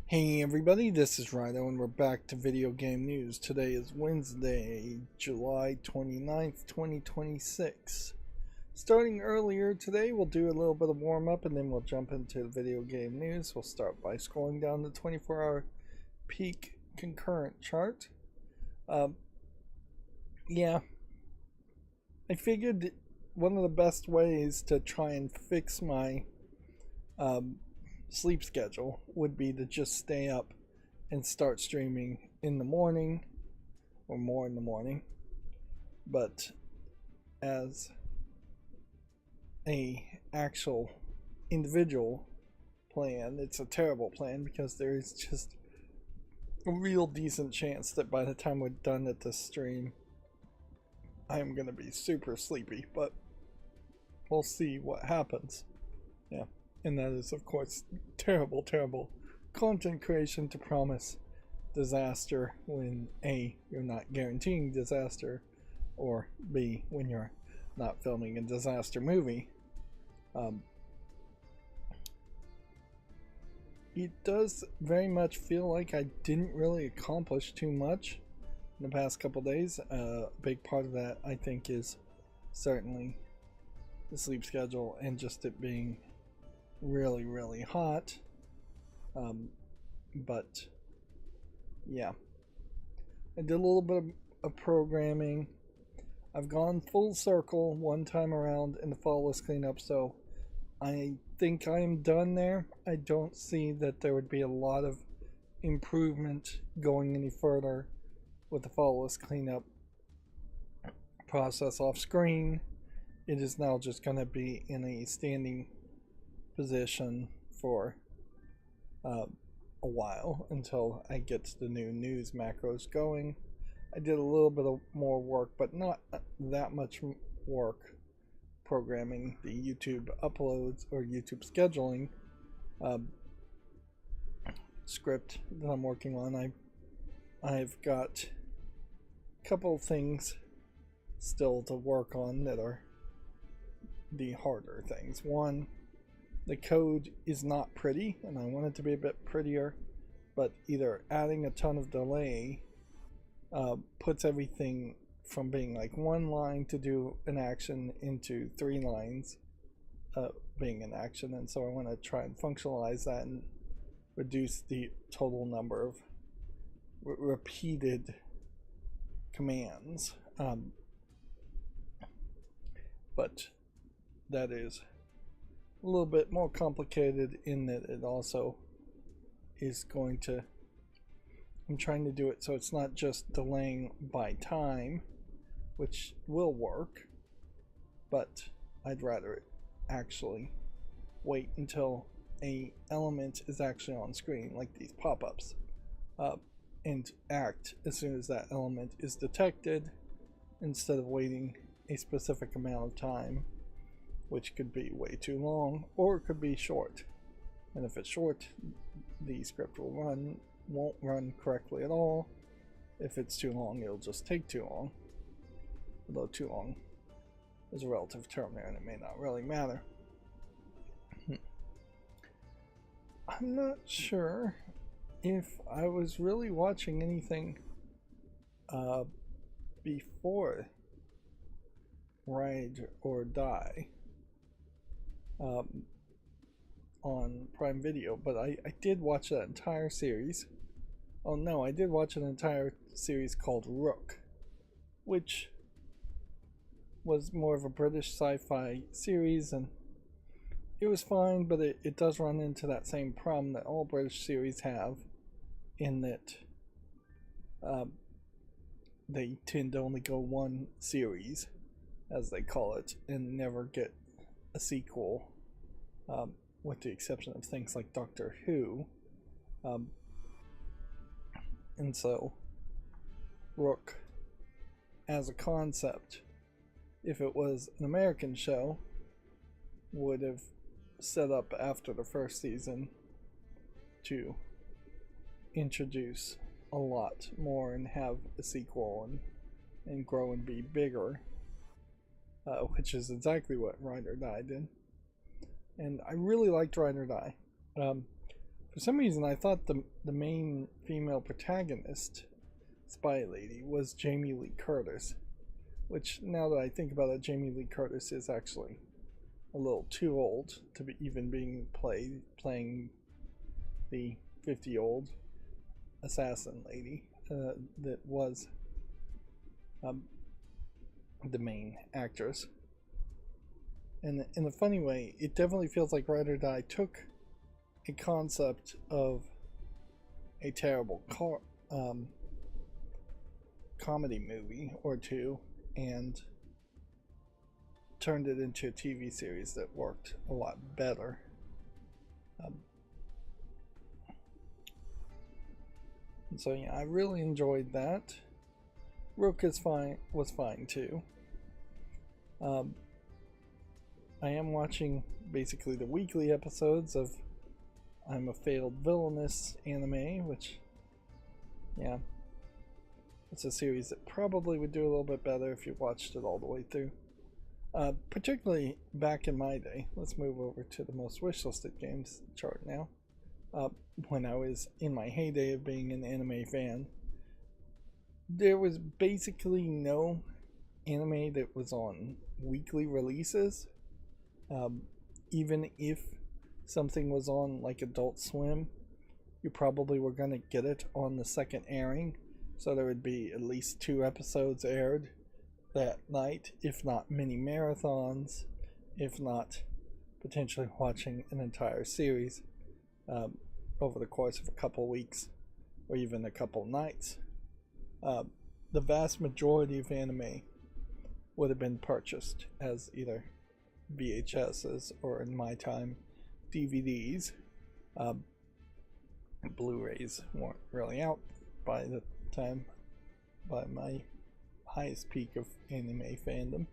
Hey everybody, this is Rydo and we're back to video game news. Today is Wednesday, July 29th, 2026. Starting earlier today, we'll do a little bit of warm-up and then we'll jump into the video game news. We'll start by scrolling down the 24-hour peak concurrent chart. Yeah, I figured one of the best ways to try and fix my sleep schedule would be to just stay up and start streaming in the morning or more in the morning. But as a actual individual plan, it's a terrible plan because there is just a real decent chance that by the time we're done at this stream I'm gonna be super sleepy, but we'll see what happens. Yeah. And that is, of course, terrible, terrible content creation to promise disaster when A, you're not guaranteeing disaster, or B, when you're not filming a disaster movie. It does very much feel like I didn't really accomplish too much in the past couple days. A big part of that, I think, is certainly the sleep schedule and just it being really hot, but yeah, I did a little bit of programming. I've gone full circle one time around in the follow-list cleanup, so I think I am done there. I don't see that there would be a lot of improvement going any further with the follow-list cleanup process off screen. It is now just going to be in a standing position for a while until I get the new news macros going. I did a little bit of more work, but not that much work programming the YouTube uploads or YouTube scheduling script that I'm working on. I've got a couple of things still to work on that are the harder things. One, the code is not pretty, and I want it to be a bit prettier, but either adding a ton of delay puts everything from being like one line to do an action into 3 lines being an action, and so I want to try and functionalize that and reduce the total number of repeated commands. But that is a little bit more complicated in that it also is going to, I'm trying to do it so it's not just delaying by time, which will work, but I'd rather it actually wait until a element is actually on screen, like these pop-ups, and act as soon as that element is detected instead of waiting a specific amount of time, which could be way too long or it could be short. And if it's short, the script won't run correctly at all. If it's too long, it'll just take too long. Although too long is a relative term there and it may not really matter. I'm not sure if I was really watching anything before Ride or Die on Prime Video, but I did watch that entire series. Oh no, I did watch an entire series called Rook, which was more of a British sci-fi series, and it was fine, but it does run into that same problem that all British series have, in that they tend to only go one series, as they call it, and never get a sequel, with the exception of things like Doctor Who. And so Rook as a concept, if it was an American show, would have set up after the first season to introduce a lot more and have a sequel and grow and be bigger, which is exactly what Ride or Die did. And I really liked Ride or Die. For For some reason, I thought the main female protagonist, Spy Lady, was Jamie Lee Curtis. Which, now that I think about it, Jamie Lee Curtis is actually a little too old to be even being playing the 50-year-old assassin lady that was the main actress. And in a funny way, it definitely feels like Ride or Die took a concept of a terrible comedy movie or two and turned it into a TV series that worked a lot better. And so yeah, I really enjoyed that. Rook was fine too. I am watching basically the weekly episodes of I'm a Failed Villainous anime, which, yeah, it's a series that probably would do a little bit better if you watched it all the way through. Particularly back in my day. Let's move over to the most wishlisted games chart now. When I was in my heyday of being an anime fan, there was basically no anime that was on weekly releases. Even if something was on like Adult Swim, you probably were going to get it on the second airing, so there would be at least 2 episodes aired that night, if not mini marathons, if not potentially watching an entire series over the course of a couple weeks or even a couple nights. The vast majority of anime would have been purchased as either VHSs or, in my time, DVDs. Blu-rays weren't really out by the time, by my highest peak of anime fandom.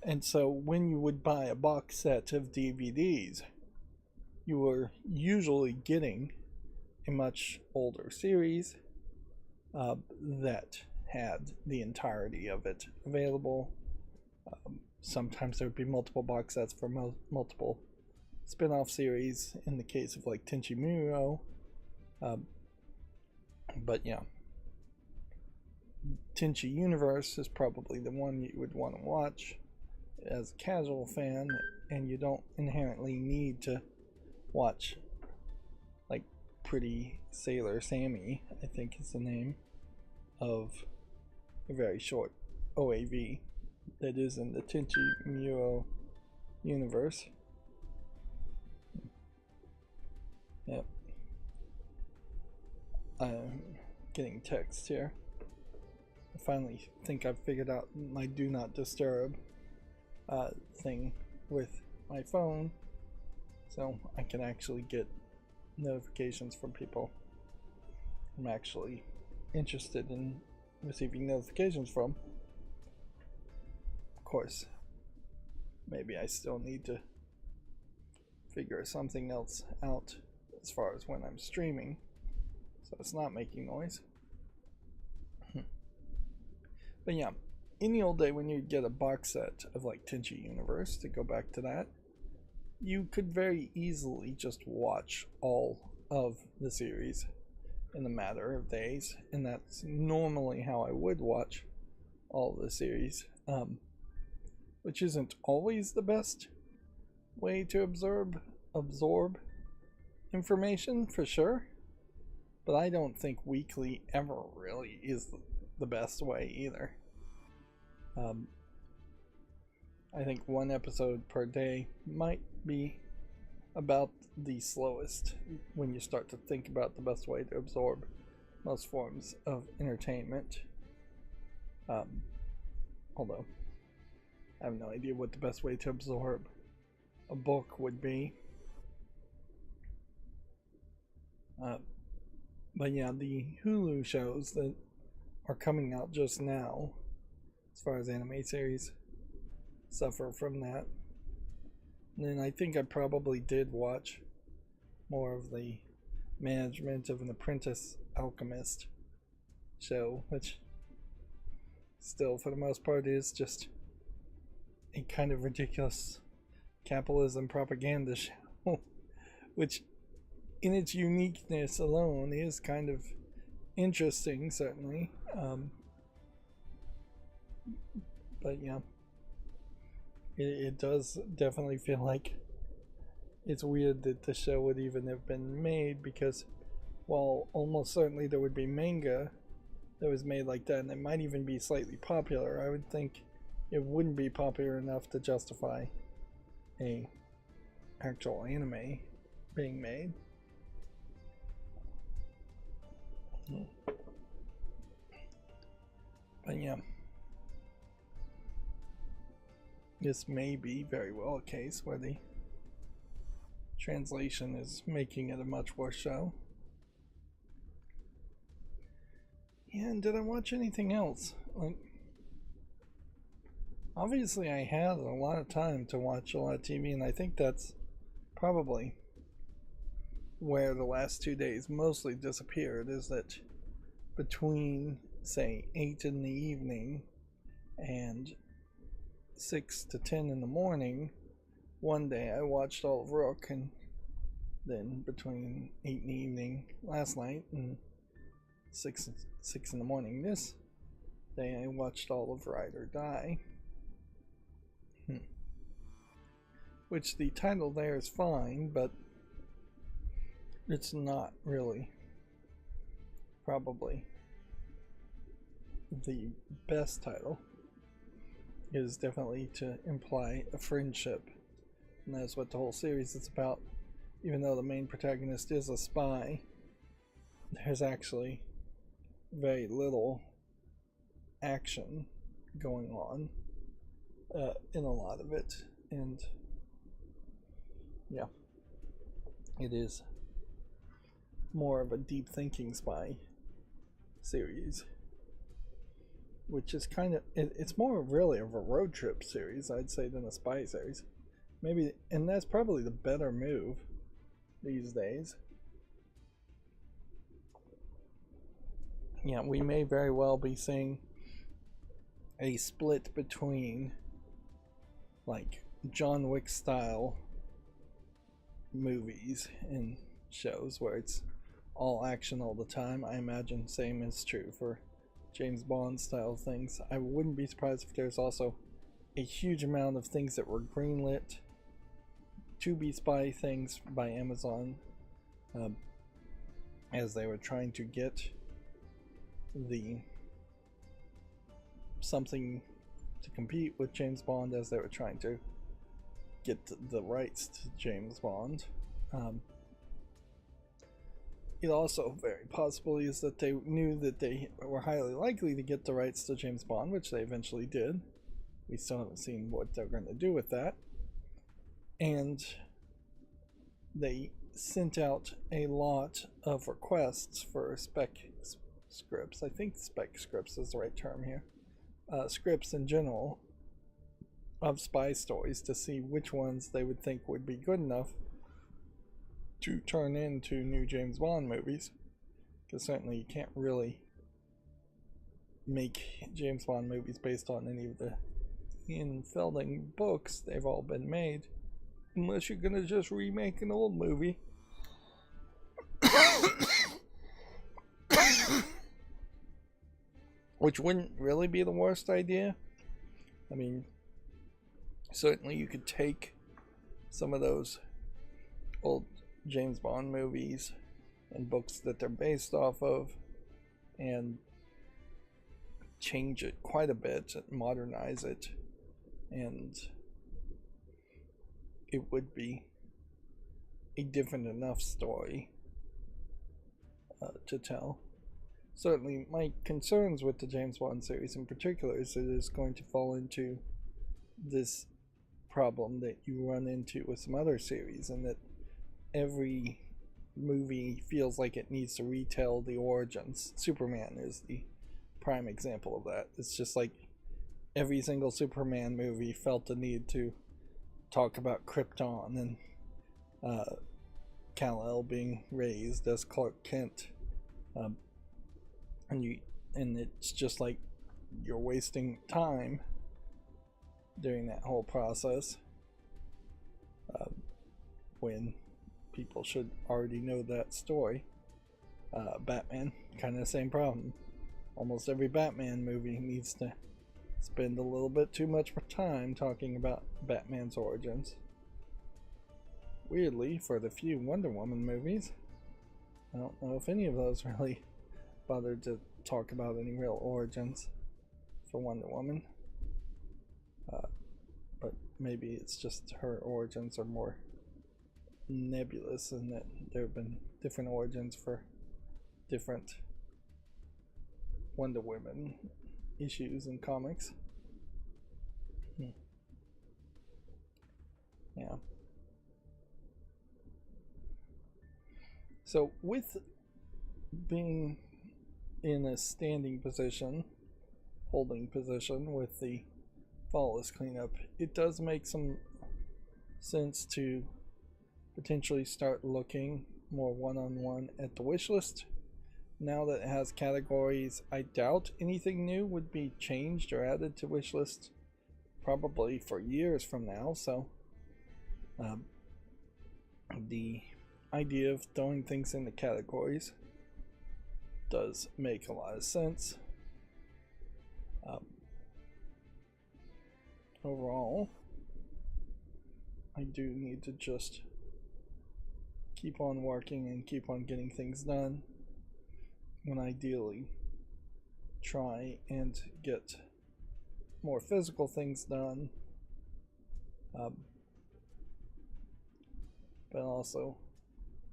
And so when you would buy a box set of DVDs, you were usually getting a much older series that had the entirety of it available. Sometimes there would be multiple box sets for multiple spin-off series in the case of like Tenchi Muyo. But yeah, Tenchi Universe is probably the one you would want to watch as a casual fan, and you don't inherently need to watch like Pretty Sailor Sammy, I think is the name of a very short OAV that is in the Tenchi Muyo universe. Yep. I'm getting text here. I finally think I've figured out my do not disturb thing with my phone, so I can actually get notifications from people I'm actually interested in receiving notifications from. Of course, maybe I still need to figure something else out as far as when I'm streaming, so it's not making noise. But yeah, in the old day when you'd get a box set of like Tenchi Universe, to go back to that, you could very easily just watch all of the series in a matter of days, and that's normally how I would watch all of the series, which isn't always the best way to absorb information, for sure, but I don't think weekly ever really is the best way either. I think 1 episode per day might be about the slowest when you start to think about the best way to absorb most forms of entertainment. Although I have no idea what the best way to absorb a book would be. But yeah, the Hulu shows that are coming out just now, as far as anime series, suffer from that. And then I think I probably did watch more of the Management of an Apprentice Alchemist show, which still for the most part is just a kind of ridiculous capitalism propaganda show, which in its uniqueness alone is kind of interesting, certainly. But yeah, it does definitely feel like it's weird that the show would even have been made, because while almost certainly there would be manga that was made like that, and it might even be slightly popular, I would think it wouldn't be popular enough to justify a actual anime being made. But yeah, this may be very well a case where the translation is making it a much worse show. And did I watch anything else? Like, obviously I had a lot of time to watch a lot of TV, and I think that's probably where the last 2 days mostly disappeared, is that between, say, 8 in the evening and 6 to 10 in the morning, one day I watched all of Rook, and then between 8 in the evening last night and 6 in the morning this day, I watched all of Ride or Die. Which the title there is fine, but it's not really probably the best title. It is definitely to imply a friendship, and that's what the whole series is about. Even though the main protagonist is a spy, there's actually very little action going on in a lot of it, and yeah, it is more of a deep thinking spy series, which is kind of, it's more really of a road trip series, I'd say, than a spy series. Maybe, and that's probably the better move these days. Yeah, we may very well be seeing a split between like John Wick style movies and shows where it's all action all the time. I imagine same is true for James Bond style things. I wouldn't be surprised if there's also a huge amount of things that were greenlit to be spy things by Amazon, as they were trying to get the something to compete with James Bond, as they were trying to get the rights to James Bond. It also very possibly is that they knew that they were highly likely to get the rights to James Bond, which they eventually did. We still haven't seen what they're going to do with that. And they sent out a lot of requests for spec scripts. I think spec scripts is the right term here. Scripts in general of spy stories, to see which ones they would think would be good enough to turn into new James Bond movies. Because certainly you can't really make James Bond movies based on any of the Ian Fielding books. They've all been made, unless you're gonna just remake an old movie. Which wouldn't really be the worst idea. I mean, certainly you could take some of those old James Bond movies and books that they're based off of and change it quite a bit, modernize it, and it would be a different enough story to tell. Certainly, my concerns with the James Bond series in particular is that it is going to fall into this problem that you run into with some other series, and that every movie feels like it needs to retell the origins. Superman is the prime example of that. It's just like every single Superman movie felt the need to talk about Krypton and Kal-El being raised as Clark Kent. And it's just like you're wasting time during that whole process. when people should already know that story. Batman, kind of the same problem. Almost every Batman movie needs to spend a little bit too much time talking about Batman's origins. Weirdly, for the few Wonder Woman movies, I don't know if any of those really bothered to talk about any real origins for Wonder Woman. But maybe it's just her origins are more nebulous and that there have been different origins for different Wonder Woman issues in comics. Yeah. So with being in a standing position, holding position with the flawless cleanup, it does make some sense to potentially start looking more one-on-one at the wish list. Now that it has categories, I doubt anything new would be changed or added to wish list probably for years from now, so the idea of throwing things into categories does make a lot of sense. Overall, I do need to just keep on working and keep on getting things done, and ideally try and get more physical things done, but also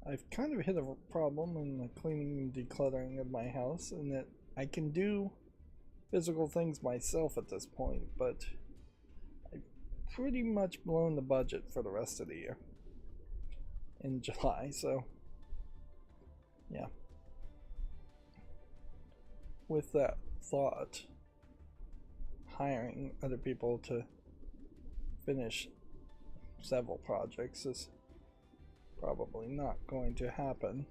I've kind of hit a problem in the cleaning and decluttering of my house, in that I can do physical things myself at this point, but I've pretty much blown the budget for the rest of the year in July, so yeah. With that thought, hiring other people to finish several projects is probably not going to happen.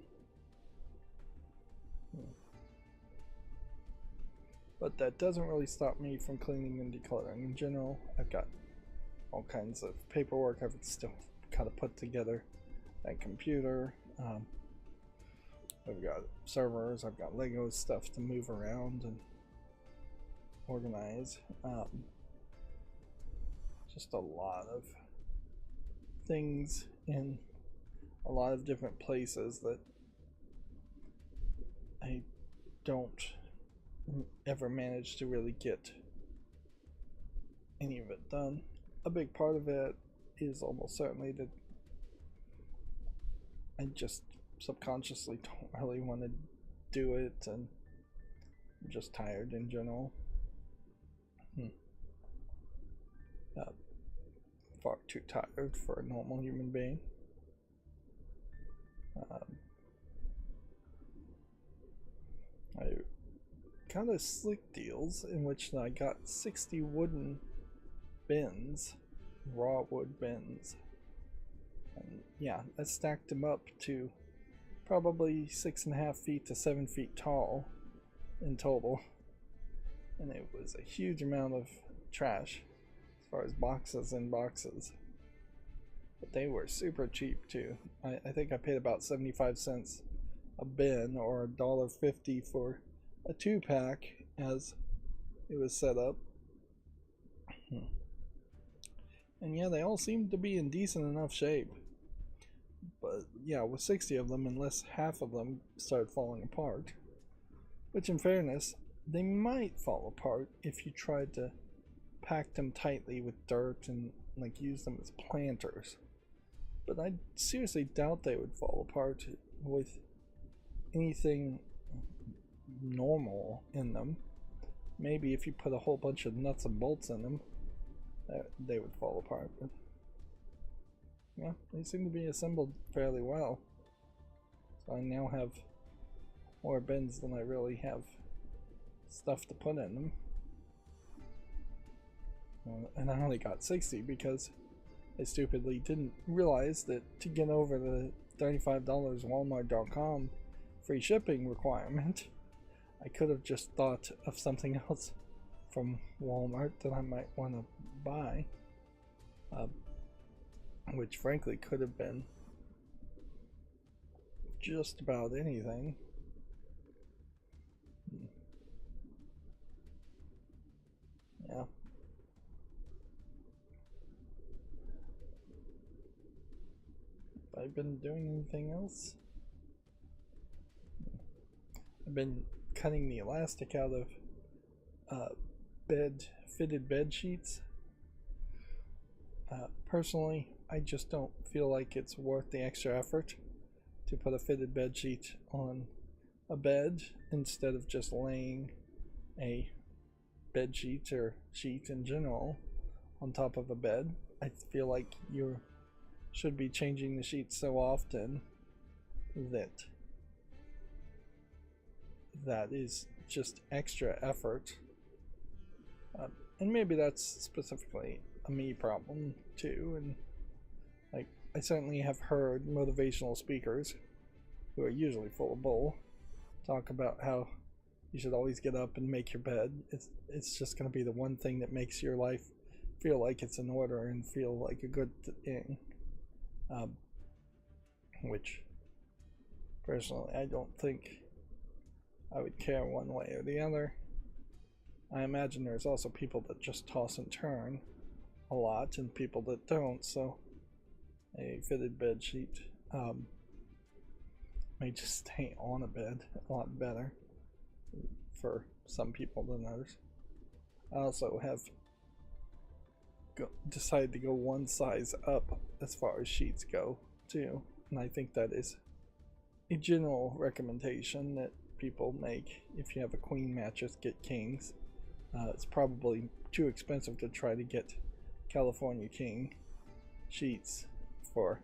But that doesn't really stop me from cleaning and decluttering in general. I've got all kinds of paperwork I've still kind of put together. That computer, I've got servers, I've got Lego stuff to move around and organize. Just a lot of things in a lot of different places that I don't ever manage to really get any of it done. A big part of it is almost certainly that I just subconsciously don't really want to do it, and I'm just tired in general. Far too tired for a normal human being. I kind of slick deals in which I got 60 wooden bins, raw wood bins. And yeah, I stacked them up to probably 6.5 feet to 7 feet tall in total. And it was a huge amount of trash as far as boxes and boxes. But they were super cheap too. I think I paid about 75 cents a bin, or $1.50 for a 2-pack as it was set up. And yeah, they all seemed to be in decent enough shape. But yeah, with 60 of them, unless half of them started falling apart, which in fairness, they might fall apart if you tried to pack them tightly with dirt and like use them as planters. But I seriously doubt they would fall apart with anything normal in them. Maybe if you put a whole bunch of nuts and bolts in them, they would fall apart. But yeah, they seem to be assembled fairly well. So I now have more bins than I really have stuff to put in them. And I only got 60 because I stupidly didn't realize that to get over the $35 Walmart.com free shipping requirement, I could have just thought of something else from Walmart that I might want to buy. which frankly could have been just about anything. Yeah. Have I been doing anything else? I've been cutting the elastic out of fitted bed sheets. Personally, I just don't feel like it's worth the extra effort to put a fitted bed sheet on a bed instead of just laying a bed sheet or sheet in general on top of a bed. I feel like you should be changing the sheets so often that is just extra effort. And maybe that's specifically a me problem too. And like, I certainly have heard motivational speakers who are usually full of bull talk about how you should always get up and make your bed. It's just going to be the one thing that makes your life feel like it's in order and feel like a good thing. Which personally I don't think I would care one way or the other. I imagine there's also people that just toss and turn a lot and people that don't, so a fitted bed sheet may just stay on a bed a lot better for some people than others. I also have decided to go one size up as far as sheets go too, and I think that is a general recommendation that people make. If you have a queen mattress, get kings. It's probably too expensive to try to get California king sheets for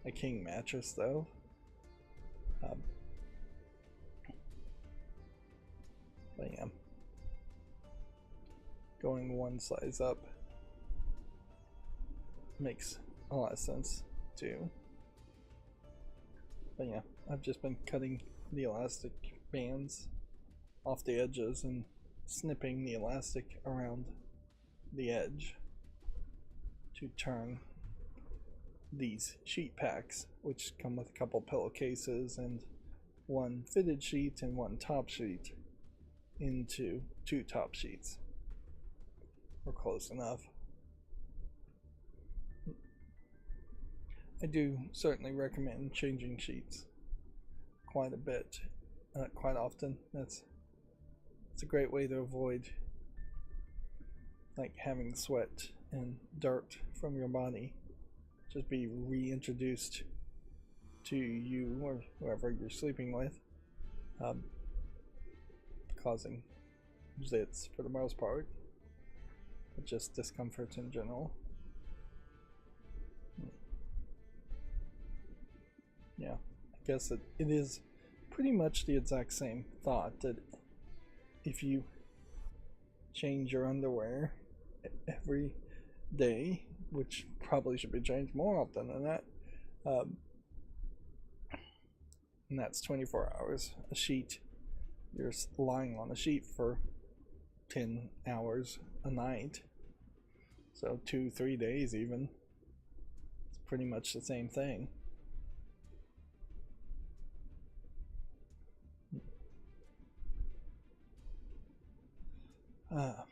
a king mattress though. But yeah, going one size up makes a lot of sense too. But yeah, I've just been cutting the elastic bands off the edges and snipping the elastic around the edge to turn these sheet packs, which come with a couple pillowcases and one fitted sheet and one top sheet, into 2 top sheets. We're close enough. I do certainly recommend changing sheets quite a bit, quite often. It's a great way to avoid like having sweat and dirt from your body just be reintroduced to you or whoever you're sleeping with, causing zits for the most part, but just discomfort in general. Yeah, I guess it is pretty much the exact same thought that if you change your underwear every day, which probably should be changed more often than that, and that's 24 hours. A sheet, you're lying on a sheet for 10 hours a night, so 2-3 days even. It's pretty much the same thing. Of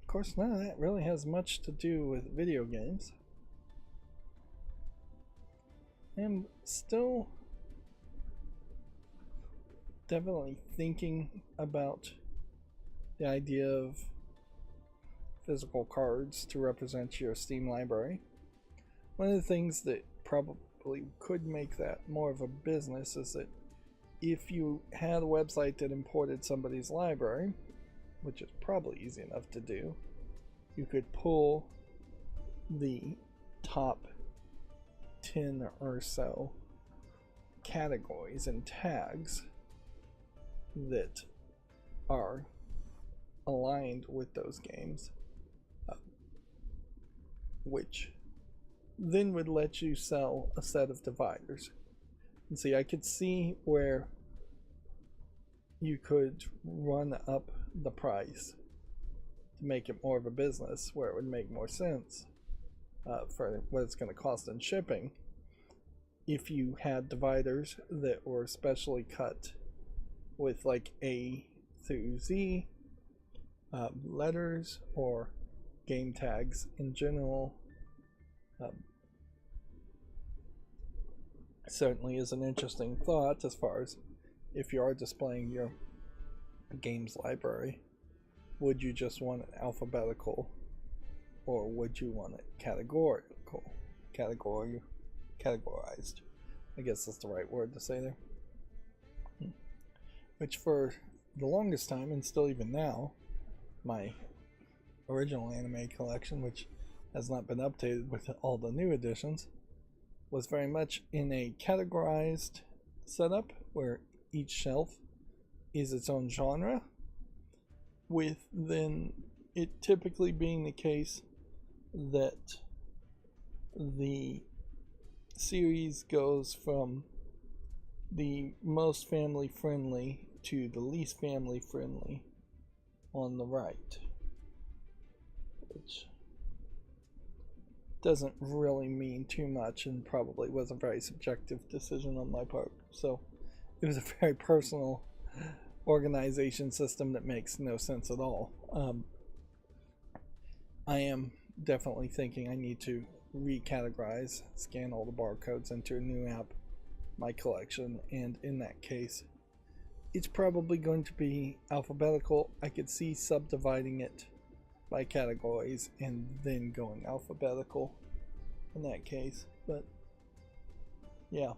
course, none of that really has much to do with video games. I'm still definitely thinking about the idea of physical cards to represent your Steam library. One of the things that probably could make that more of a business is that if you had a website that imported somebody's library, which is probably easy enough to do, you could pull the top 10 or so categories and tags that are aligned with those games, which then would let you sell a set of dividers. And see, I could see where you could run up the price to make it more of a business, where it would make more sense. for what it's going to cost in shipping. If you had dividers that were specially cut with like A through Z letters or game tags in general, certainly is an interesting thought as far as if you are displaying your games library. Would you just want it alphabetical, or would you want it categorical? Categorized, I guess that's the right word to say there. Which for the longest time, and still even now, my original anime collection, which has not been updated with all the new editions, was very much in a categorized setup where each shelf is its own genre, with then it typically being the case that the series goes from the most family friendly to the least family friendly on the right, which doesn't really mean too much and probably was a very subjective decision on my part. So it was a very personal organization system that makes no sense at all. I am definitely thinking I need to recategorize, scan all the barcodes, enter a new app, my collection, and in that case it's probably going to be alphabetical. I could see subdividing it by categories and then going alphabetical in that case, but yeah.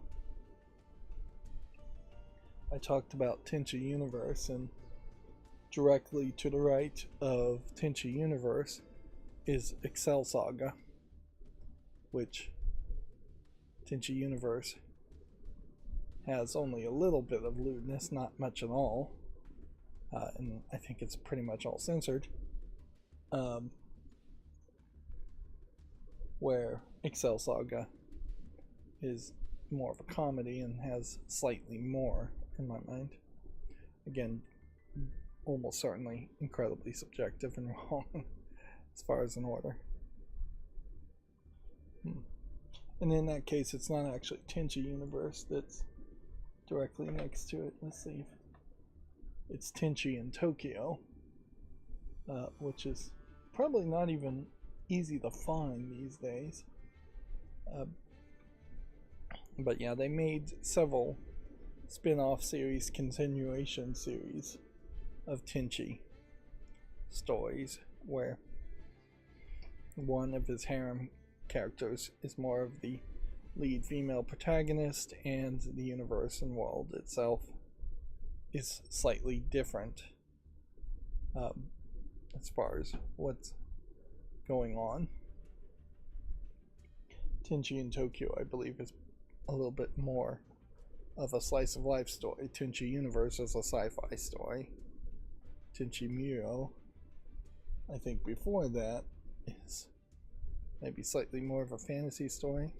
I talked about Tenchi Universe, and directly to the right of Tenchi Universe is Excel Saga, which Tenchi Universe has only a little bit of lewdness, not much at all, and I think it's pretty much all censored, where Excel Saga is more of a comedy and has slightly more, in my mind. Again, almost certainly incredibly subjective and wrong as far as an order. And in that case, it's not actually Tenchi Universe that's directly next to it. Let's see. It's Tenchi in Tokyo, which is probably not even easy to find these days. But yeah, they made several spin-off series, continuation series of Tenchi stories where one of his harem characters is more of the lead female protagonist, and the universe and world itself is slightly different as far as what's going on. Tenchi in Tokyo, I believe, is a little bit more of a slice of life story. Tenchi Universe is a sci-fi story. Tenchi Muro, I think before that, is maybe slightly more of a fantasy story,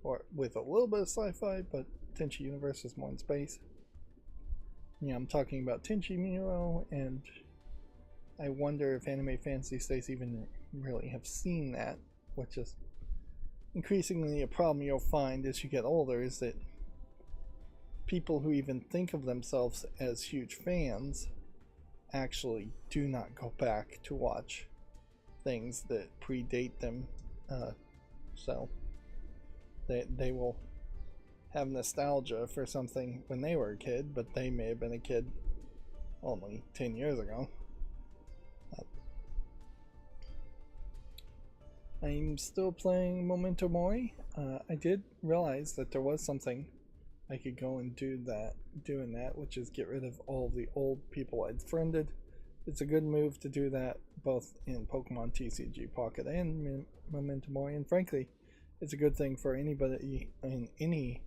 or with a little bit of sci-fi, but Tenchi Universe is more in space. Yeah, I'm talking about Tenchi Muro, and I wonder if anime fantasy states even really have seen that, which is increasingly a problem you'll find as you get older, is that people who even think of themselves as huge fans actually do not go back to watch things that predate them, so they will have nostalgia for something when they were a kid, but they may have been a kid only 10 years ago. I'm still playing Memento Mori. I did realize that there was something I could go and do in that, which is get rid of all the old people I'd friended. It's a good move to do that both in Pokemon TCG Pocket and Memento Mori, and frankly, it's a good thing for anybody in any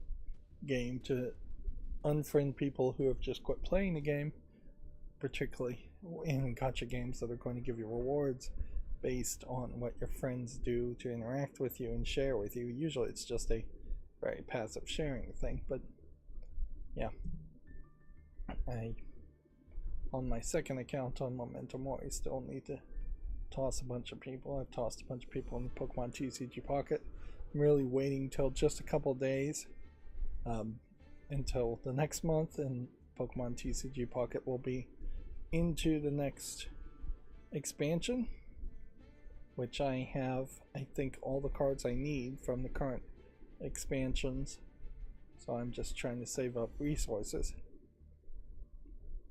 game to unfriend people who have just quit playing the game, particularly in gacha games that are going to give you rewards based on what your friends do to interact with you and share with you. Usually it's just a very passive sharing thing, but yeah. I, on my second account on Memento Mori, still need to toss a bunch of people. I've tossed a bunch of people in the Pokemon TCG Pocket. I'm really waiting till just a couple days until the next month, and Pokemon TCG Pocket will be into the next expansion, which I have, I think, all the cards I need from the current expansions. So I'm just trying to save up resources.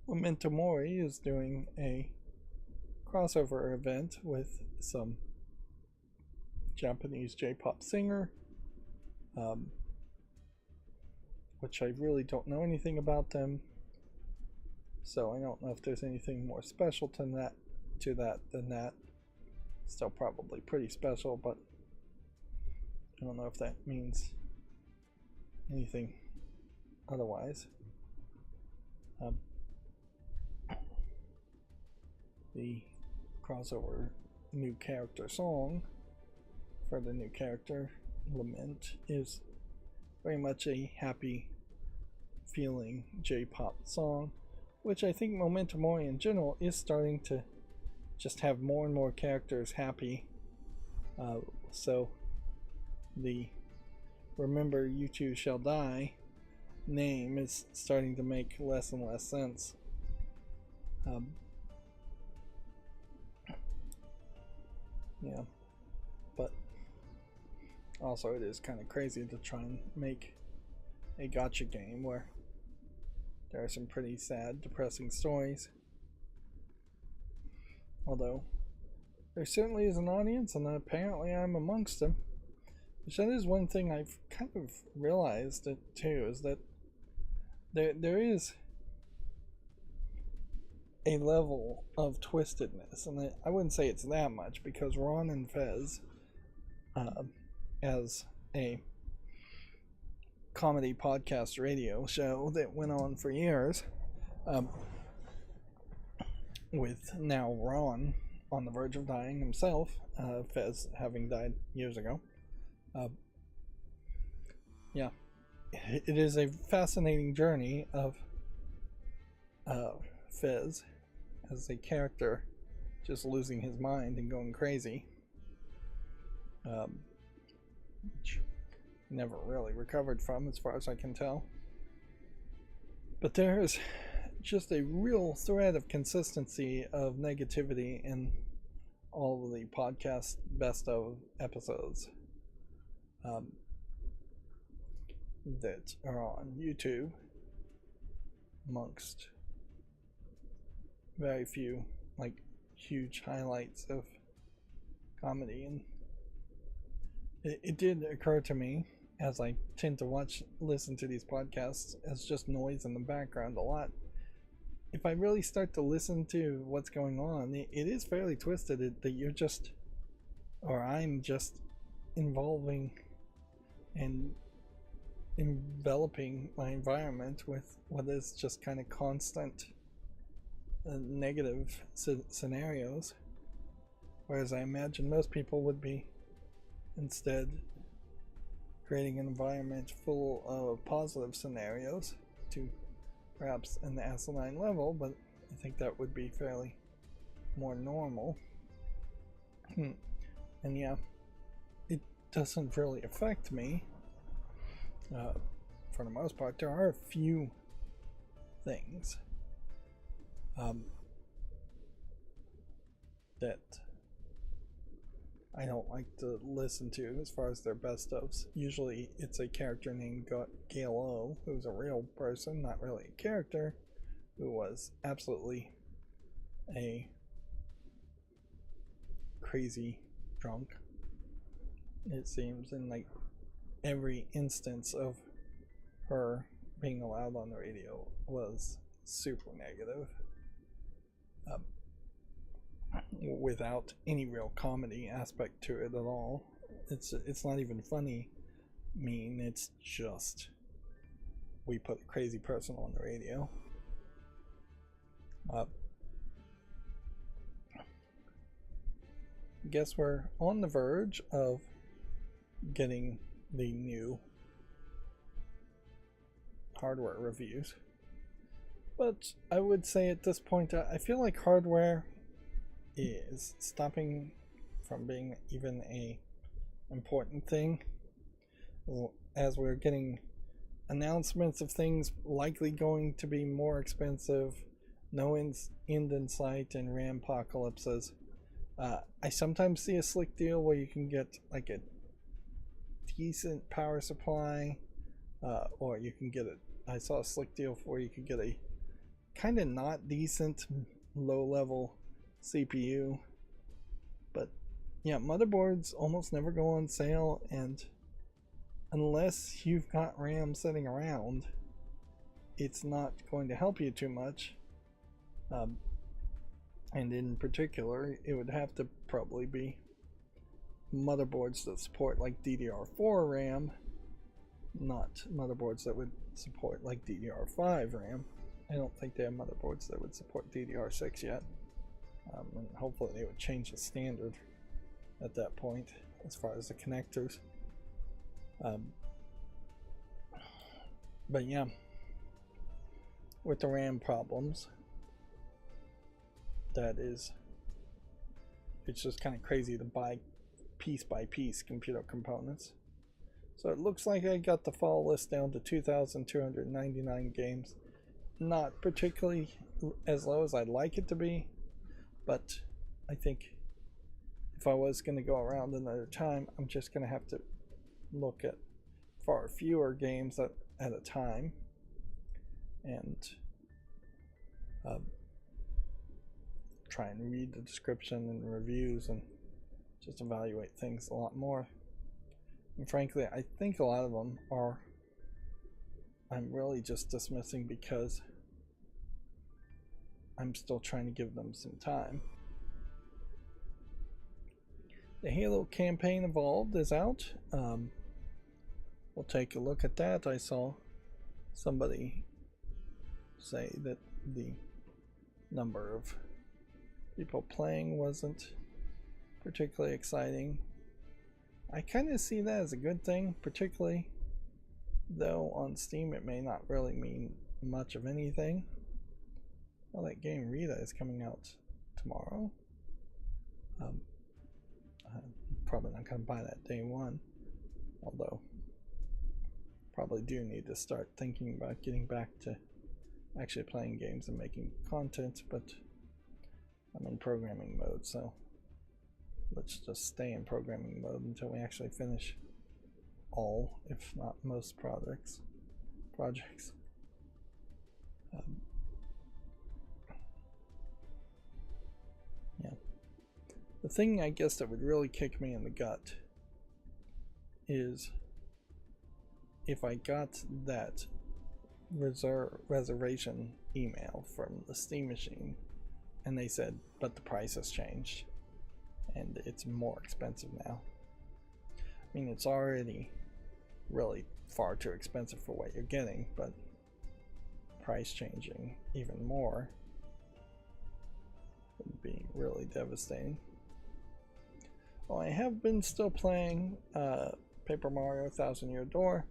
Memento Mori is doing a crossover event with some Japanese J-pop singer, which I really don't know anything about them, so I don't know if there's anything more special than that than that. Still probably pretty special, but I don't know if that means anything otherwise. The crossover new character song for the new character, Lament, is very much a happy feeling J-pop song, which I think Memento Mori in general is starting to just have more and more characters happy. So the Remember You Two Shall Die name is starting to make less and less sense. Yeah, but also it is kind of crazy to try and make a gacha game where there are some pretty sad, depressing stories. Although there certainly is an audience, and apparently I'm amongst them. Which that is one thing I've kind of realized it too, is that there is a level of twistedness, and I wouldn't say it's that much, because Ron and Fez, as a comedy podcast radio show that went on for years, with now Ron on the verge of dying himself, Fez having died years ago. Yeah, it is a fascinating journey of Fez as a character just losing his mind and going crazy, which he never really recovered from, as far as I can tell. But there's just a real thread of consistency of negativity in all of the podcast best of episodes that are on YouTube, amongst very few like huge highlights of comedy. And it did occur to me, as I tend to listen to these podcasts as just noise in the background a lot, if I really start to listen to what's going on, it is fairly twisted, that you're just, or I'm just involving and enveloping my environment with what is just kind of constant negative scenarios, whereas I imagine most people would be instead creating an environment full of positive scenarios to perhaps an asinine level, but I think that would be fairly more normal. And yeah, it doesn't really affect me for the most part. There are a few things that I don't like to listen to as far as their best ofs. Usually it's a character named Gail O, who's a real person, not really a character, who was absolutely a crazy drunk, it seems, in like every instance of her being allowed on the radio was super negative, without any real comedy aspect to it at all. It's not even funny mean, it's just we put a crazy person on the radio. Guess we're on the verge of getting the new hardware reviews, but I would say at this point I feel like hardware is stopping from being even a important thing. As we're getting announcements of things likely going to be more expensive, no end in sight, and RAM apocalypses. I sometimes see a slick deal where you can get like a decent power supply, or you can get I saw a slick deal where you could get a kind of not decent low level CPU. But yeah, motherboards almost never go on sale, and unless you've got RAM sitting around, it's not going to help you too much. And in particular, it would have to probably be motherboards that support like DDR4 RAM, not motherboards that would support like DDR5 RAM. I don't think they have motherboards that would support DDR6 yet. And hopefully they would change the standard at that point as far as the connectors. But yeah, with the RAM problems, it's just kind of crazy to buy piece by piece computer components. So it looks like I got the fall list down to 2,299 games. Not particularly as low as I'd like it to be, but I think if I was going to go around another time, I'm just going to have to look at far fewer games at a time, and try and read the description and reviews and just evaluate things a lot more. And frankly, I think a lot of them I'm really just dismissing because I'm still trying to give them some time. The Halo campaign Evolved is out. We'll take a look at that. I saw somebody say that the number of people playing wasn't particularly exciting. I kind of see that as a good thing, particularly though on Steam it may not really mean much of anything. Well, that game Rydo is coming out tomorrow. I'm probably not going to buy that day one, although probably do need to start thinking about getting back to actually playing games and making content, but I'm in programming mode, so let's just stay in programming mode until we actually finish all, if not most projects. Yeah. The thing I guess that would really kick me in the gut is if I got that reservation email from the Steam machine and they said, but the price has changed and it's more expensive now. I mean, it's already really far too expensive for what you're getting, but price changing even more would be really devastating. Well, I have been still playing Paper Mario 1000 Year Door.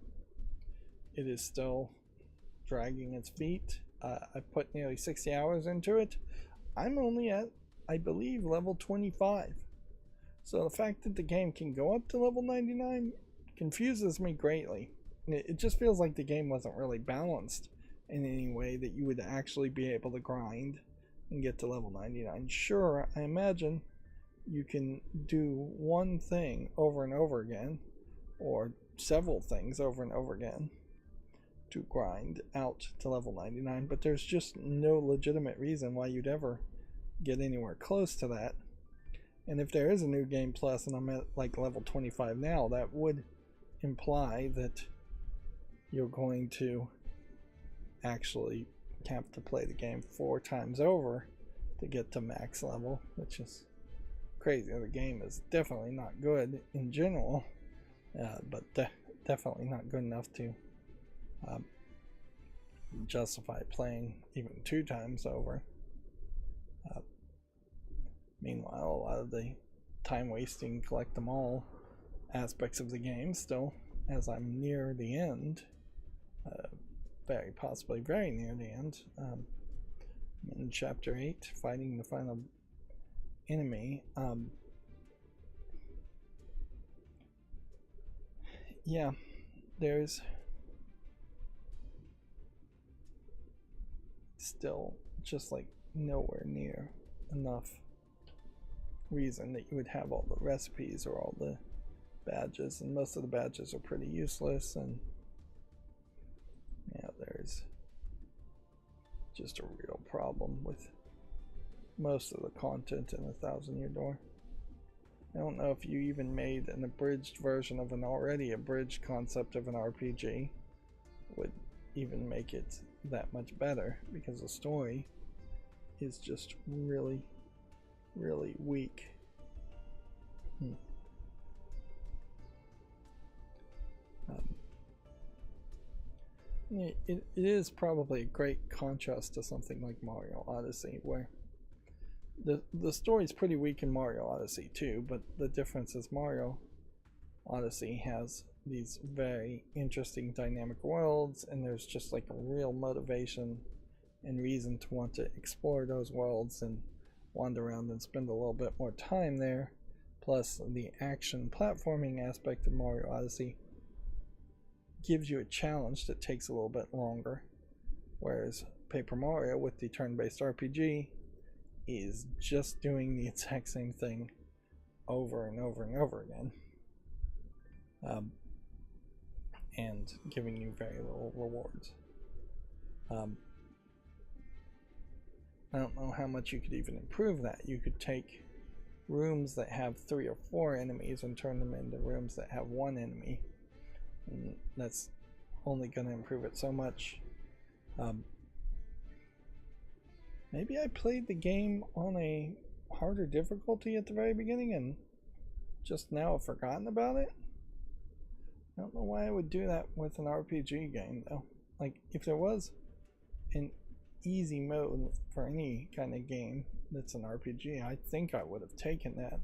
It is still dragging its feet. I put nearly 60 hours into it. I'm only at, I believe, level 25. So the fact that the game can go up to level 99 confuses me greatly. It just feels like the game wasn't really balanced in any way that you would actually be able to grind and get to level 99. Sure, I imagine you can do one thing over and over again, or several things over and over again, to grind out to level 99, but there's just no legitimate reason why you'd ever get anywhere close to that. And if there is a new game plus and I'm at like level 25 now, that would imply that you're going to actually have to play the game 4 times over to get to max level, which is crazy. The game is definitely not good in general, but definitely not good enough to justify playing even 2 times over. Meanwhile, a lot of the time wasting collect them all aspects of the game still, as I'm near the end, very possibly very near the end. I'm in chapter 8, fighting the final enemy. Yeah, there's still just like nowhere near enough reason that you would have all the recipes or all the badges, and most of the badges are pretty useless. And yeah, there's just a real problem with most of the content in 1,000 Year Door. I don't know if you even made an abridged version of an already abridged concept of an RPG would even make it that much better, because the story is just really, really weak. It is probably a great contrast to something like Mario Odyssey, where the story is pretty weak in Mario Odyssey too, but the difference is Mario Odyssey has these very interesting dynamic worlds, and there's just like a real motivation and reason to want to explore those worlds and wander around and spend a little bit more time there. Plus, the action platforming aspect of Mario Odyssey gives you a challenge that takes a little bit longer, whereas Paper Mario with the turn-based RPG is just doing the exact same thing over and over and over again, and giving you very little rewards. I don't know how much you could even improve that. You could take rooms that have 3 or 4 enemies and turn them into rooms that have 1 enemy, and that's only going to improve it so much. Maybe I played the game on a harder difficulty at the very beginning and just now have forgotten about it. I don't know why I would do that with an RPG game though. Like, if there was an easy mode for any kind of game that's an RPG, I think I would have taken that.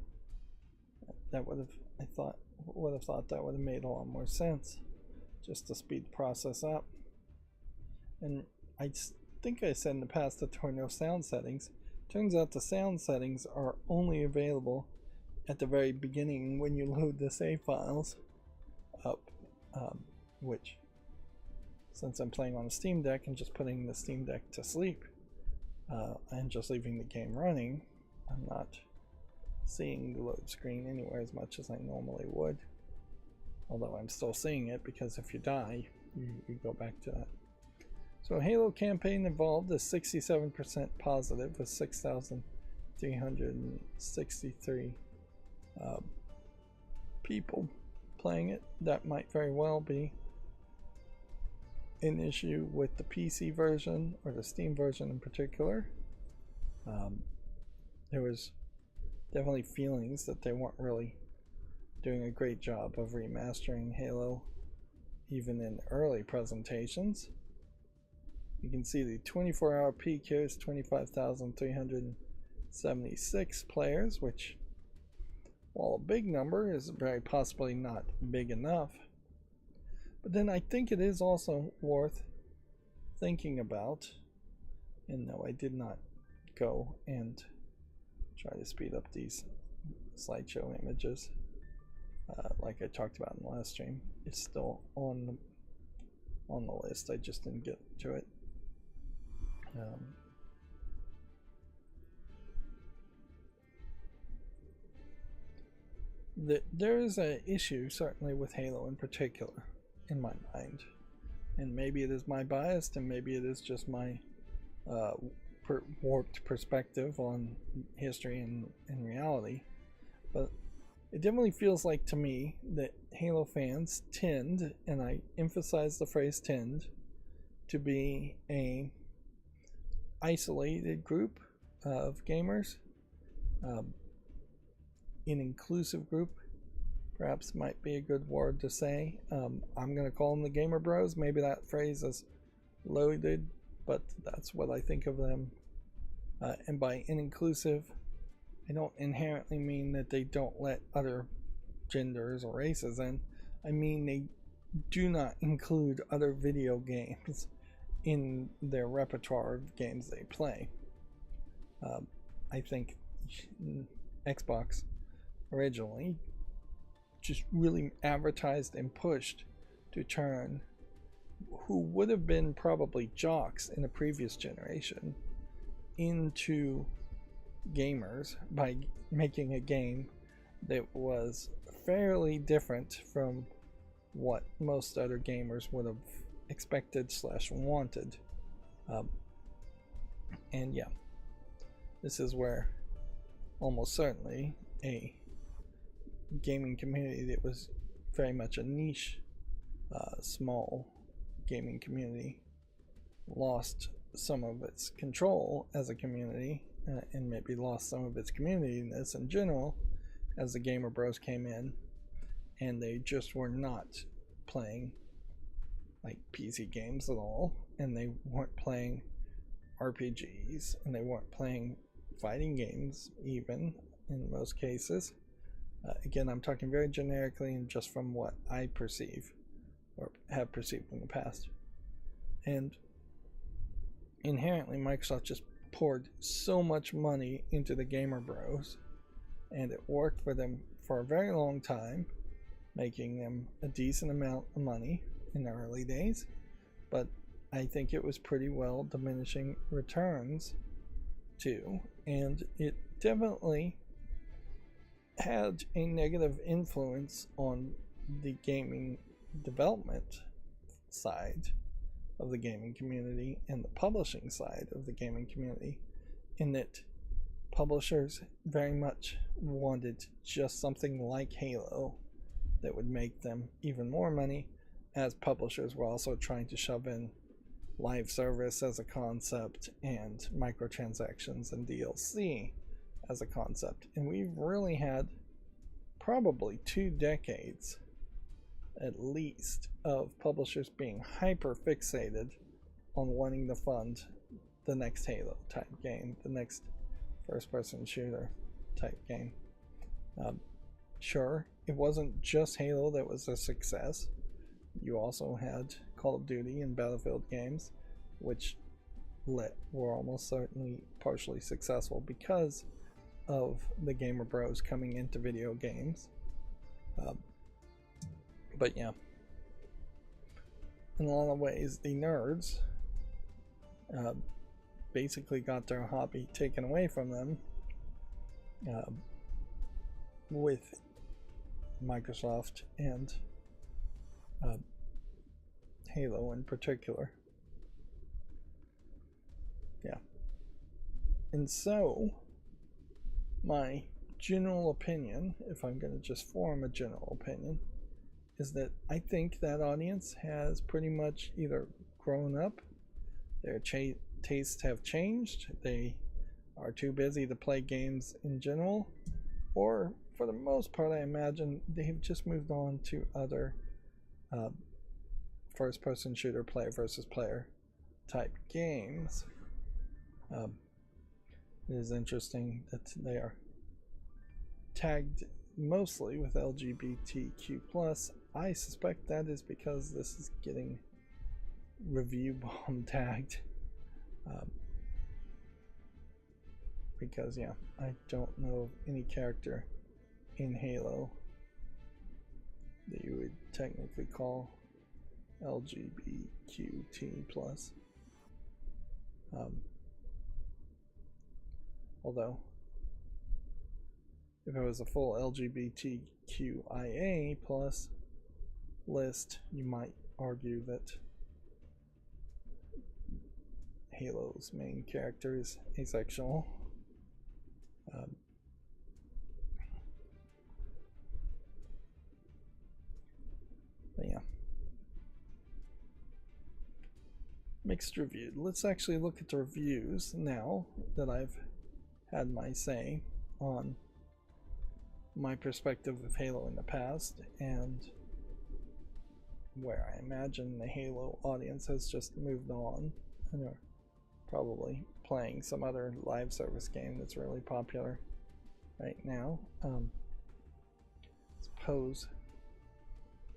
That would have, I thought, that would have made a lot more sense, just to speed the process up. And I think I said in the past that there were no sound settings. Turns out the sound settings are only available at the very beginning when you load the save files up, which, since I'm playing on a Steam Deck and just putting the Steam Deck to sleep and just leaving the game running, I'm not seeing the load screen anywhere as much as I normally would. Although I'm still seeing it, because if you die, you go back to that. So Halo campaign involved is 67% positive with 6,363 people playing it. That might very well be an issue with the PC version, or the Steam version in particular. There was definitely feelings that they weren't really doing a great job of remastering Halo, even in early presentations. You can see the 24-hour peak here is 25,376 players, which, while a big number, is very possibly not big enough. But then I think it is also worth thinking about, and no, I did not go and try to speed up these slideshow images like I talked about in the last stream. It's still on the list, I just didn't get to it. There is an issue certainly with Halo in particular in my mind, and maybe it is my bias, and maybe it is just my warped perspective on history and reality, but it definitely feels like to me that Halo fans tend, and I emphasize the phrase tend, to be a isolated group of gamers. An inclusive group perhaps might be a good word to say. I'm going to call them the Gamer Bros. Maybe that phrase is loaded, but that's what I think of them. And by inclusive, I don't inherently mean that they don't let other genders or races in. I mean they do not include other video games in their repertoire of games they play. I think Xbox originally just really advertised and pushed to turn who would have been probably jocks in a previous generation into gamers by making a game that was fairly different from what most other gamers would have expected / wanted. And yeah, this is where almost certainly a gaming community that was very much a niche, small gaming community lost some of its control as a community, and maybe lost some of its community-ness in general as the Gamer Bros came in, and they just were not playing like PC games at all, and they weren't playing RPGs, and they weren't playing fighting games even in most cases. Again, I'm talking very generically and just from what I perceive or have perceived in the past. And inherently, Microsoft just poured so much money into the Gamer Bros, and it worked for them for a very long time, making them a decent amount of money in the early days, but I think it was pretty well diminishing returns too, and it definitely had a negative influence on the gaming development side of the gaming community and the publishing side of the gaming community, in that publishers very much wanted just something like Halo that would make them even more money, as publishers were also trying to shove in live service as a concept and microtransactions and DLC as a concept. And we've really had probably 2 decades at least of publishers being hyper fixated on wanting to fund the next Halo type game, the next first person shooter type game. Sure, it wasn't just Halo that was a success. You also had Call of Duty and Battlefield games, which were almost certainly partially successful because of the Gamer Bros coming into video games. But yeah, in a lot of ways, the nerds basically got their hobby taken away from them with Microsoft and Halo in particular. Yeah. And so, my general opinion, if I'm going to just form a general opinion, is that I think that audience has pretty much either grown up, their tastes have changed, they are too busy to play games in general, or for the most part, I imagine they've just moved on to other first-person shooter player versus player type games. It is interesting that they are tagged mostly with LGBTQ+. I suspect that is because this is getting review bomb tagged. Because yeah, I don't know of any character in Halo that you would technically call LGBTQ+. Although, if it was a full LGBTQIA+ list, you might argue that Halo's main character is asexual. But yeah. Mixed review. Let's actually look at the reviews now that I've had my say on my perspective of Halo in the past, and where I imagine the Halo audience has just moved on and are probably playing some other live service game that's really popular right now. Suppose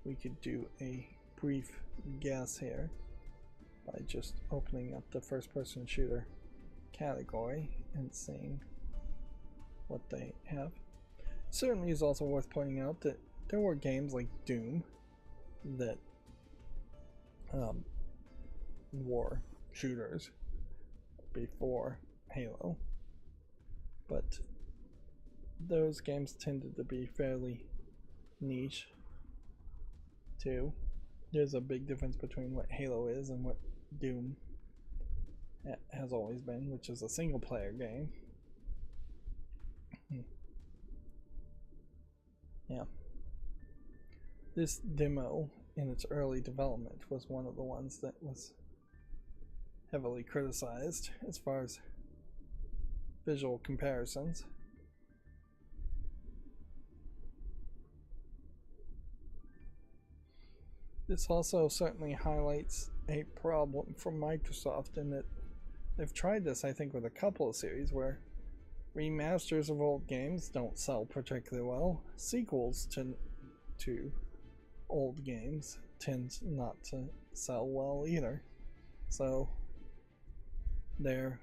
we could do a brief guess here by just opening up the first person shooter category and seeing what they have. It certainly is also worth pointing out that there were games like Doom that were shooters before Halo, but those games tended to be fairly niche too. There's a big difference between what Halo is and what Doom has always been, which is a single player game. Yeah. This demo in its early development was one of the ones that was heavily criticized as far as visual comparisons. This also certainly highlights a problem for Microsoft in that they've tried this, I think, with a couple of series where remasters of old games don't sell particularly well. Sequels to old games tend not to sell well either. So they're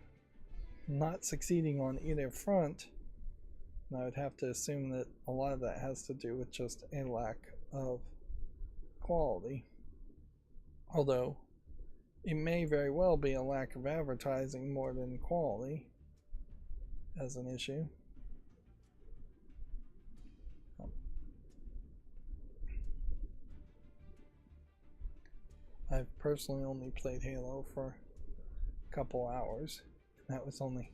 not succeeding on either front. And I would have to assume that a lot of that has to do with just a lack of quality. Although it may very well be a lack of advertising more than quality as an issue. I've personally only played Halo for a couple hours. That was only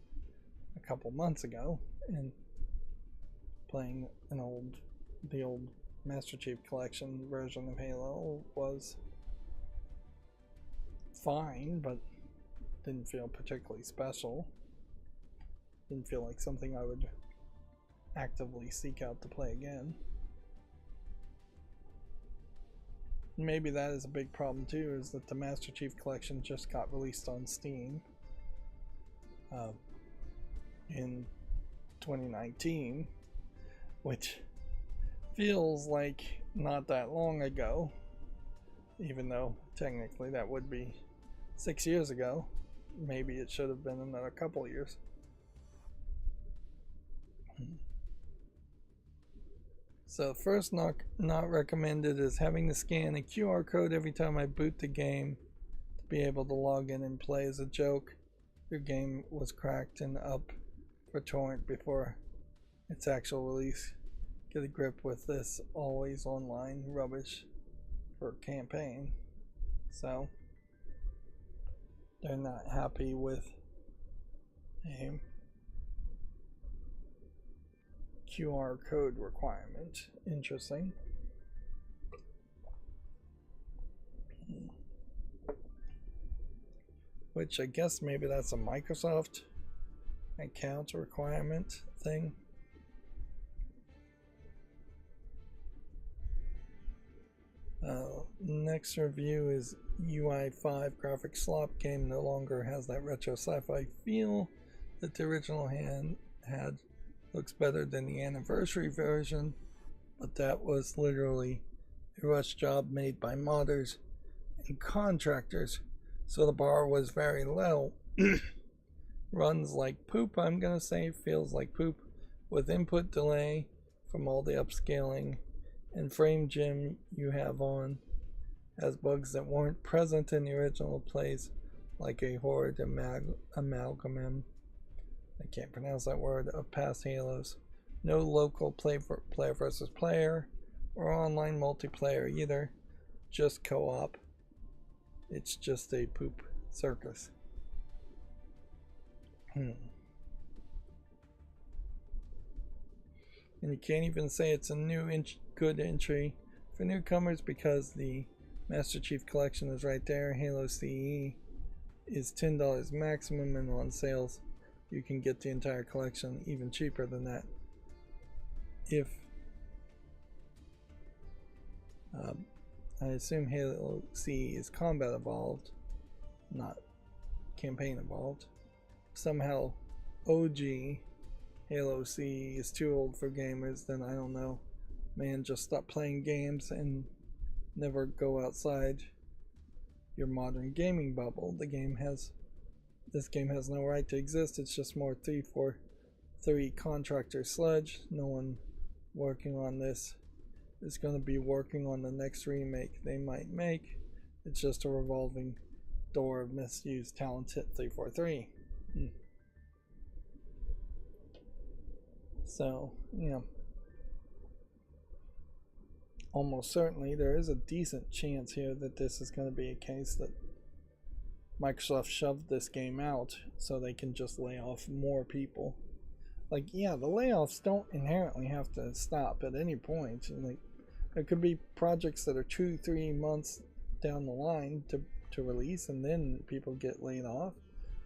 a couple months ago, and playing the old Master Chief Collection version of Halo was fine, but didn't feel particularly special. Didn't feel like something I would actively seek out to play again. Maybe that is a big problem too, is that the Master Chief Collection just got released on Steam in 2019, which feels like not that long ago, even though technically that would be 6 years ago. Maybe it should have been another couple of years. So first not recommended is having to scan a QR code every time I boot the game to be able to log in and play. Is a joke. Your game was cracked and up for torrent before its actual release. Get a grip with this always online rubbish for campaign. So they're not happy with a QR code requirement. Interesting. Which I guess maybe that's a Microsoft account requirement thing. Next review is UI5 graphics slop game no longer has that retro sci-fi feel that the original had. Looks better than the anniversary version, but that was literally a rush job made by modders and contractors, so the bar was very low. Runs like poop, I'm gonna say, feels like poop, with input delay from all the upscaling, and frame gem you have on has bugs that weren't present in the original plays, like a horrid amalgam, I can't pronounce that word, of past Halos. No local player versus player or online multiplayer either, just co-op. It's just a poop circus. And you can't even say it's a new good entry for newcomers because the Master Chief Collection is right there. Halo CE is $10 maximum, and on sales you can get the entire collection even cheaper than that. If I assume Halo CE is combat evolved, not campaign evolved. Somehow OG Halo CE is too old for gamers, then I don't know. Man, just stop playing games and never go outside your modern gaming bubble. This game has no right to exist. It's just more thief for 3 contractor sludge. No one working on this is going to be working on the next remake they might make. It's just a revolving door of misused talent hit 343. So, you know, almost certainly there is a decent chance here that this is going to be a case that Microsoft shoved this game out so they can just lay off more people. Like, yeah, the layoffs don't inherently have to stop at any point. Like, there could be projects that are 2-3 months down the line to release, and then people get laid off.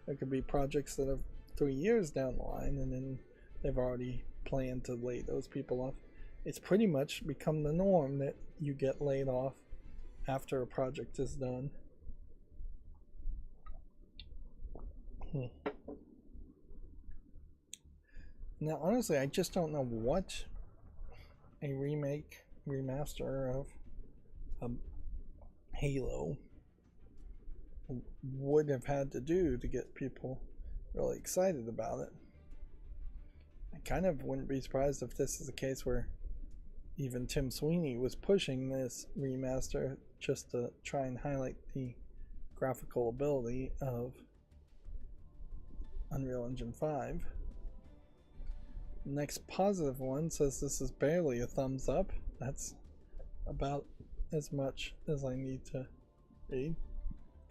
There could be projects that are 3 years down the line, and then they've already planned to lay those people off. It's pretty much become the norm that you get laid off after a project is done. Now, honestly, I just don't know what a remaster of Halo would have had to do to get people really excited about it. I kind of wouldn't be surprised if this is a case where even Tim Sweeney was pushing this remaster just to try and highlight the graphical ability of Unreal Engine 5. Next positive one says this is barely a thumbs up. That's about as much as I need to read.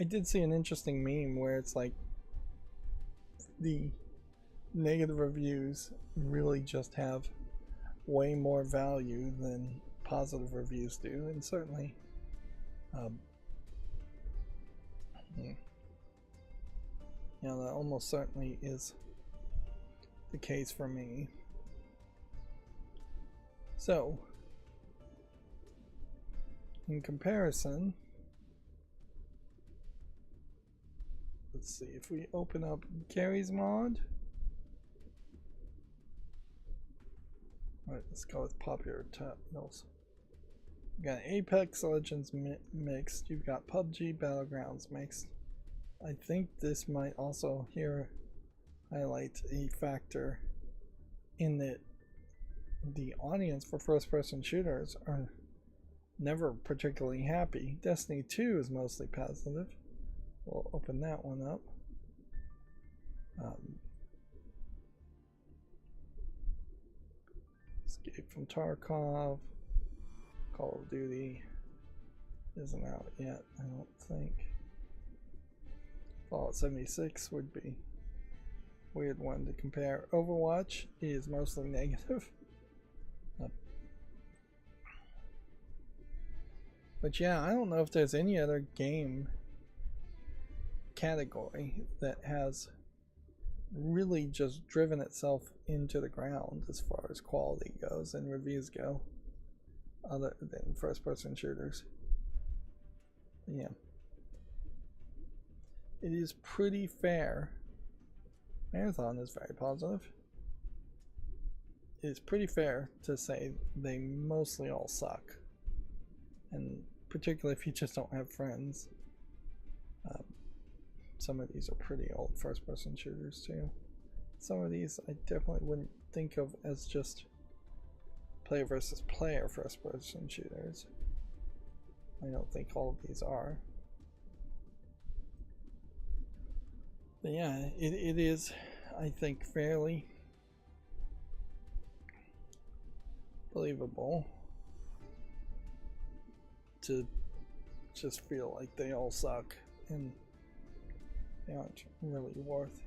I did see an interesting meme where it's like the negative reviews really just have way more value than positive reviews do, and certainly that almost certainly is the case for me. So, in comparison, let's see if we open up Gary's mod. Alright, let's go with popular titles. You got Apex Legends mixed. You've got PUBG Battlegrounds mixed. I think this might also here highlight a factor in that the audience for first-person shooters are never particularly happy. Destiny 2 is mostly positive. We'll open that one up. Escape from Tarkov. Call of Duty isn't out yet, I don't think. Fallout 76 would be a weird one to compare. Overwatch is mostly negative. But yeah, I don't know if there's any other game category that has really just driven itself into the ground as far as quality goes and reviews go, other than first-person shooters. Yeah. It is pretty fair. Marathon is very positive. It is pretty fair to say they mostly all suck. And particularly if you just don't have friends. Some of these are pretty old first-person shooters too. Some of these I definitely wouldn't think of as just player versus player first-person shooters. I don't think all of these are. But yeah, it is, I think, fairly believable to just feel like they all suck and they aren't really worth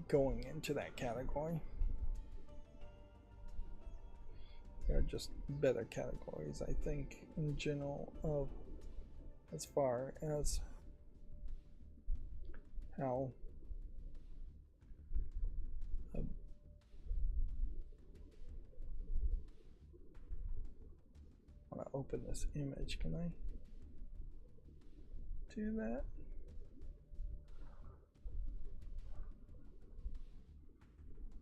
going into that category. There are just better categories, I think, in general, of as far as how I want to open this image. Can I do that?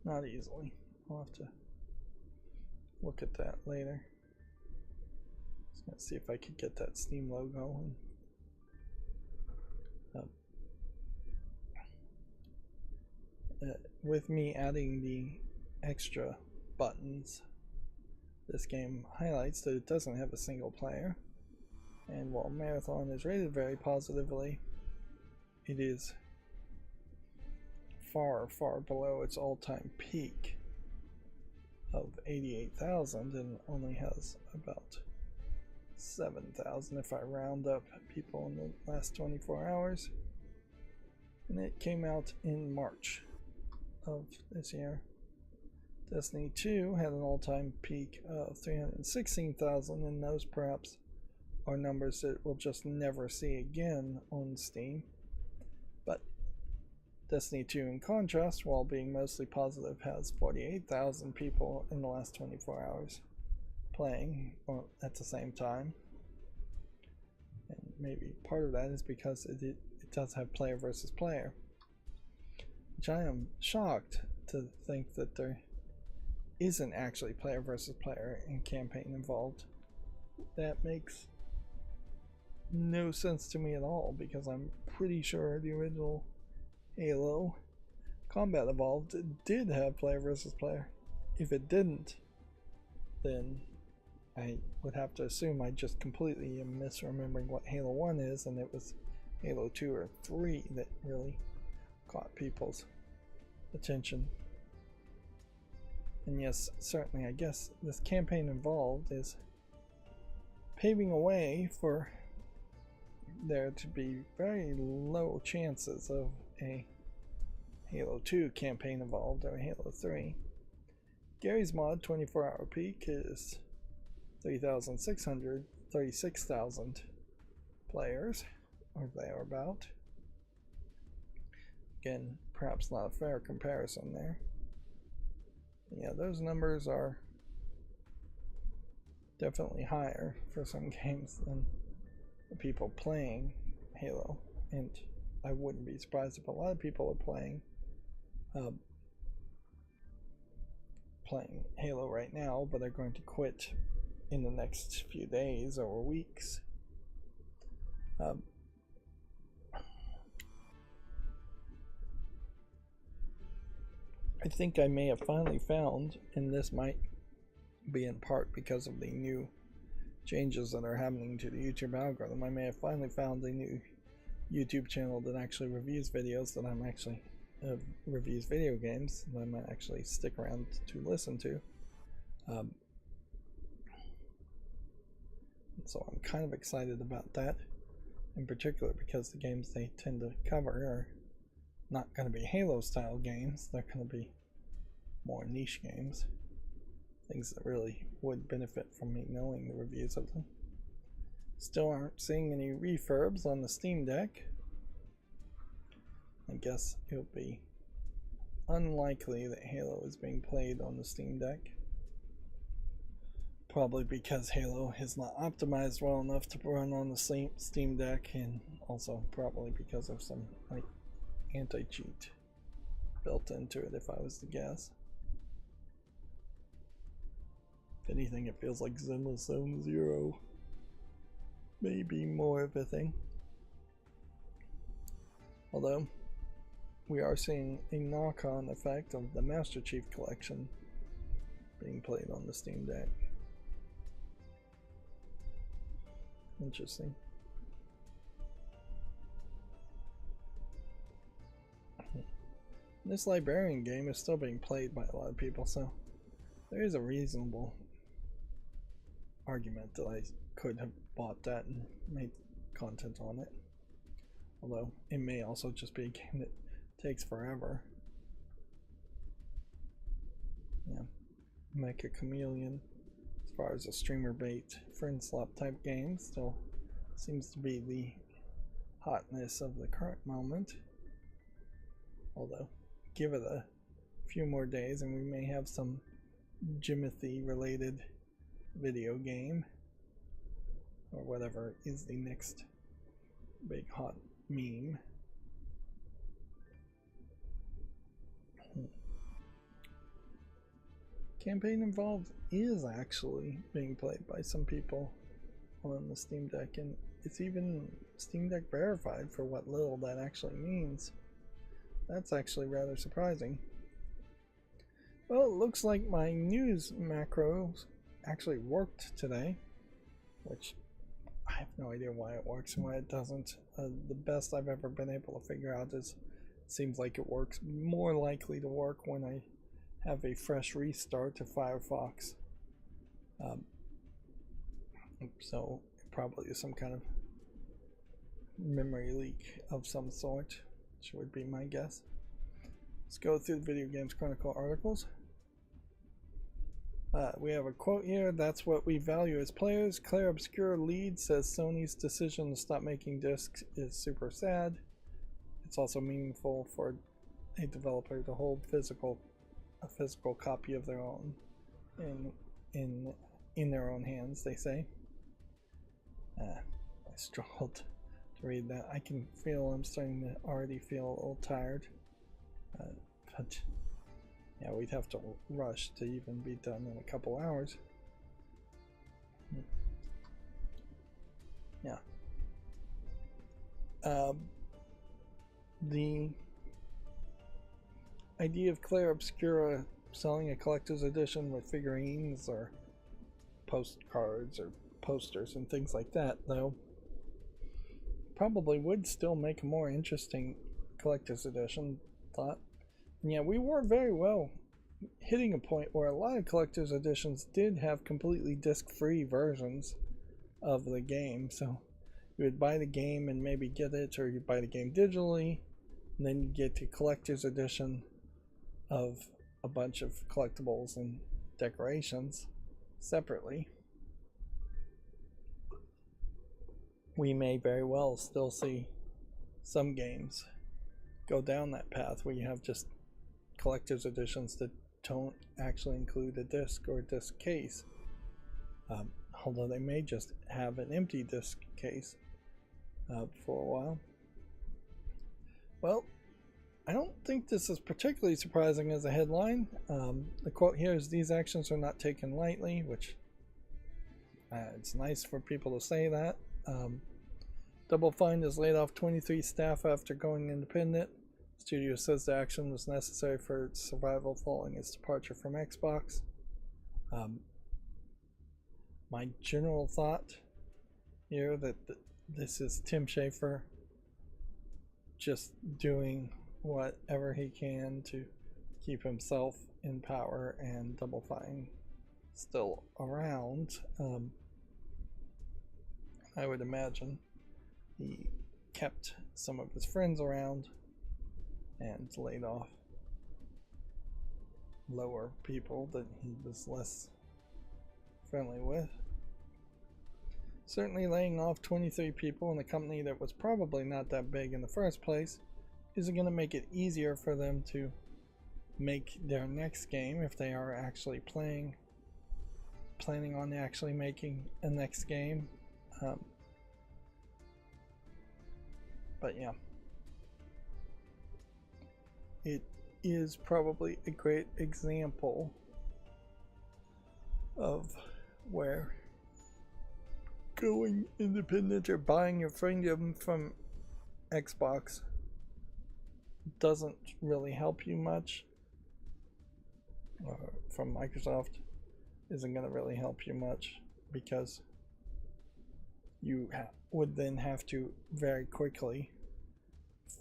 Not easily. I'll have to look at that later. Just gonna see if I could get that Steam logo and with me adding the extra buttons, this game highlights that it doesn't have a single player, and while Marathon is rated very positively, it is far below its all-time peak of 88,000 and only has about 7,000 if I round up people in the last 24 hours. And it came out in March of this year. Destiny 2 had an all-time peak of 316,000, and those perhaps are numbers that we'll just never see again on Steam. But Destiny 2, in contrast, while being mostly positive, has 48,000 people in the last 24 hours playing at the same time. And maybe part of that is because it does have player versus player, which I am shocked to think that there isn't actually player versus player and campaign involved. That makes no sense to me at all, because I'm pretty sure the original Halo Combat Evolved did have player versus player. If it didn't, then I would have to assume I just completely am misremembering what Halo 1 is, and it was Halo 2 or 3 that really caught people's attention. And yes, certainly, I guess this campaign involved is paving a way for there to be very low chances of a Halo 2 campaign involved or Halo 3. Gary's mod 24-hour peak is 3,600, 36,000 players, or thereabout. Again, perhaps not a fair comparison there. Yeah, those numbers are definitely higher for some games than the people playing Halo, and I wouldn't be surprised if a lot of people are playing Halo right now, but are going to quit in the next few days or weeks. I think I may have finally found, and this might be in part because of the new changes that are happening to the YouTube algorithm, I may have finally found a new YouTube channel that actually reviews videos that I'm actually reviews video games that I might actually stick around to listen to. So I'm kind of excited about that, in particular because the games they tend to cover are not going to be Halo style games. They're going to be more niche games, things that really would benefit from me knowing the reviews of them. Still aren't seeing any refurbs on the Steam Deck. I guess it would be unlikely that Halo is being played on the Steam Deck. Probably because Halo is not optimized well enough to run on the Steam Deck, and also probably because of some like anti-cheat built into it, if I was to guess. If anything, it feels like Zenless Zone Zero. Maybe more of a thing. Although, we are seeing a knock-on effect of the Master Chief Collection being played on the Steam Deck. Interesting. This Librarian game is still being played by a lot of people, so there is a reasonable argument that I could have bought that and made content on it. Although it may also just be a game that takes forever. Yeah, Mecha Chameleon, as far as a streamer bait friend slop type game, still seems to be the hotness of the current moment. Although, give it a few more days and we may have some Jimothy related video game, or whatever is the next big hot meme. Campaign Involved is actually being played by some people on the Steam Deck, and it's even Steam Deck verified for what little that actually means. That's actually rather surprising. Well, it looks like my news macros actually worked today, which I have no idea why it works and why it doesn't. The best I've ever been able to figure out is it seems like it works more likely to work when I have a fresh restart to Firefox. So it probably is some kind of memory leak of some sort, which would be my guess. Let's go through the Video Games Chronicle articles. We have a quote here: "That's what we value as players." Claire Obscure Lead says Sony's decision to stop making discs is super sad. It's also meaningful for a developer to hold a physical copy of their own in their own hands, they say. I struggled to read that. I can feel I'm starting to already feel a little tired. But yeah, we'd have to rush to even be done in a couple hours. Yeah. The idea of Claire Obscura selling a collector's edition with figurines or postcards or posters and things like that, though, probably would still make a more interesting collector's edition thought. And yeah, we were very well hitting a point where a lot of collector's editions did have completely disc-free versions of the game. So you would buy the game and maybe get it, or you'd buy the game digitally, and then you get the collector's edition of a bunch of collectibles and decorations separately. We may very well still see some games go down that path where you have just collector's editions that don't actually include a disc or a disc case, although they may just have an empty disc case for a while. Well, I don't think this is particularly surprising as a headline. The quote here is, "These actions are not taken lightly," which it's nice for people to say that. Double Fine has laid off 23 staff after going independent. The studio says the action was necessary for its survival following its departure from Xbox. My general thought here that this is Tim Schafer just doing whatever he can to keep himself in power and Double Fine still around. I would imagine he kept some of his friends around and laid off lower people that he was less friendly with. Certainly laying off 23 people in a company that was probably not that big in the first place isn't going to make it easier for them to make their next game if they are actually planning on actually making a next game. But yeah, it is probably a great example of where going independent or buying your freedom from Xbox doesn't really help you much, or from Microsoft isn't going to really help you much, because you would then have to very quickly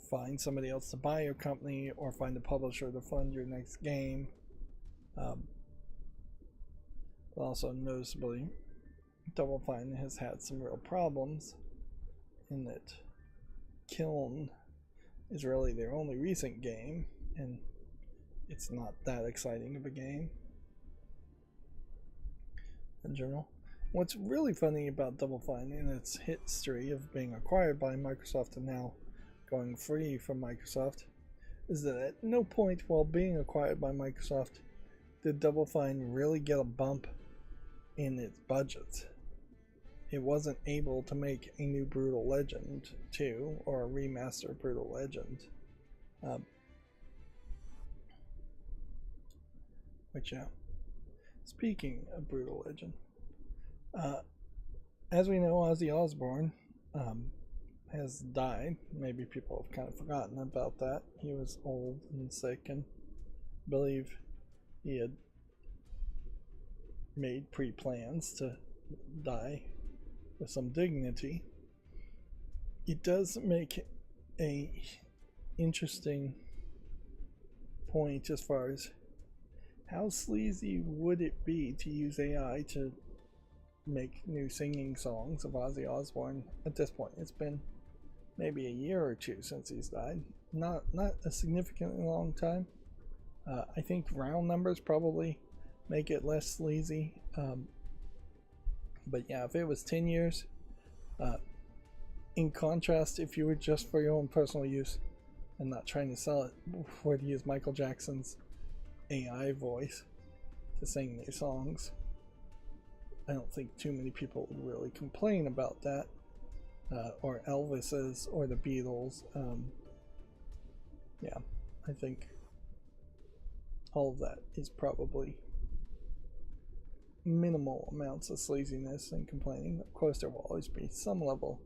find somebody else to buy your company or find a publisher to fund your next game. But also noticeably, Double Fine has had some real problems in that Kiln is really their only recent game, and it's not that exciting of a game in general. What's really funny about Double Fine in its history of being acquired by Microsoft and now going free from Microsoft is that at no point while being acquired by Microsoft did Double Fine really get a bump in its budget. It wasn't able to make a new Brutal Legend 2 or a remaster of Brutal Legend. Which, speaking of Brutal Legend, as we know, Ozzy Osbourne has died. Maybe people have kind of forgotten about that. He was old and sick, and I believe he had made pre-plans to die with some dignity. It does make a interesting point as far as how sleazy would it be to use AI to make new singing songs of Ozzy Osbourne at this point. It's been maybe a year or two since he's died. Not a significantly long time. I think round numbers probably make it less sleazy. But yeah, if it was 10 years, in contrast, if you were just for your own personal use and not trying to sell it, or to use Michael Jackson's AI voice to sing these songs, I don't think too many people would really complain about that. Or Elvis's or the Beatles. Yeah, I think all of that is probably minimal amounts of sleaziness and complaining. Of course, there will always be some level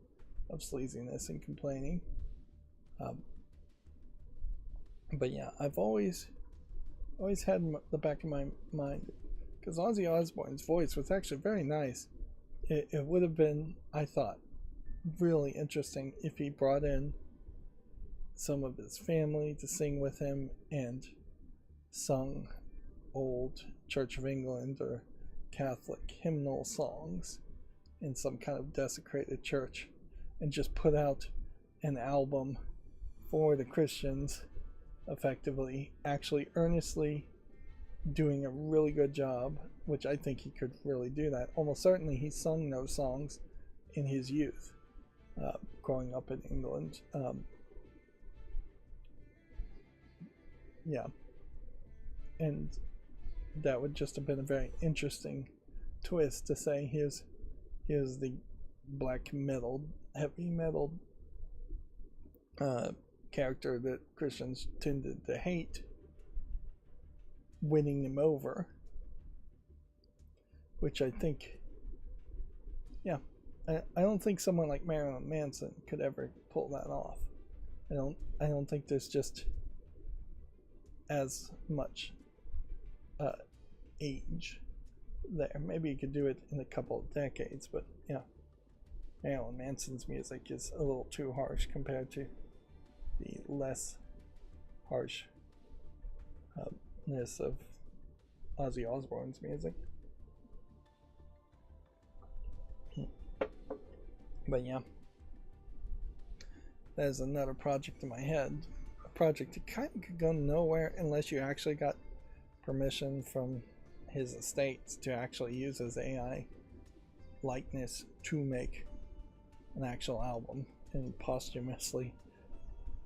of sleaziness and complaining. But yeah, I've always had in the back of my mind, because Ozzy Osbourne's voice was actually very nice. It would have been, I thought, really interesting if he brought in some of his family to sing with him and sung old Church of England or Catholic hymnal songs in some kind of desecrated church, and just put out an album for the Christians, effectively, actually earnestly doing a really good job, which I think he could really do that. Almost certainly he sung those songs in his youth, growing up in England. Yeah, and that would just have been a very interesting twist to say here's the black metal, heavy metal character that Christians tended to hate, winning them over, which I think, yeah, I don't think someone like Marilyn Manson could ever pull that off. I don't think there's just as much age there. Maybe you could do it in a couple of decades, but yeah, Marilyn Manson's music is a little too harsh compared to the less harshness of Ozzy Osbourne's music. But yeah, there's another project in my head. A project that kind of could go nowhere unless you actually got permission from his estates to actually use his AI likeness to make an actual album and posthumously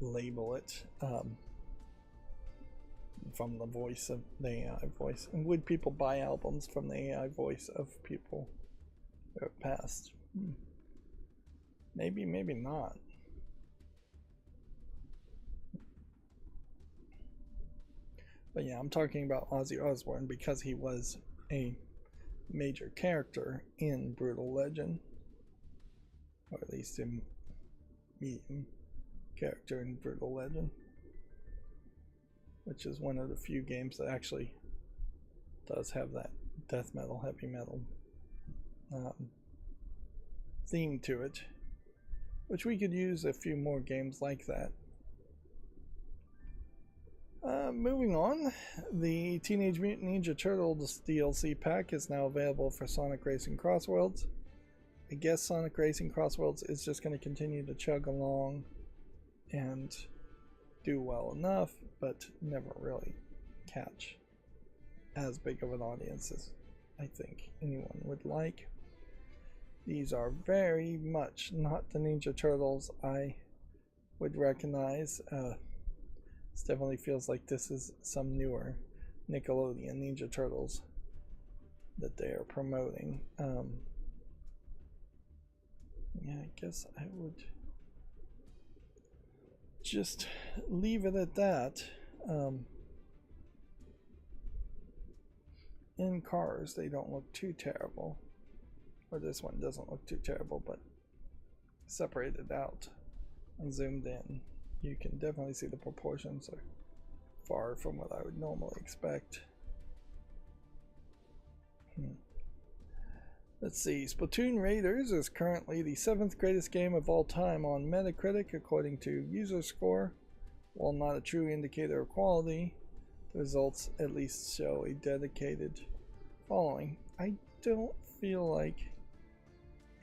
label it from the voice of the AI voice. And would people buy albums from the AI voice of people who have passed? Maybe, maybe not. But yeah, I'm talking about Ozzy Osbourne because he was a major character in Brutal Legend, or at least a medium character in Brutal Legend, which is one of the few games that actually does have that death metal, heavy metal theme to it, which we could use a few more games like that. Moving on, the Teenage Mutant Ninja Turtles DLC pack is now available for Sonic Racing Crossworlds. I guess Sonic Racing Crossworlds is just going to continue to chug along and do well enough, but never really catch as big of an audience as I think anyone would like. These are very much not the Ninja Turtles I would recognize. This definitely feels like this is some newer Nickelodeon Ninja Turtles that they are promoting. Yeah, I guess I would just leave it at that. In cars, they don't look too terrible. Or this one doesn't look too terrible, but separated out and zoomed in, you can definitely see the proportions are far from what I would normally expect. Let's see, Splatoon Raiders is currently the 7th greatest game of all time on Metacritic according to user score. While not a true indicator of quality, the results at least show a dedicated following. I don't feel like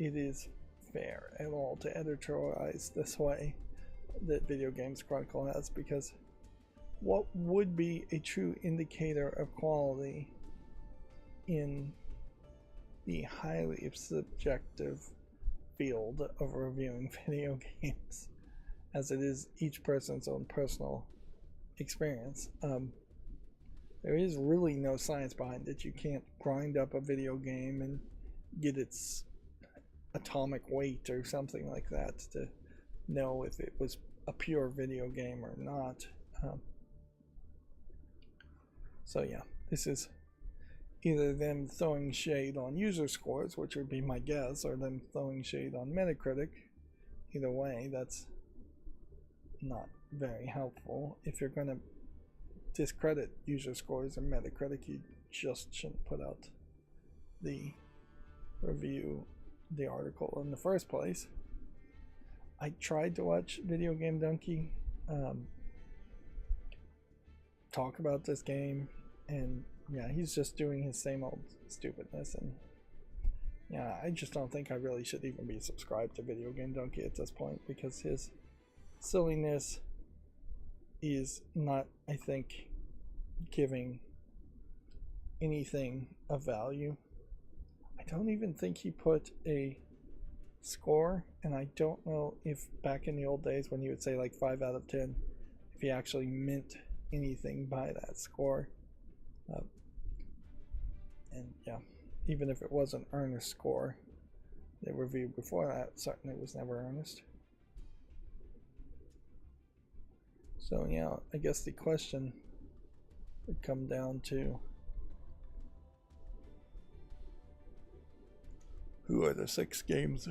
it is fair at all to editorialize this way that Video Games Chronicle has, because what would be a true indicator of quality in the highly subjective field of reviewing video games, as it is each person's own personal experience? There is really no science behind it. You can't grind up a video game and get its atomic weight or something like that to know if it was a pure video game or not. So yeah, this is either them throwing shade on user scores, which would be my guess, or them throwing shade on Metacritic. Either way, that's not very helpful. If you're going to discredit user scores and Metacritic, you just shouldn't put out the review, the article in the first place. I tried to watch Video Game Donkey talk about this game, and yeah, he's just doing his same old stupidness, and yeah, I just don't think I really should even be subscribed to Video Game Donkey at this point, because his silliness is not, I think, giving anything of value. I don't even think he put a score, and I don't know if back in the old days when he would say like 5 out of 10, if he actually meant anything by that score. And yeah, even if it was an earnest score, the review before that certainly was never earnest. So yeah, I guess the question would come down to, who are the 6 games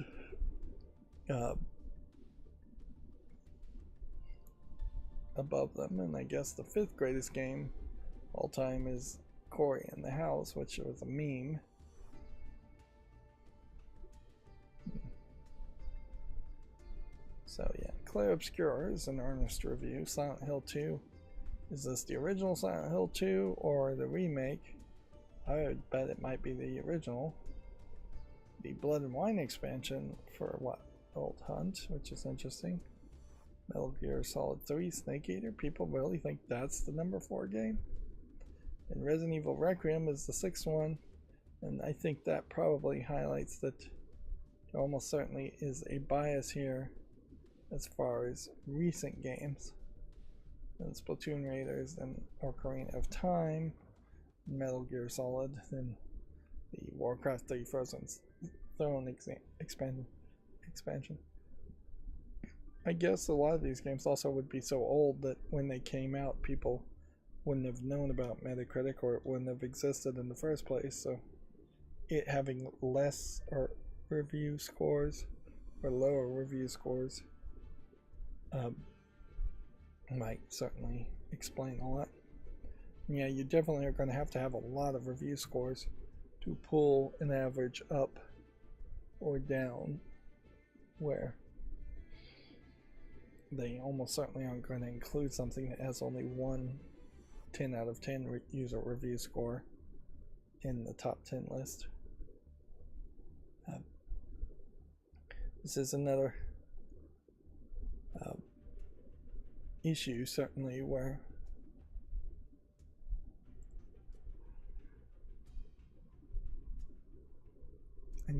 above them? And I guess the 5th greatest game all time is Cory in the House, which was a meme. So yeah, Claire Obscure is an earnest review. Silent Hill 2. Is this the original Silent Hill 2 or the remake? I would bet it might be the original. The Blood and Wine expansion for what? Old Hunt, which is interesting. Metal Gear Solid 3 Snake Eater. People really think that's the number 4 game? And Resident Evil Requiem is the 6th one, and I think that probably highlights that there almost certainly is a bias here as far as recent games. And Splatoon Raiders, then Ocarina of Time, Metal Gear Solid, then the Warcraft 3 Frozen Throne expansion. I guess a lot of these games also would be so old that when they came out, people wouldn't have known about Metacritic, or it wouldn't have existed in the first place. So it having less or review scores or lower review scores might certainly explain a lot. Yeah, you definitely are going to have a lot of review scores to pull an average up or down, where they almost certainly aren't going to include something that has only one 10 out of 10 user review score in the top 10 list. This is another issue, certainly, where I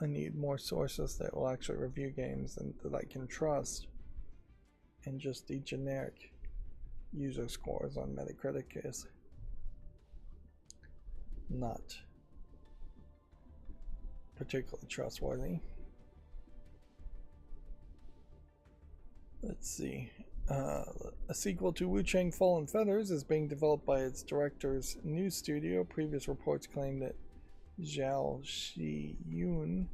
need more sources that will actually review games and that I can trust, and just the generic user scores on Metacritic is not particularly trustworthy. Let's see. A sequel to Wu Chang Fallen Feathers is being developed by its director's new studio. Previous reports claim that Zhao Shiyun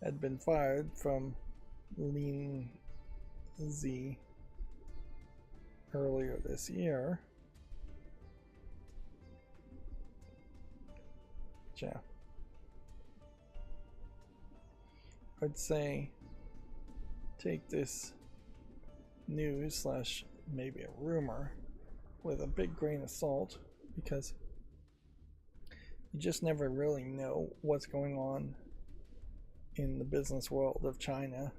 had been fired from Lean Z earlier this year. Yeah. I'd say take this news slash maybe a rumor with a big grain of salt, because you just never really know what's going on in the business world of China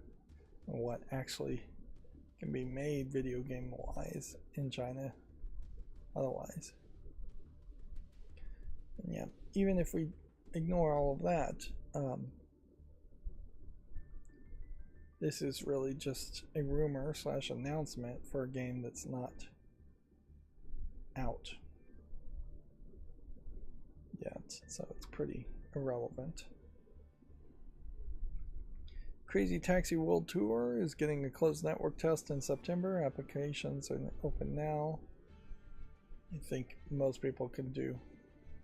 and what actually can be made video game wise in China otherwise. And yeah, even if we ignore all of that, this is really just a rumor slash announcement for a game that's not out yet, so it's pretty irrelevant. Crazy Taxi World Tour is getting a closed network test in September. Applications are open now. I think most people can do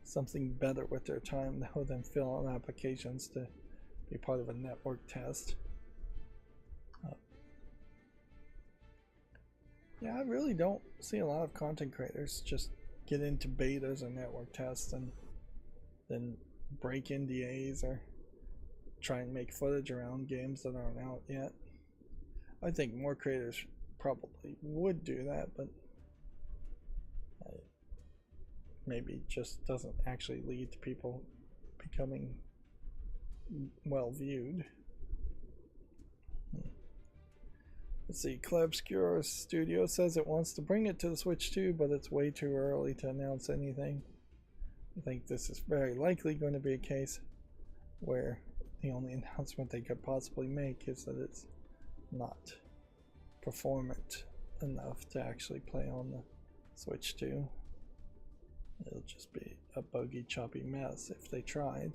something better with their time now than fill out applications to be part of a network test. Yeah, I really don't see a lot of content creators just get into betas or network tests and then break NDAs or try and make footage around games that aren't out yet. I think more creators probably would do that, but maybe just doesn't actually lead to people becoming well viewed. Let's see, Clabscure Studio says it wants to bring it to the Switch 2, but it's way too early to announce anything. I think this is very likely going to be a case where the only announcement they could possibly make is that it's not performant enough to actually play on the Switch 2. It'll just be a buggy, choppy mess if they tried.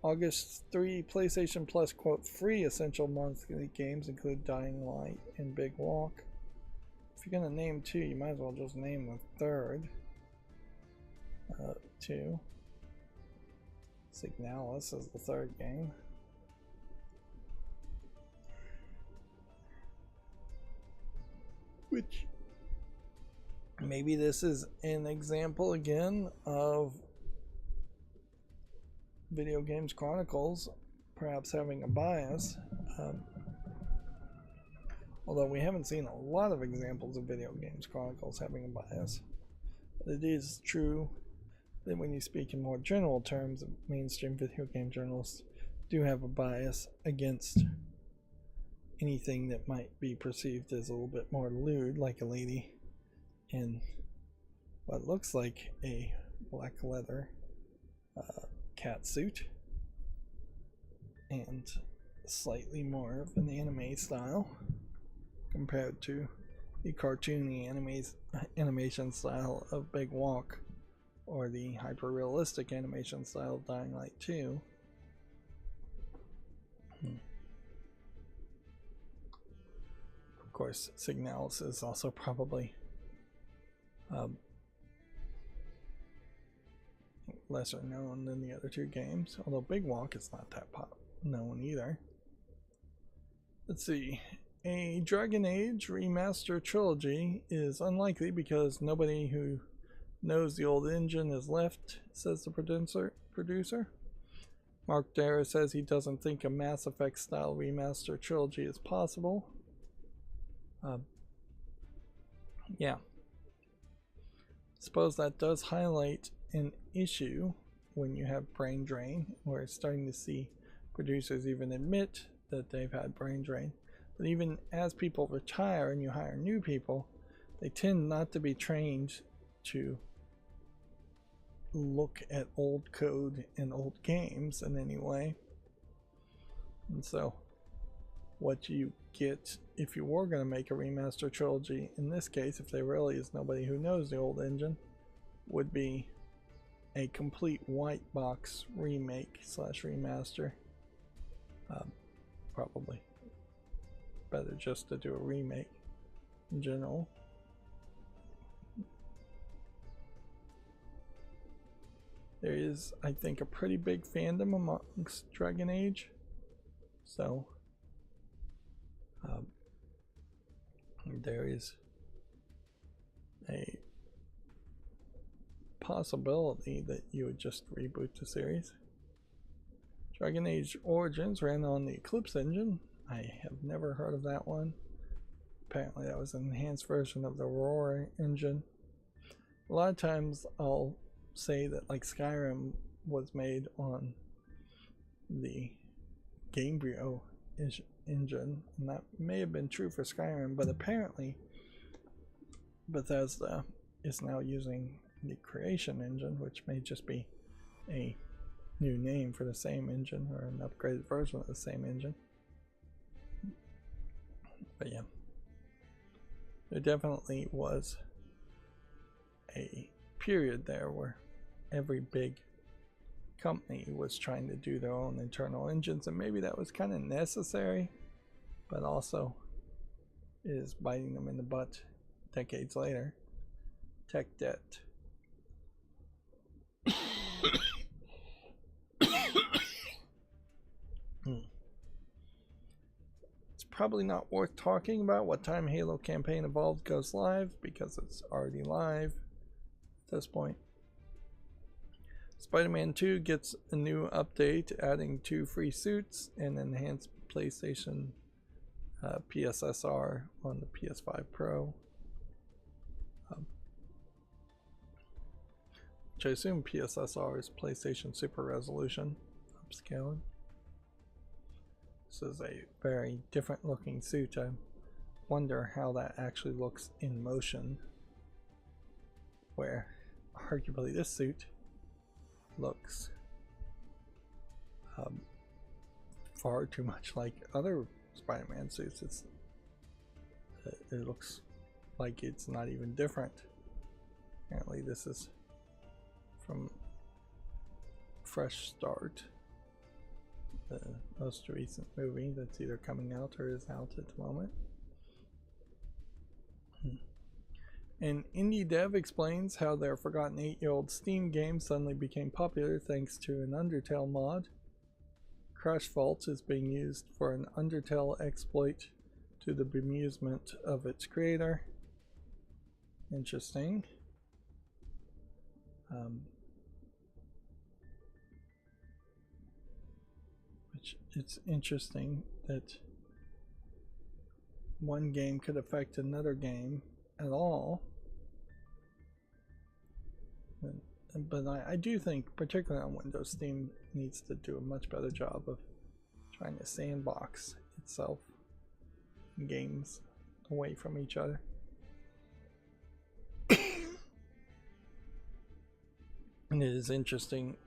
August 3, PlayStation Plus, quote, free essential monthly games include Dying Light and Big Walk. If you're going to name two, you might as well just name the third. Two. Signalis is the third game. Which, maybe this is an example again of Video Games Chronicles perhaps having a bias, although we haven't seen a lot of examples of Video Games Chronicles having a bias. But it is true that when you speak in more general terms, mainstream video game journalists do have a bias against anything that might be perceived as a little bit more lewd, like a lady in what looks like a black leather cat suit and slightly more of an anime style compared to the cartoony animation style of Big Walk or the hyper-realistic animation style of Dying Light 2. Of course, Signalis is also probably lesser known than the other two games, although Big Walk is not that known either. Let's see. A Dragon Age remaster trilogy is unlikely because nobody who knows the old engine is left, says the producer. Mark Dara says he doesn't think a Mass Effect style remaster trilogy is possible. Yeah. Suppose that does highlight an issue when you have brain drain. We're starting to see producers even admit that they've had brain drain. But even as people retire and you hire new people, they tend not to be trained to look at old code and old games in any way. And so what you get if you were going to make a remaster trilogy, in this case, if there really is nobody who knows the old engine, would be a complete white box remake slash remaster. Probably better just to do a remake in general. There is, I think, a pretty big fandom amongst Dragon Age, so There is a possibility that you would just reboot the series. Dragon Age Origins ran on the Eclipse engine. I have never heard of that one. Apparently that was an enhanced version of the Aurora engine. A lot of times I'll say that like Skyrim was made on the Gamebryo engine, and that may have been true for Skyrim, but apparently Bethesda is now using the Creation engine, which may just be a new name for the same engine or an upgraded version of the same engine. But yeah, there definitely was a period there where every big company was trying to do their own internal engines, and maybe that was kind of necessary, but also is biting them in the butt decades later. Tech debt. It's probably not worth talking about what time Halo Campaign Evolved goes live, because it's already live at this point. Spider-Man 2 gets a new update, adding 2 free suits and enhanced PlayStation PSSR on the PS5 Pro. Which I assume PSSR is PlayStation Super Resolution upscaling. This is a very different looking suit. I wonder how that actually looks in motion, where arguably this suit looks far too much like other Spider-Man suits. It looks like it's not even different. Apparently this is from Fresh Start, the most recent movie that's either coming out or is out at the moment. An indie dev explains how their forgotten 8-year-old Steam game suddenly became popular thanks to an Undertale mod. Crash Vault is being used for an Undertale exploit to the bemusement of its creator. Interesting. Which it's interesting that one game could affect another game at all. But I do think, particularly on Windows, Steam needs to do a much better job of trying to sandbox itself, games away from each other. And it is interesting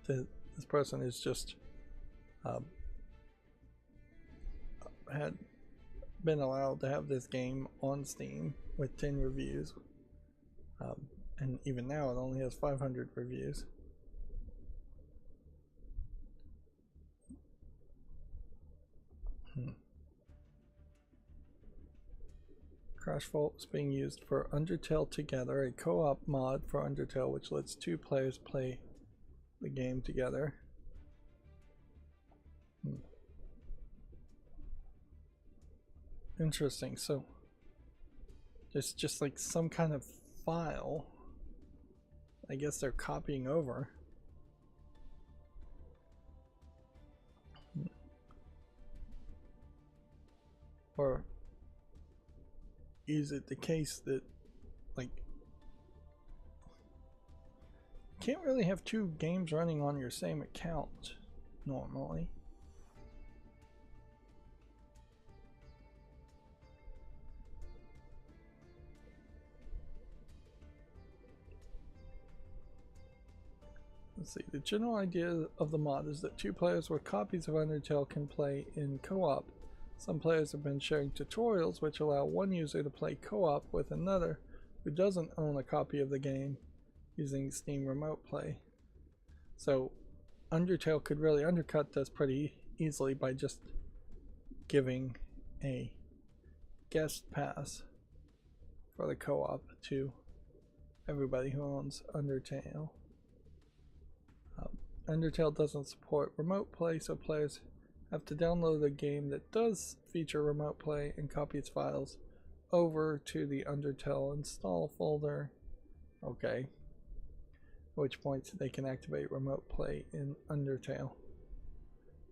that this person is just had been allowed to have this game on Steam with 10 reviews, and even now it only has 500 reviews. Crash Vault is being used for Undertale Together, a co-op mod for Undertale which lets 2 players play the game together. Interesting. So there's just like some kind of file, I guess they're copying over. Or is it the case that, like, you can't really have 2 games running on your same account normally? Let's see, the general idea of the mod is that 2 players with copies of Undertale can play in co-op. Some players have been sharing tutorials which allow one user to play co-op with another who doesn't own a copy of the game using Steam Remote Play. So Undertale could really undercut this pretty easily by just giving a guest pass for the co-op to everybody who owns Undertale. Undertale doesn't support remote play, so players Have to download a game that does feature remote play and copy its files over to the Undertale install folder. Okay. At which point they can activate remote play in Undertale,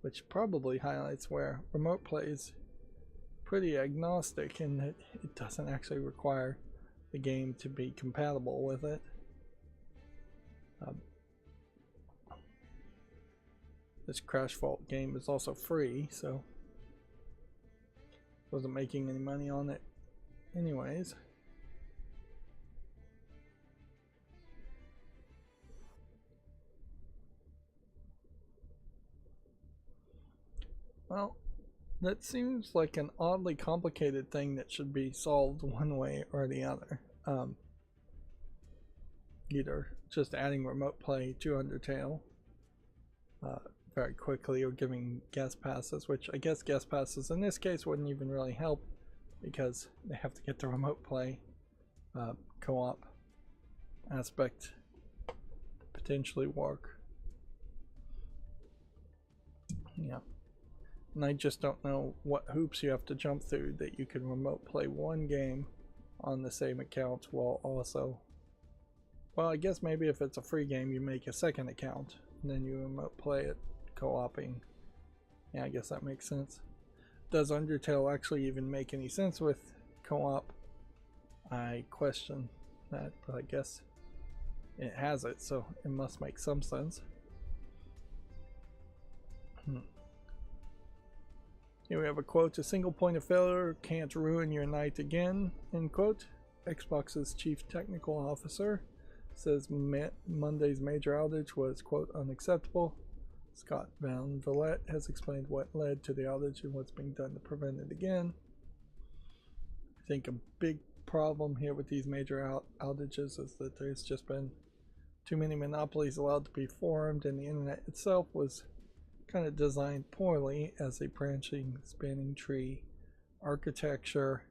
which probably highlights where remote play is pretty agnostic in that it doesn't actually require the game to be compatible with it. This Crash Fault game is also free, so wasn't making any money on it anyways. Well, that seems like an oddly complicated thing that should be solved one way or the other. Either just adding remote play to Undertale very quickly, or giving guest passes, which I guess guest passes in this case wouldn't even really help because they have to get the remote play co-op aspect to potentially work. Yeah. And I just don't know what hoops you have to jump through that you can remote play one game on the same account while also, well, I guess maybe if it's a free game you make a second account and then you remote play it co-oping. Yeah, I guess that makes sense. Does Undertale actually even make any sense with co-op? I question that, but I guess it has it, so it must make some sense. Here we have a quote: "A single point of failure can't ruin your night again," end quote. Xbox's chief technical officer says Monday's major outage was, quote, "unacceptable." Scott Van Vliet has explained what led to the outage and what's being done to prevent it again. I think a big problem here with these major outages is that there's just been too many monopolies allowed to be formed, and the internet itself was kind of designed poorly as a branching, spanning tree architecture.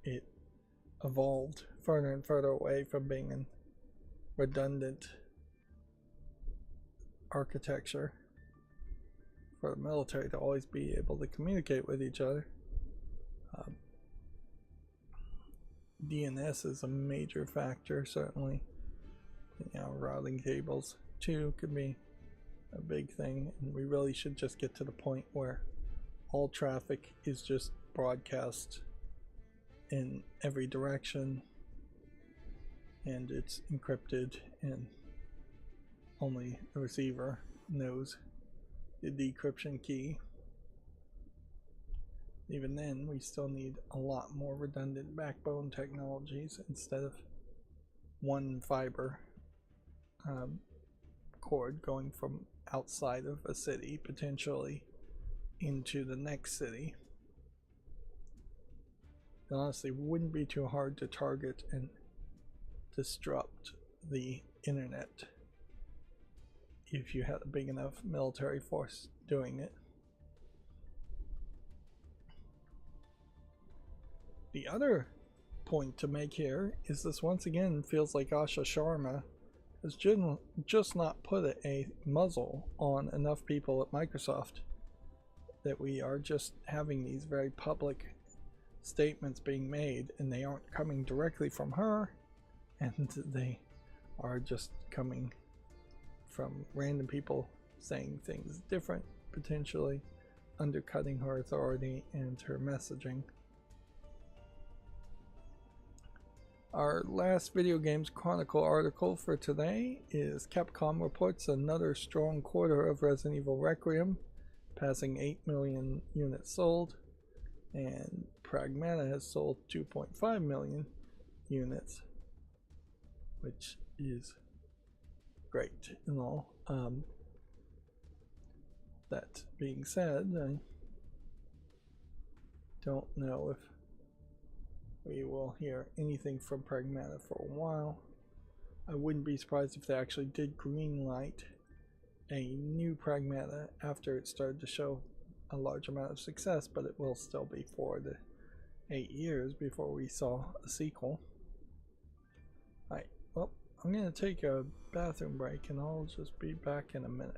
It evolved further and further away from being a redundant architecture for the military to always be able to communicate with each other. DNS is a major factor, certainly. You know, routing tables too could be a big thing, and we really should just get to the point where all traffic is just broadcast in every direction and it's encrypted and only the receiver knows the decryption key. Even then, we still need a lot more redundant backbone technologies instead of one fiber cord going from outside of a city potentially into the next city. It honestly wouldn't be too hard to target and disrupt the internet if you had a big enough military force doing it. The other point to make here is this once again feels like Asha Sharma has just not put a muzzle on enough people at Microsoft, that we are just having these very public statements being made and they aren't coming directly from her, and they are just coming from random people saying things different, potentially undercutting her authority and her messaging. Our last Video Games Chronicle article for today is Capcom reports another strong quarter of Resident Evil Requiem, passing 8 million units sold, and Pragmata has sold 2.5 million units, which is great and all. That being said, I don't know if we will hear anything from Pragmata for a while. I wouldn't be surprised if they actually did greenlight a new Pragmata after it started to show a large amount of success, but it will still be 4 to 8 years before we saw a sequel. Alright, well, I'm going to take a bathroom break and I'll just be back in a minute.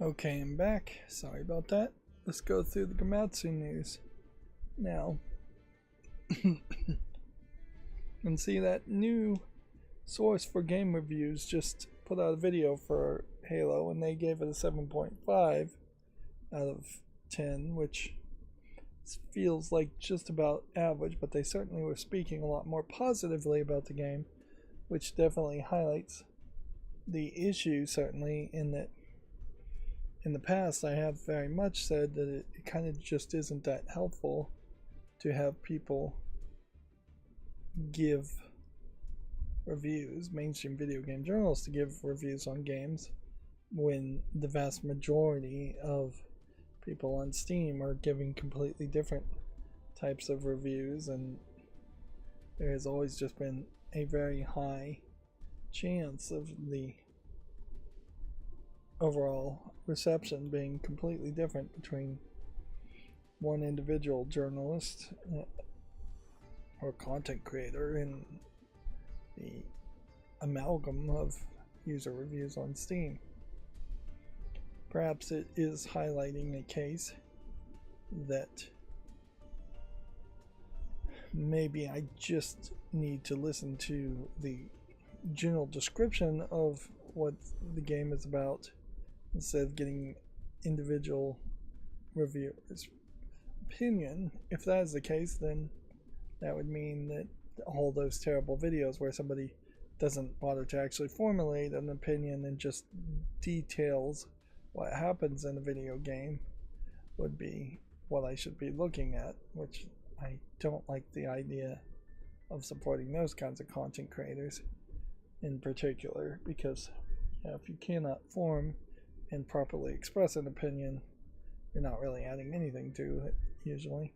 Okay, I'm back. Sorry about that. Let's go through the Gamatsu news now. And see that new source for game reviews just put out a video for Halo and they gave it a 7.5 out of 10, which feels like just about average, but they certainly were speaking a lot more positively about the game, which definitely highlights the issue, certainly, in that in the past I have very much said that it kind of just isn't that helpful to have people give reviews, mainstream video game journalists to give reviews on games, when the vast majority of people on Steam are giving completely different types of reviews, and there has always just been a very high chance of the overall reception being completely different between one individual journalist or content creator and the amalgam of user reviews on Steam. Perhaps it is highlighting a case that maybe I just need to listen to the general description of what the game is about instead of getting individual reviewers' opinion. If that is the case, then that would mean that all those terrible videos where somebody doesn't bother to actually formulate an opinion and just details what happens in a video game would be what I should be looking at, which I don't like the idea of supporting those kinds of content creators in particular, because if you cannot form and properly express an opinion, you're not really adding anything to it usually.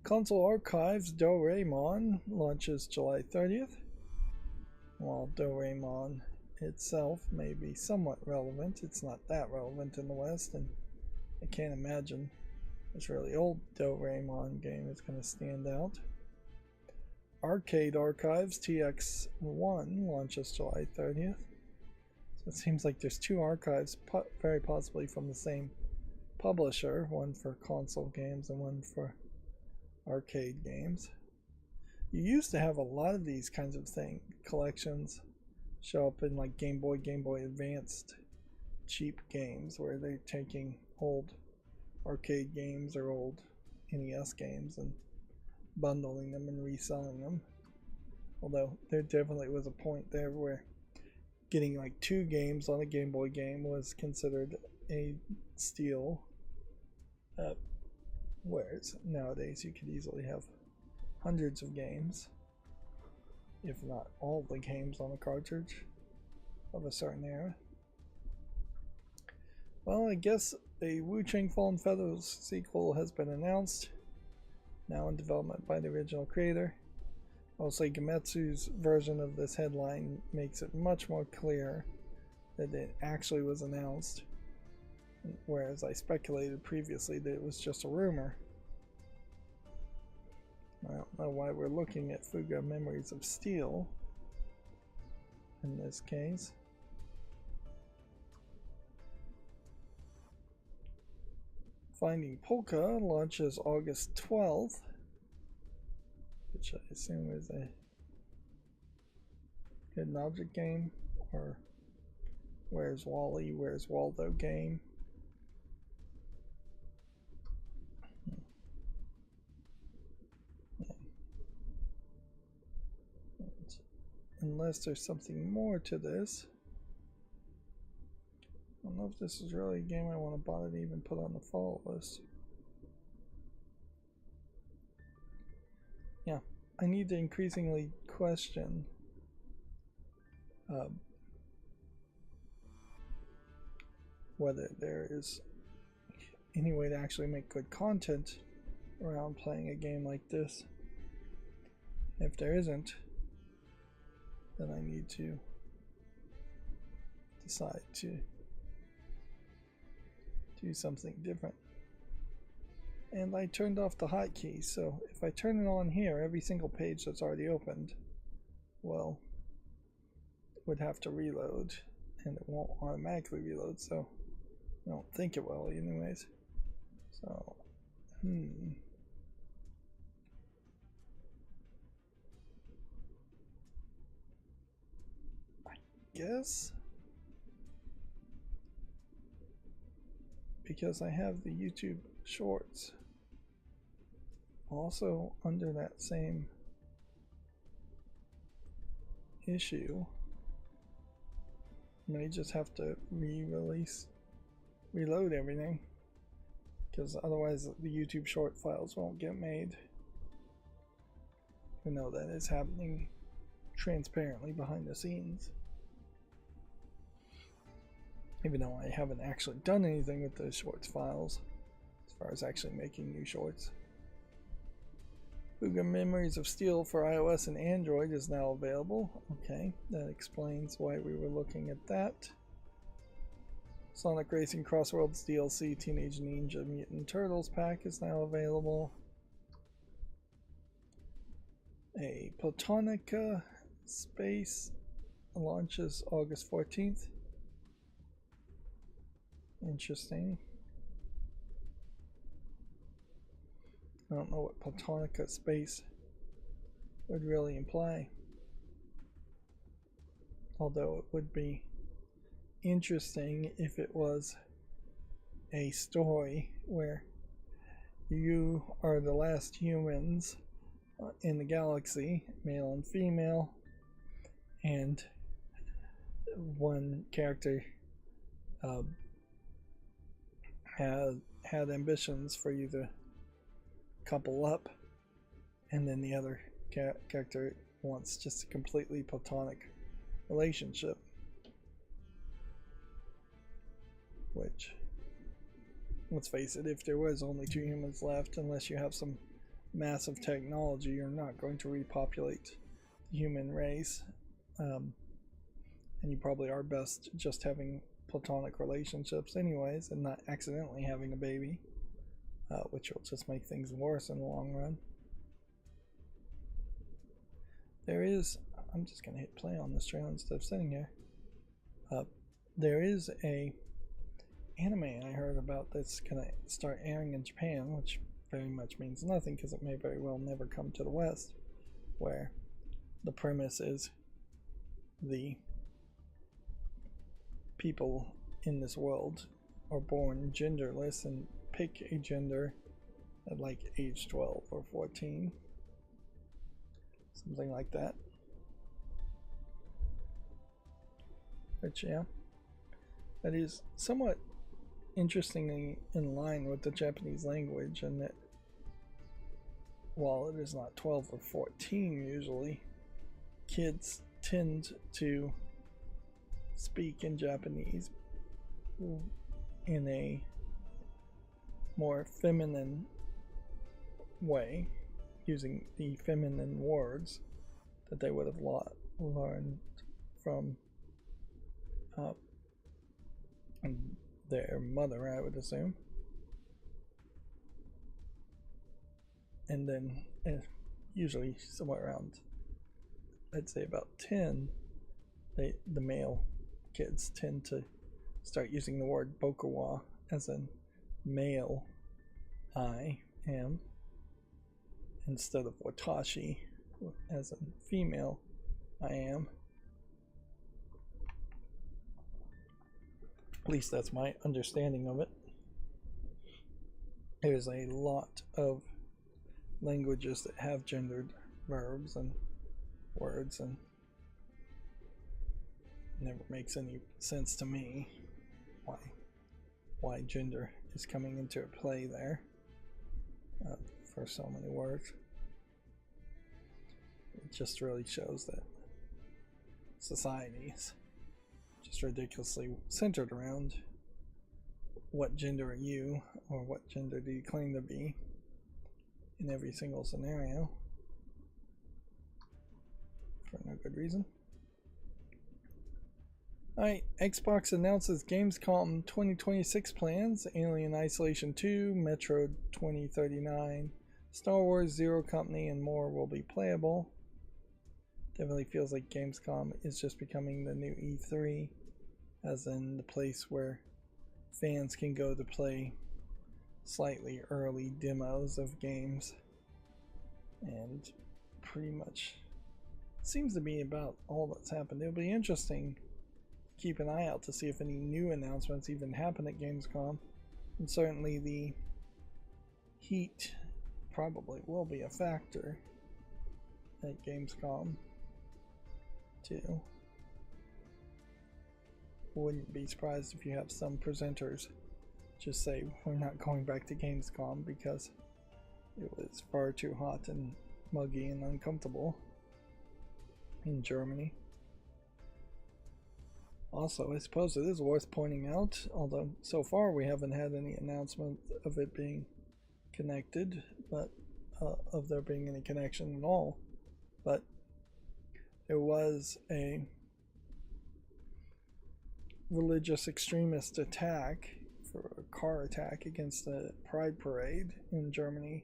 Console Archives Doraemon launches July 30th. While Doraemon itself may be somewhat relevant, it's not that relevant in the West, and I can't imagine this really old Doraemon game is going to stand out. Arcade Archives TX1 launches July 30th. So it seems like there's two archives, very possibly from the same publisher, one for console games and one for arcade games. You used to have a lot of these kinds of collections show up in like Game Boy Advanced cheap games, where they're taking old arcade games or old NES games and bundling them and reselling them. Although there definitely was a point there where getting like 2 games on a Game Boy game was considered a steal, whereas nowadays you could easily have hundreds of games, if not all the games on a cartridge of a certain era. Well, I guess a Wu Chang Fallen Feathers sequel has been announced, now in development by the original creator. I'll say Gametsu's version of this headline makes it much more clear that it actually was announced, whereas I speculated previously that it was just a rumor. I don't know why we're looking at Fuga Memories of Steel in this case. Finding Polka launches August 12th, which I assume is a hidden object game, or Where's Wally, Where's Waldo game. Unless there's something more to this. I don't know if this is really a game I want to bother to even put on the follow list. Yeah, I need to increasingly question whether there is any way to actually make good content around playing a game like this. If there isn't, then I need to decide to do something different. And I turned off the hotkey, so if I turn it on here, every single page that's already opened, well, would have to reload, and it won't automatically reload, so I don't think it will anyways. So, I guess because I have the YouTube Shorts also under that same issue, I may just have to reload everything, because otherwise the YouTube short files won't get made. You know that is happening transparently behind the scenes, even though I haven't actually done anything with those shorts files as far as actually making new shorts. Google Memories of Steel for iOS and Android is now available. Okay, that explains why we were looking at that. Sonic Racing Crossworlds DLC Teenage Ninja Mutant Turtles pack is now available. A Platonica Space launches August 14th. Interesting. I don't know what Platonica Space would really imply, although it would be interesting if it was a story where you are the last humans in the galaxy, male and female, and one character had ambitions for you to couple up, and then the other character wants just a completely platonic relationship, which, let's face it, if there was only 2 humans left, unless you have some massive technology, you're not going to repopulate the human race, and you probably are best just having platonic relationships anyways and not accidentally having a baby, which will just make things worse in the long run. There is, I'm just gonna hit play on this trailer instead of sitting here. There is a anime I heard about that's gonna start airing in Japan, which very much means nothing because it may very well never come to the West, where the premise is the people in this world are born genderless and pick a gender at like age 12 or 14, something like that. But yeah, that is somewhat interestingly in line with the Japanese language, and that while it is not 12 or 14 usually, kids tend to speak in Japanese in a more feminine way, using the feminine words that they would have learned from their mother, I would assume. And then usually somewhere around, I'd say about 10, the male kids tend to start using the word bokuwa as in male I am, instead of watashi as in female I am. At least that's my understanding of it. There's a lot of languages that have gendered verbs and words, and it never makes any sense to me why gender is coming into play there for so many words. It just really shows that society is just ridiculously centered around what gender are you, or what gender do you claim to be in every single scenario, for no good reason. Alright, Xbox announces Gamescom 2026 plans: Alien Isolation 2, Metro 2039, Star Wars, Zero Company, and more will be playable. Definitely feels like Gamescom is just becoming the new E3 as in the place where fans can go to play slightly early demos of games. And pretty much seems to be about all that's happened. It'll be interesting to keep an eye out to see if any new announcements even happen at Gamescom. And certainly the heat probably will be a factor at Gamescom too. Wouldn't be surprised if you have some presenters just say we're not going back to Gamescom because it was far too hot and muggy and uncomfortable in Germany. Also, I suppose it is worth pointing out, although so far we haven't had any announcement of it being connected, but of there being any connection at all, but there was a religious extremist attack for a car attack against the Pride Parade in Germany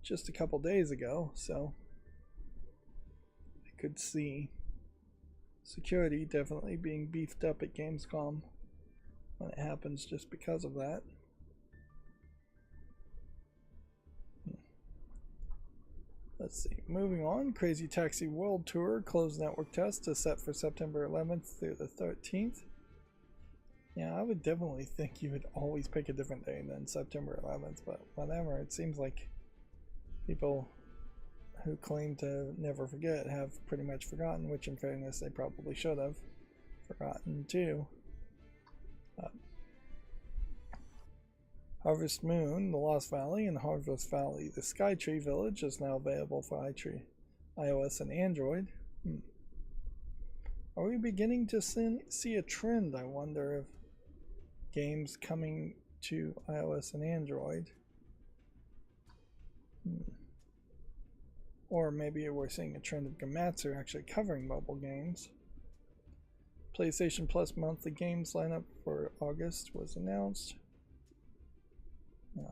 just a couple days ago, so I could see security definitely being beefed up at Gamescom when it happens just because of that. Let's see, moving on, Crazy Taxi World Tour closed network test is set for September 11th through the 13th. Yeah, I would definitely think you would always pick a different day than September 11th, but whatever, it seems like people who claim to never forget have pretty much forgotten, which in fairness they probably should have forgotten too. Harvest Moon, the Lost Valley, and Harvest Valley, the Skytree Village is now available for iOS and Android. Are we beginning to see a trend, I wonder, of games coming to iOS and Android? Or maybe we're seeing a trend of Gamatsu actually covering mobile games. PlayStation Plus monthly games lineup for August was announced. Yeah.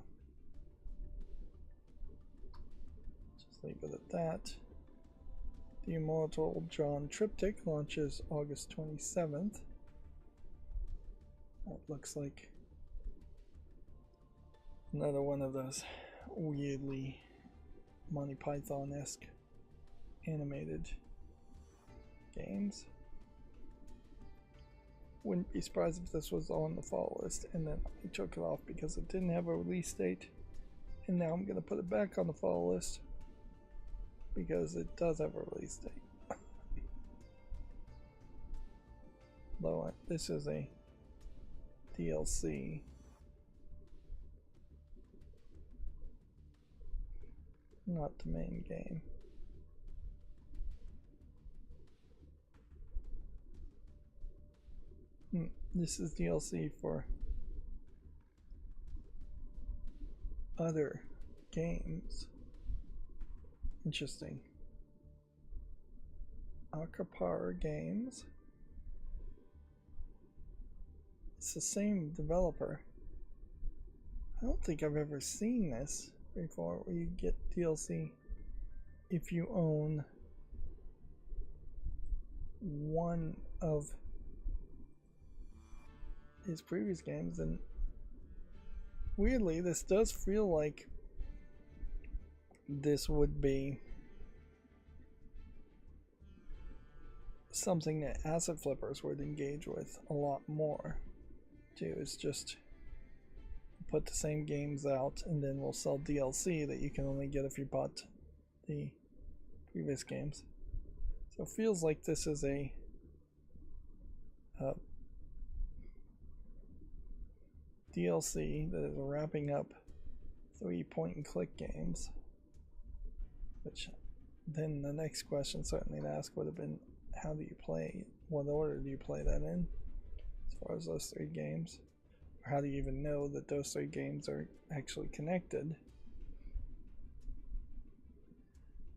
Just leave it at that. The Immortal John Triptych launches August 27th. That looks like another one of those weirdly Monty Python-esque animated games. Wouldn't be surprised if this was on the fall list and then I took it off because it didn't have a release date, and now I'm going to put it back on the fall list because it does have a release date. Though this is a DLC. Not the main game. This is DLC for other games. Interesting. Akapara Games. It's the same developer. I don't think I've ever seen this before, where you get DLC if you own one of his previous games. And weirdly, this does feel like this would be something that asset flippers would engage with a lot more too. It's just put the same games out and then we'll sell DLC that you can only get if you bought the previous games. So it feels like this is a DLC that is wrapping up 3 point-and-click games, which then the next question certainly to ask would have been, how do you play, what order do you play that in as far as those 3 games, or how do you even know that those 3 games are actually connected?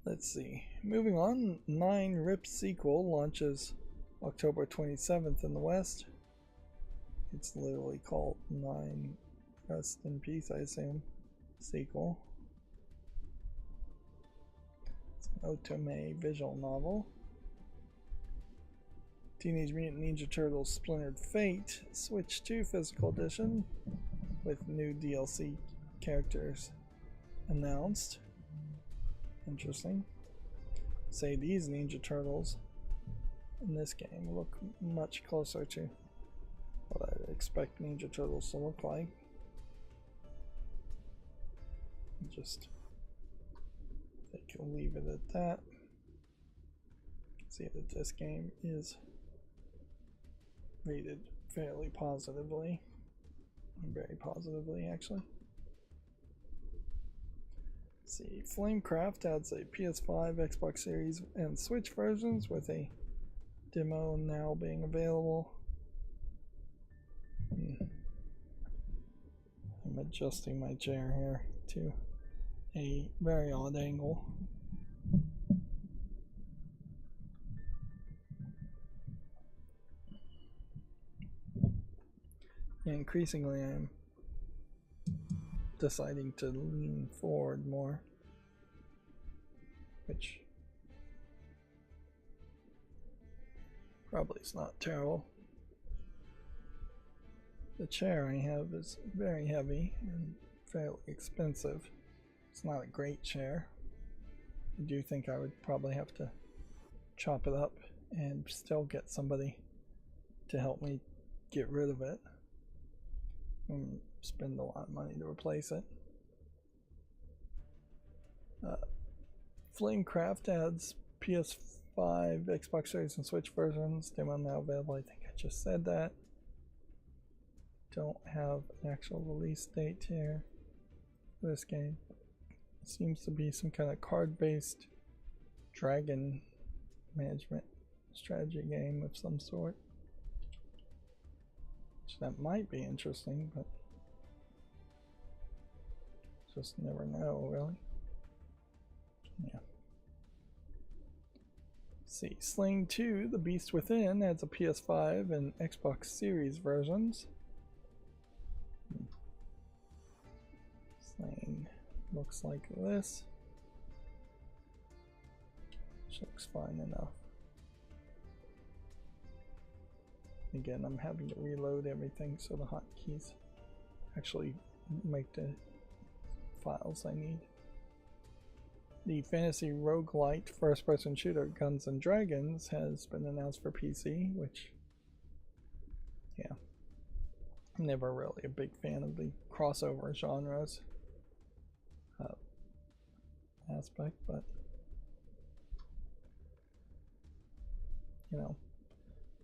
Let's see, moving on, 9 Rip sequel launches October 27th in the West. It's literally called 9 Rest in Peace, I assume, sequel. It's an Otome visual novel. Teenage Mutant Ninja Turtles Splintered Fate Switch 2 Physical Edition with new DLC characters announced. Interesting. Say these Ninja Turtles in this game look much closer to what I'd expect Ninja Turtles to look like. Just they can leave it at that. See that this game is rated fairly positively, very positively actually. Let's see, Flamecraft adds a PS5, Xbox Series, and Switch versions with a demo now being available. I'm adjusting my chair here to a very odd angle. Increasingly, I'm deciding to lean forward more, which probably is not terrible. The chair I have is very heavy and fairly expensive. It's not a great chair. I do think I would probably have to chop it up and still get somebody to help me get rid of it and spend a lot of money to replace it. Flamecraft adds PS5, Xbox Series, and Switch versions. Demo now available. I think I just said that. Don't have an actual release date here for this game. It seems to be some kind of card-based dragon management strategy game of some sort. That might be interesting, but just never know, really. Yeah. Let's see, Sling 2, The Beast Within adds a PS5 and Xbox Series versions. Sling looks like this. Which looks fine enough. Again, I'm having to reload everything so the hotkeys actually make the files I need. The fantasy roguelite first-person shooter Guns and Dragons has been announced for PC, which, yeah, I'm never really a big fan of the crossover genres aspect, but, you know,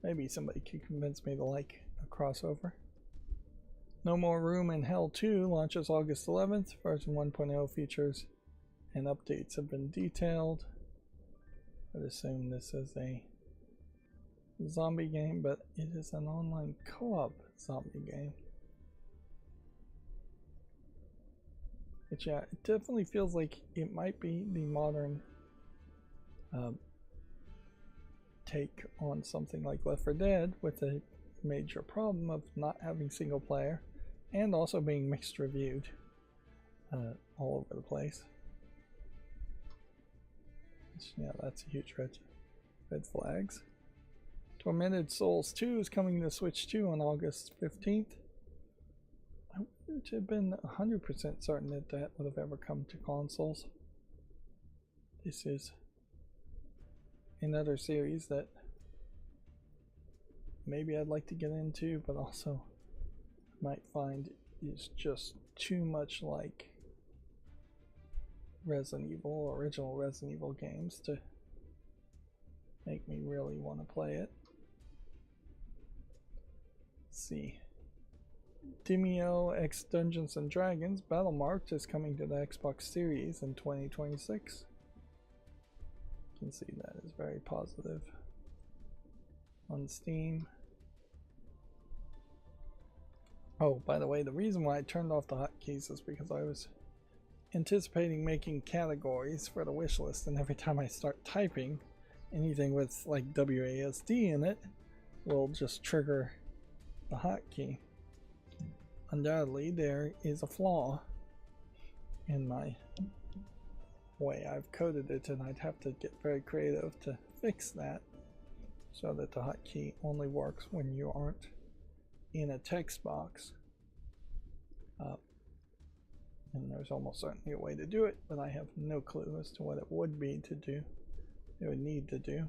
maybe somebody could convince me to like a crossover. No More Room in Hell 2 launches August 11th. Version 1.0 features and updates have been detailed. I'd assume this is a zombie game, but it is an online co-op zombie game. But yeah, it definitely feels like it might be the modern take on something like Left 4 Dead, with a major problem of not having single player and also being mixed reviewed all over the place. Yeah, that's a huge red flags. Tormented Souls 2 is coming to Switch 2 on August 15th. I wouldn't have been 100% certain that that would have ever come to consoles. This is another series that maybe I'd like to get into, but also might find is just too much like original Resident Evil games to make me really want to play it. Let's see. Demeo X Dungeons and Dragons Battlemarked is coming to the Xbox Series in 2026. You can see that is very positive on Steam. Oh, by the way, the reason why I turned off the hotkeys is because I was anticipating making categories for the wish list, and every time I start typing, anything with like WASD in it will just trigger the hotkey. Undoubtedly, there is a flaw in my way I've coded it, and I'd have to get very creative to fix that. so that the hotkey only works when you aren't in a text box. And there's almost certainly a way to do it, but I have no clue as to what it would be to do. It would need to do.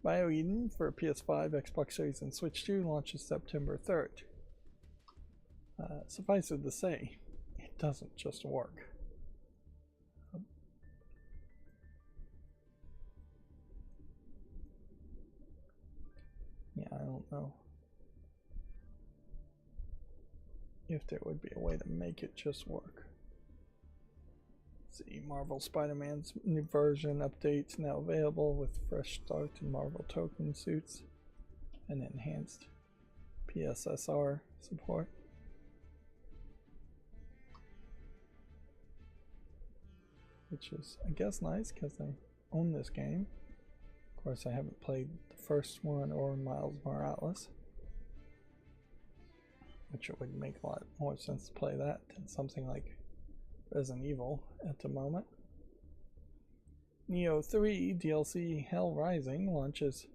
BioEden for PS5, Xbox Series, and Switch 2 launches September 3rd. Suffice it to say, it doesn't just work. Yeah, I don't know if there would be a way to make it just work. Let's see, Marvel Spider-Man's new version updates now available with fresh start and Marvel token suits and enhanced PSSR support. Which is, I guess, nice because I own this game. Of course, I haven't played the first one or Miles Morales, which it would make a lot more sense to play that than something like Resident Evil at the moment. Neo 3 DLC Hell Rising launches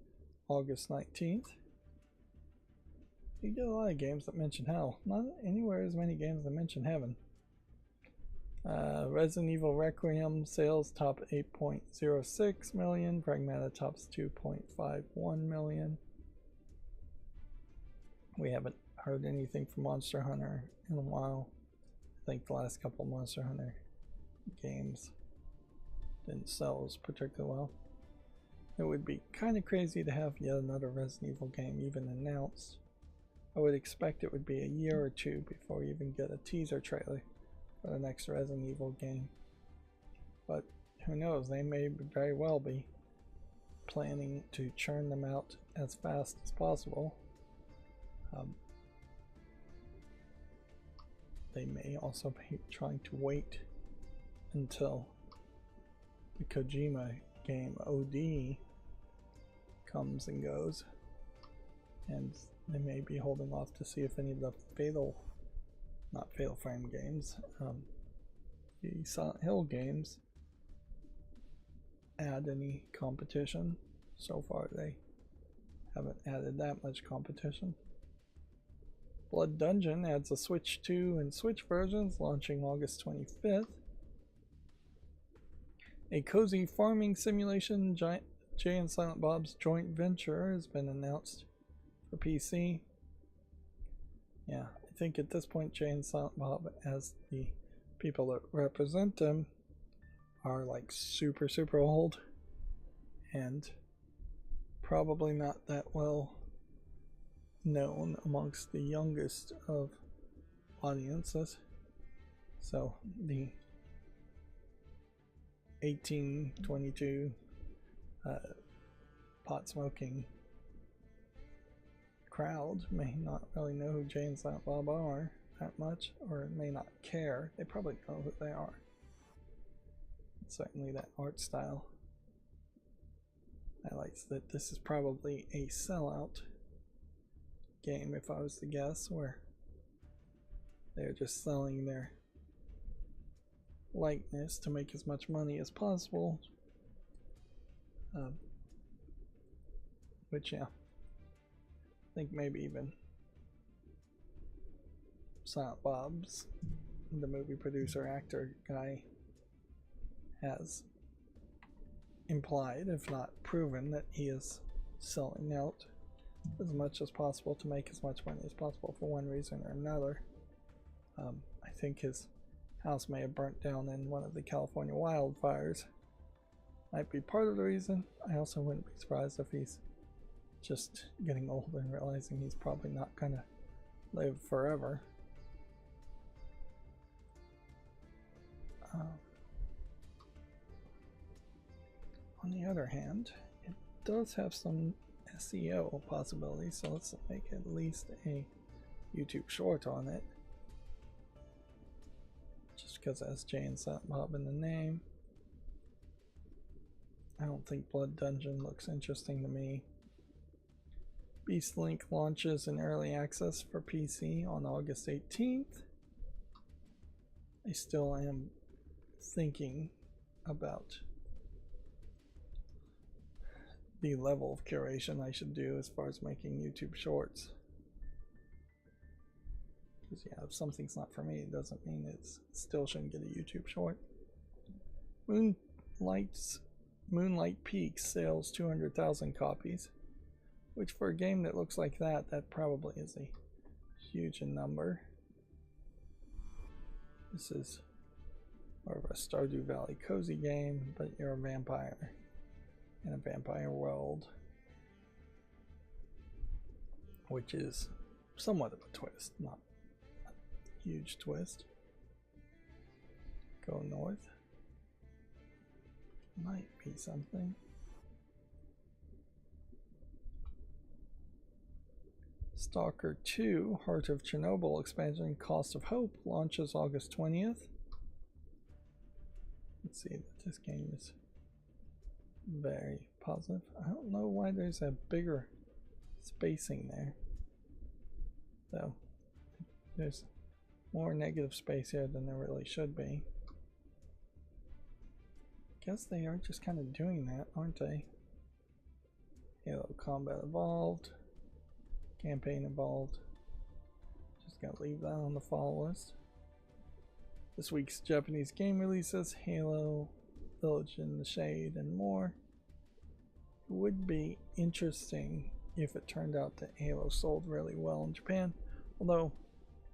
August 19th. You get a lot of games that mention hell. Not anywhere as many games that mention heaven. Resident Evil Requiem sales top 8.06 million. Pragmata tops 2.51 million. We haven't heard anything from Monster Hunter in a while. I think the last couple Monster Hunter games didn't sell as particularly well. It would be kind of crazy to have yet another Resident Evil game even announced. I would expect it would be a year or two before we even get a teaser trailer for the next Resident Evil game. But who knows, they may very well be planning to churn them out as fast as possible. They may also be trying to wait until the Kojima game OD comes and goes, and they may be holding off to see if any of the not Fatal Frame games, the Silent Hill games add any competition. So far they haven't added that much competition. Blood Dungeon adds a Switch 2 and Switch versions launching August 25th. A cozy farming simulation, Jay and Silent Bob's joint venture, has been announced for PC. Yeah, I think at this point Jay and Silent Bob, as the people that represent them, are like super old and probably not that well known amongst the youngest of audiences. So the 18, 22 pot smoking crowd may not really know who Jay and Silent Bob are that much, or may not care. They probably know who they are. Certainly that art style highlights that this is probably a sellout game, if I was to guess, where they're just selling their likeness to make as much money as possible. Which, yeah, I think maybe even Silent Bob's, the movie producer actor guy, has implied, if not proven, that he is selling out as much as possible to make as much money as possible for one reason or another. I think his house may have burnt down in one of the California wildfires. Might be part of the reason. I also wouldn't be surprised if he's just getting old and realizing he's probably not gonna live forever. On the other hand, it does have some SEO possibilities, so let's make at least a YouTube short on it. Just because it has Jay and Silent Bob in the name. I don't think Blood Dungeon looks interesting to me. Beastlink launches in early access for PC on August 18th. I still am thinking about the level of curation I should do as far as making YouTube shorts. Because yeah, if something's not for me, it doesn't mean it still shouldn't get a YouTube short. Moonlight Peaks sells 200,000 copies, which for a game that looks like that probably is a huge number. This is more of a Stardew Valley cozy game, but you're a vampire in a vampire world, which is somewhat of a twist, not a huge twist. Go north. Might be something. Stalker 2 Heart of Chernobyl expansion Cost of Hope launches August 20th. Let's see that this game is very positive. I don't know why there's a bigger spacing there. So there's more negative space here than there really should be. Guess they are just kind of doing that, aren't they? Halo Combat Evolved. Campaign Evolved. Just gonna leave that on the follow list. This week's Japanese game releases: Halo, Village in the Shade, and more. It would be interesting if it turned out that Halo sold really well in Japan, although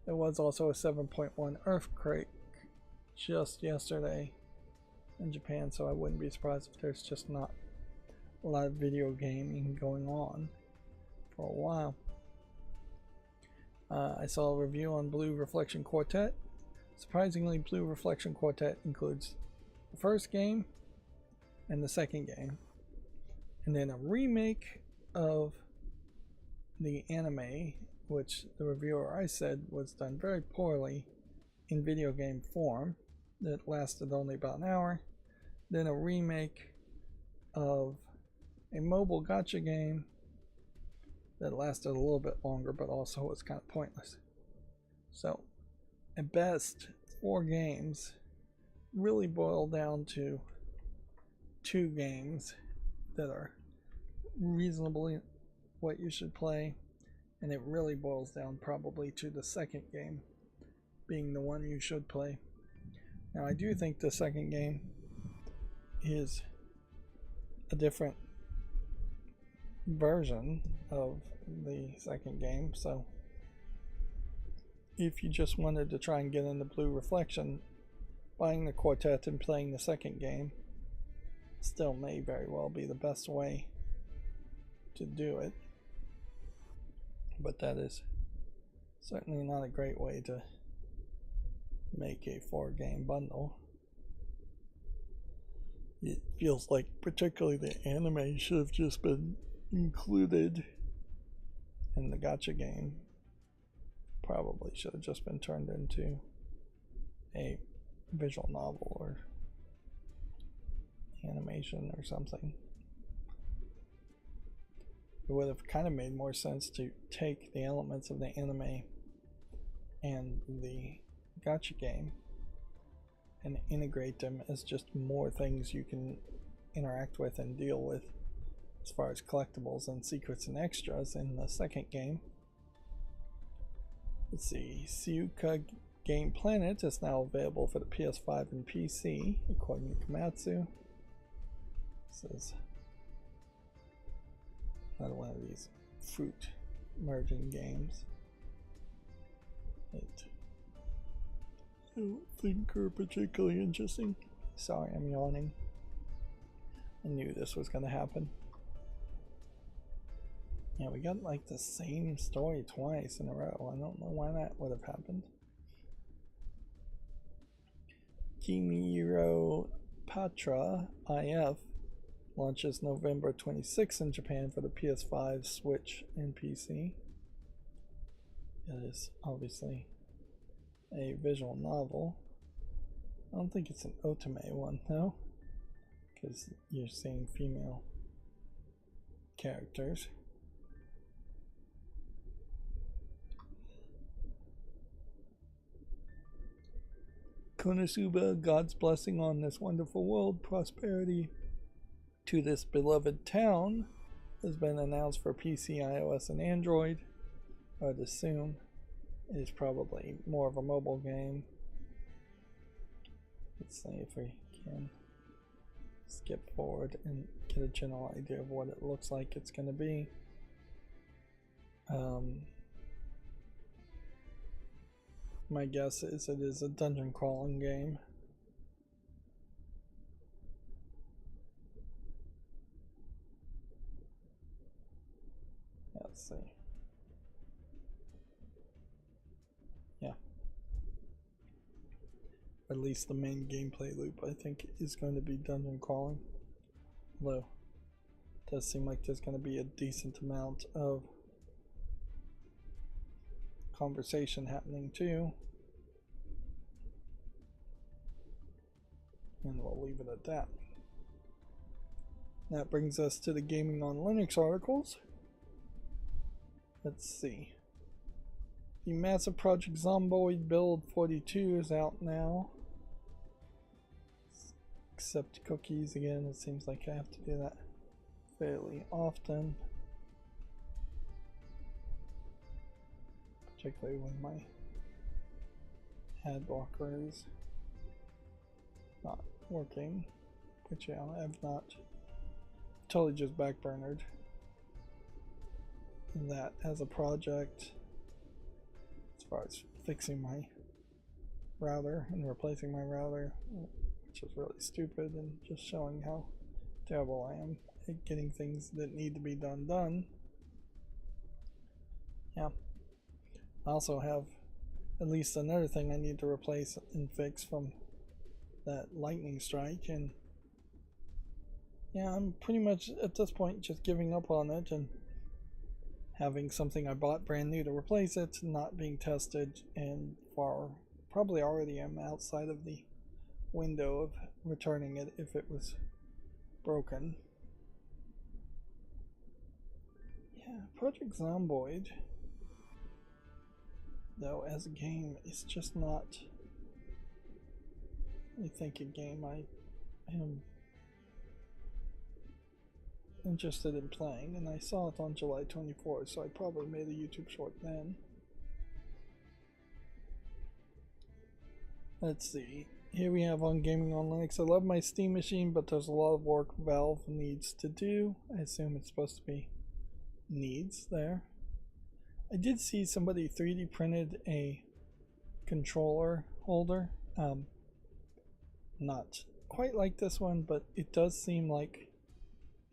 there was also a 7.1 earthquake just yesterday in Japan, so I wouldn't be surprised if there's just not a lot of video gaming going on for a while. I saw a review on Blue Reflection Quartet. Surprisingly, Blue Reflection Quartet includes the first game and the second game, and then a remake of the anime, which the reviewer I said was done very poorly in video game form, that lasted only about an hour. Then a remake of a mobile gacha game that lasted a little bit longer, but also was kind of pointless. So at best, 4 games really boil down to 2 games that are reasonably what you should play, and it really boils down probably to the second game being the one you should play. Now I do think the second game is a different version of the second game, so if you just wanted to try and get into Blue Reflection, buying the quartet and playing the second game still may very well be the best way to do it, but that is certainly not a great way to make a 4-game bundle. It feels like particularly the anime should have just been included, and the gacha game probably should have just been turned into a visual novel or animation or something. It would have kind of made more sense to take the elements of the anime and the gacha game and integrate them as just more things you can interact with and deal with as far as collectibles and secrets and extras in the second game. Let's see, Siuka Game Planet is now available for the PS5 and PC, according to Komatsu. This is another one of these fruit merging games that I don't think are particularly interesting. Sorry, I'm yawning. I knew this was going to happen. Yeah, we got like the same story twice in a row. I don't know why that would have happened. Kimihiro Patra IF launches November 26th in Japan for the PS5, Switch, and PC. It is obviously a visual novel. I don't think it's an otome one though, because you're seeing female characters. Konosuba, God's blessing on this wonderful world, prosperity to this beloved town, has been announced for PC, iOS, and Android. I would assume it is probably more of a mobile game. Let's see if we can skip forward and get a general idea of what it looks like it's going to be. My guess is it is a dungeon crawling game. Let's see. Yeah. At least the main gameplay loop, I think, is going to be dungeon crawling. Although, it does seem like there's going to be a decent amount of conversation happening too. And we'll leave it at that. That brings us to the Gaming on Linux articles. Let's see. The massive Project Zomboid build 42 is out now. Accept cookies again. It seems like I have to do that fairly often. Particularly when my ad blocker is not working. But yeah, I've not totally just backburnered that as a project as far as fixing my router and replacing my router, which is really stupid and just showing how terrible I am at getting things that need to be done. Yeah. I also have at least another thing I need to replace and fix from that lightning strike, and yeah, I'm pretty much at this point just giving up on it and having something I bought brand new to replace it not being tested, and probably already am outside of the window of returning it if it was broken. Yeah, Project Zomboid, though, as a game, is just not, I think, a game I am interested in playing, and I saw it on July 24th, so I probably made a YouTube short then. Let's see. Here we have on Gaming on Linux. I love my Steam machine, but there's a lot of work Valve needs to do. I assume it's supposed to be needs there. I did see somebody 3D printed a controller holder. Not quite like this one, but it does seem like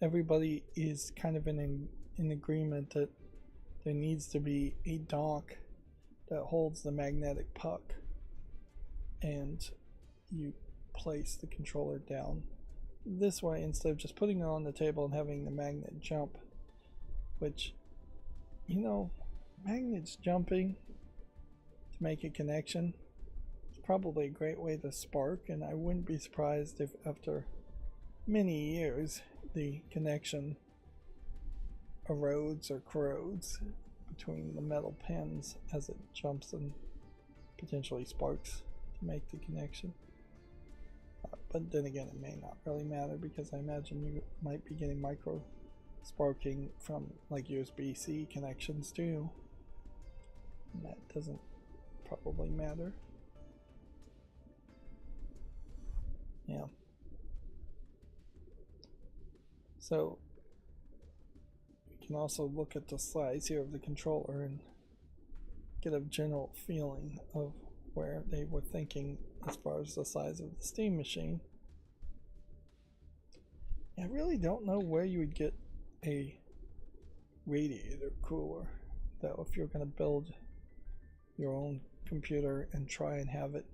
everybody is kind of in agreement that there needs to be a dock that holds the magnetic puck, and you place the controller down this way instead of just putting it on the table and having the magnet jump, which, you know, magnets jumping to make a connection is probably a great way to spark, and I wouldn't be surprised if after many years the connection erodes or corrodes between the metal pins as it jumps and potentially sparks to make the connection. But then again, it may not really matter, because I imagine you might be getting micro sparking from like USB-C connections too, and that doesn't probably matter. Yeah. So you can also look at the size here of the controller and get a general feeling of where they were thinking as far as the size of the Steam machine. I really don't know where you would get a radiator cooler, though, if you're going to build your own computer and try and have it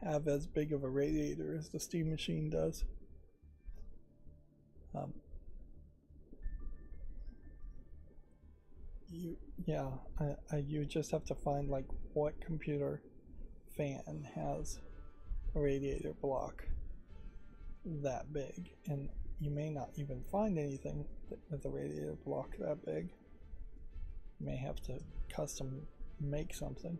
have as big of a radiator as the Steam machine does. You just have to find like what computer fan has a radiator block that big, and you may not even find anything with a radiator block that big. You may have to custom make something.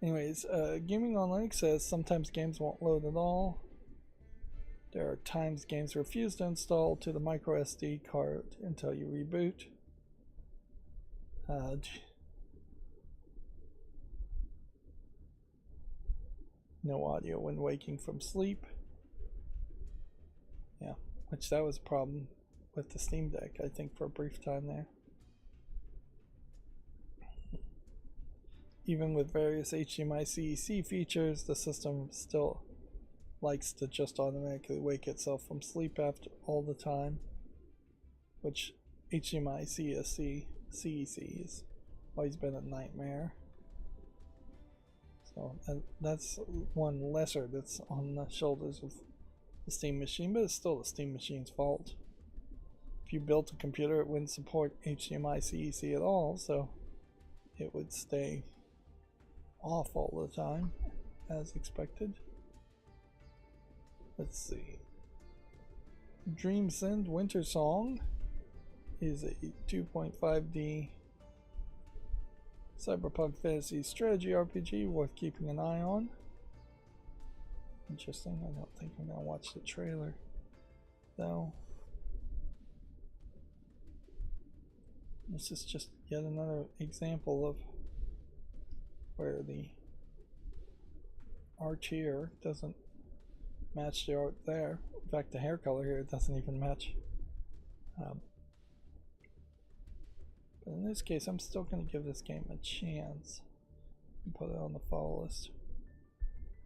Anyways, Gaming on Linux says sometimes games won't load at all. There are times games refuse to install to the micro SD card until you reboot. No audio when waking from sleep. Yeah, which that was a problem with the Steam Deck, I think, for a brief time there. Even with various HDMI CEC features, the system still likes to just automatically wake itself from sleep after all the time, which HDMI CEC has always been a nightmare. So that's one lesser that's on the shoulders of the Steam machine, but it's still the Steam machine's fault. If you built a computer, it wouldn't support HDMI CEC at all, so it would stay off all the time, as expected. Let's see. Dreamsend Winter Song is a 2.5D cyberpunk fantasy strategy RPG worth keeping an eye on. Interesting. I don't think I'm gonna watch the trailer though. This is just yet another example of where the art here doesn't match the art there. In fact, the hair color here doesn't even match. But in this case, I'm still going to give this game a chance and put it on the follow list.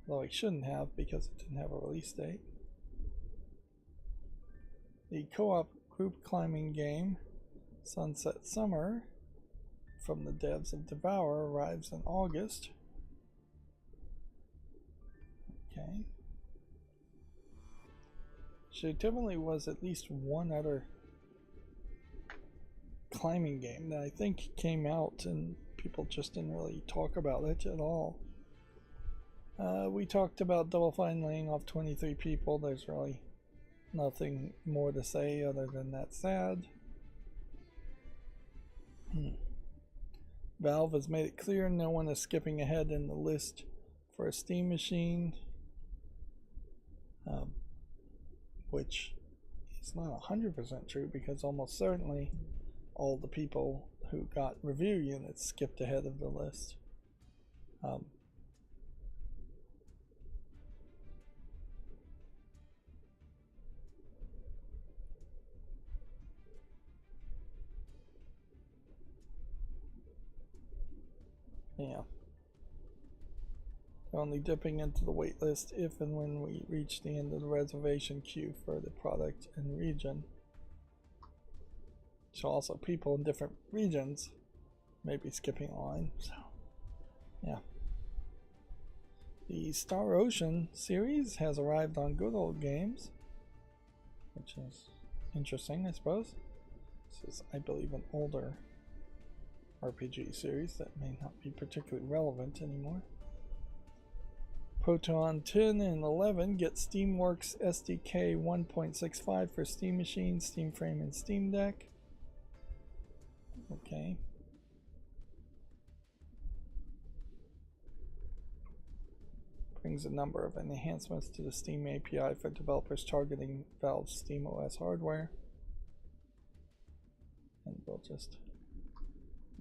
Though I shouldn't have, because it didn't have a release date. The co-op group climbing game Sunset Summer from the devs of Devour arrives in August. Okay. There definitely was at least one other climbing game that I think came out and people just didn't really talk about it at all. We talked about Double Fine laying off 23 people. There's really nothing more to say other than that's sad. Valve has made it clear no one is skipping ahead in the list for a Steam machine, which is not 100% true, because almost certainly all the people who got review units skipped ahead of the list. Yeah. We're only dipping into the waitlist if and when we reach the end of the reservation queue for the product and region. So also people in different regions may be skipping a line. So yeah. The Star Ocean series has arrived on Good Old Games, which is interesting, I suppose. This is, I believe, an older RPG series that may not be particularly relevant anymore. Proton 10 and 11 get Steamworks SDK 1.65 for Steam Machine, Steam Frame, and Steam Deck. Okay. Brings a number of enhancements to the Steam API for developers targeting Valve's SteamOS hardware. And we'll just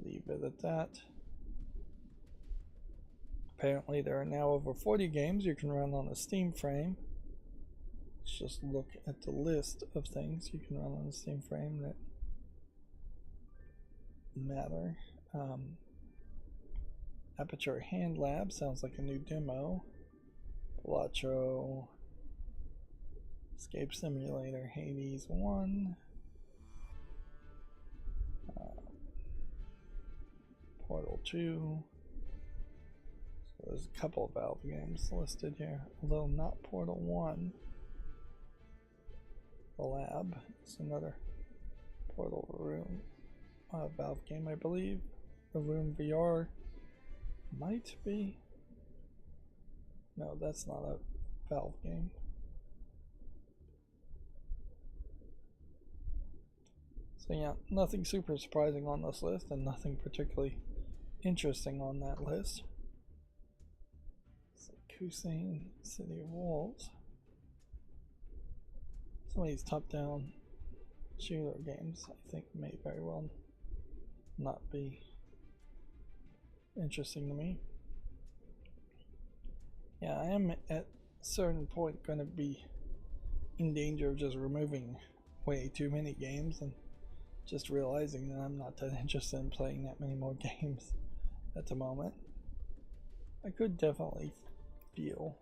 leave it at that. Apparently there are now over 40 games you can run on a Steam Frame. Let's just look at the list of things you can run on a Steam Frame that matter. Aperture Hand Lab sounds like a new demo. Pilatro, Escape Simulator, Hades 1, Portal 2. So there's a couple of Valve games listed here, although not Portal 1. The Lab is another Portal Room Valve game, I believe. The Room VR might be. No, that's not a Valve game. So yeah, nothing super surprising on this list, and nothing particularly interesting on that list. Kusane, City of Wolves. some of these top-down shooter games I think may very well not be interesting to me. Yeah, I am at a certain point going to be in danger of just removing way too many games and just realizing that I'm not that interested in playing that many more games at the moment. I could definitely feel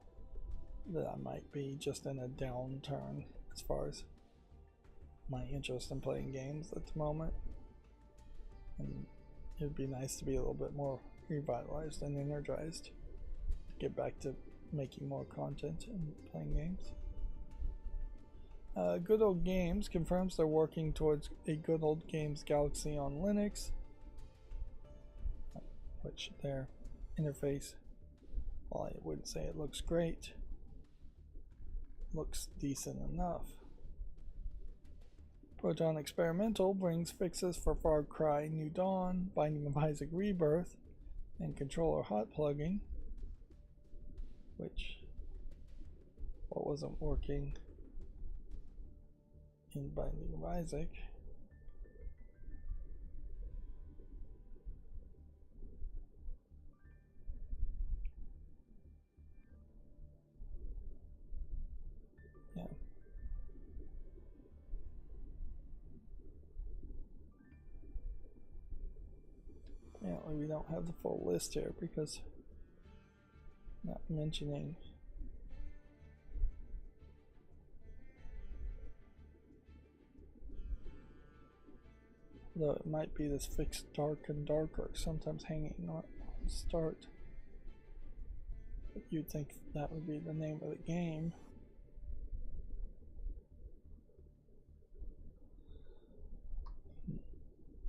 that I might be just in a downturn as far as my interest in playing games at the moment, and it would be nice to be a little bit more revitalized and energized to get back to making more content and playing games. Good Old Games confirms they're working towards a Good Old Games Galaxy on Linux, which their interface, while I wouldn't say it looks great, looks decent enough. Proton Experimental brings fixes for Far Cry New Dawn, Binding of Isaac Rebirth, and controller hot plugging, which what wasn't working in Binding of Isaac. Yeah. Apparently we don't have the full list here because not mentioning though it might be this fixed dark and darker, sometimes hanging on start. But you'd think that would be the name of the game.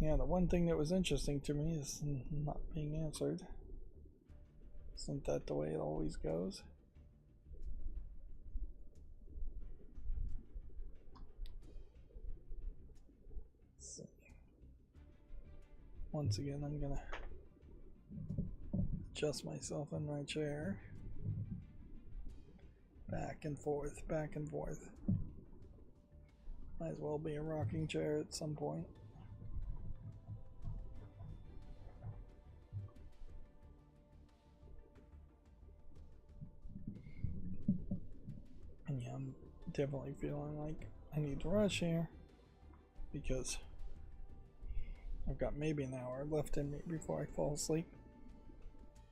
Yeah, the one thing that was interesting to me is not being answered. Isn't that the way it always goes? Let's see. Once again, I'm gonna adjust myself in my chair. Back and forth, back and forth. Might as well be a rocking chair at some point. And yeah, I'm definitely feeling like I need to rush here because I've got maybe an hour left in me before I fall asleep,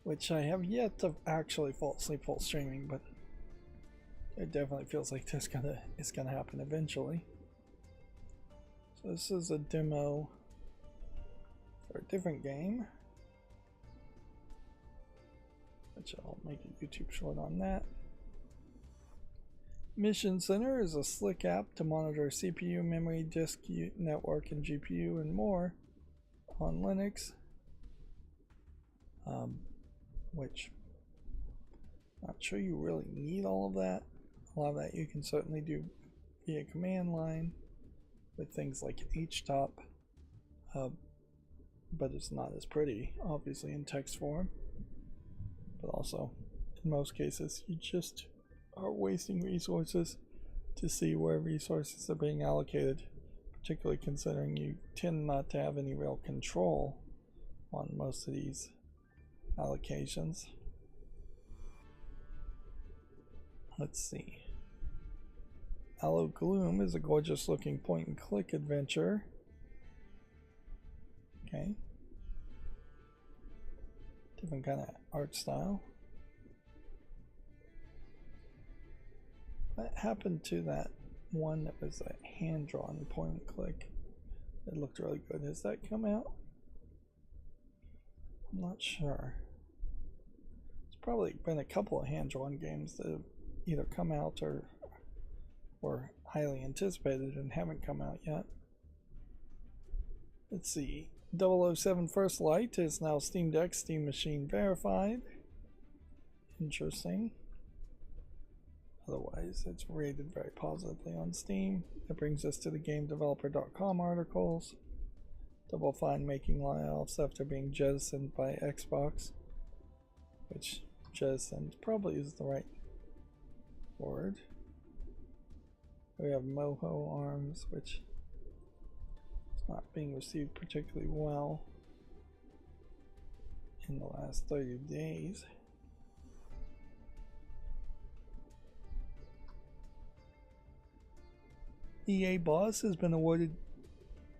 which I have yet to actually fall asleep while streaming, but it definitely feels like it's gonna happen eventually. So this is a demo for a different game, which I'll make a YouTube short on that. Mission Center is a slick app to monitor CPU, memory, disk, network, and GPU and more on Linux, which I'm not sure you really need all of that. A lot of that you can certainly do via command line with things like htop, but it's not as pretty, obviously, in text form. But also, in most cases, you just are wasting resources to see where resources are being allocated, particularly considering you tend not to have any real control on most of these allocations. Let's see. Aloe Gloom is a gorgeous looking point and click adventure. Okay. Different kind of art style. What happened to that one that was a hand-drawn point and click? It looked really good. Has that come out? I'm not sure. It's probably been a couple of hand-drawn games that have either come out or were highly anticipated and haven't come out yet. Let's see. 007 First Light is now Steam Deck Steam Machine verified. Interesting. Otherwise, it's rated very positively on Steam. That brings us to the GameDeveloper.com articles. Double Fine making layoffs after being jettisoned by Xbox, which jettisoned probably is the right word. We have Moho Arms, which is not being received particularly well in the last 30 days. EA Boss has been awarded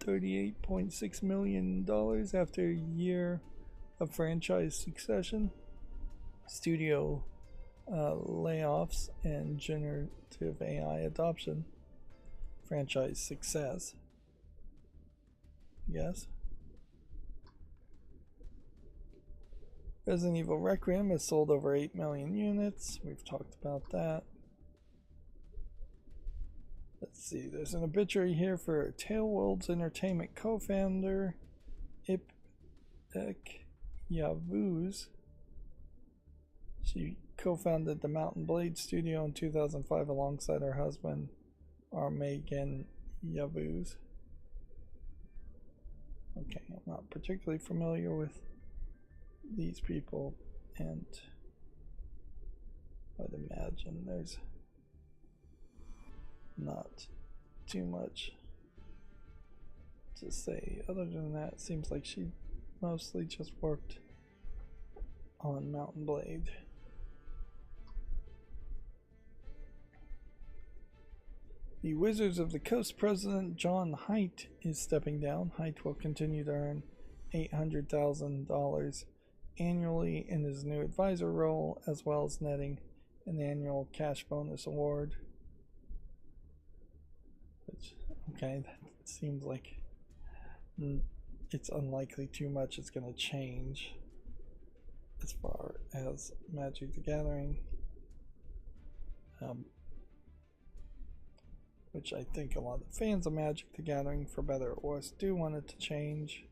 $38.6 million after a year of franchise succession, studio layoffs, and generative AI adoption. Franchise success, yes. Resident Evil Requiem has sold over 8 million units. We've talked about that. Let's see, there's an obituary here for Tailworlds Entertainment co-founder Ipek Yavuz. She co-founded the Mountain Blade studio in 2005 alongside her husband Armagan Yavuz. Okay, I'm not particularly familiar with these people, and I'd imagine there's not too much to say. Other than that, it seems like she mostly just worked on Mountain Blade. The Wizards of the Coast president John Haidt is stepping down. Haidt will continue to earn $800,000 annually in his new advisor role, as well as netting an annual cash bonus award. Which, okay, that seems like it's unlikely too much is going to change as far as Magic the Gathering. Which I think a lot of fans of Magic the Gathering, for better or worse, do want it to change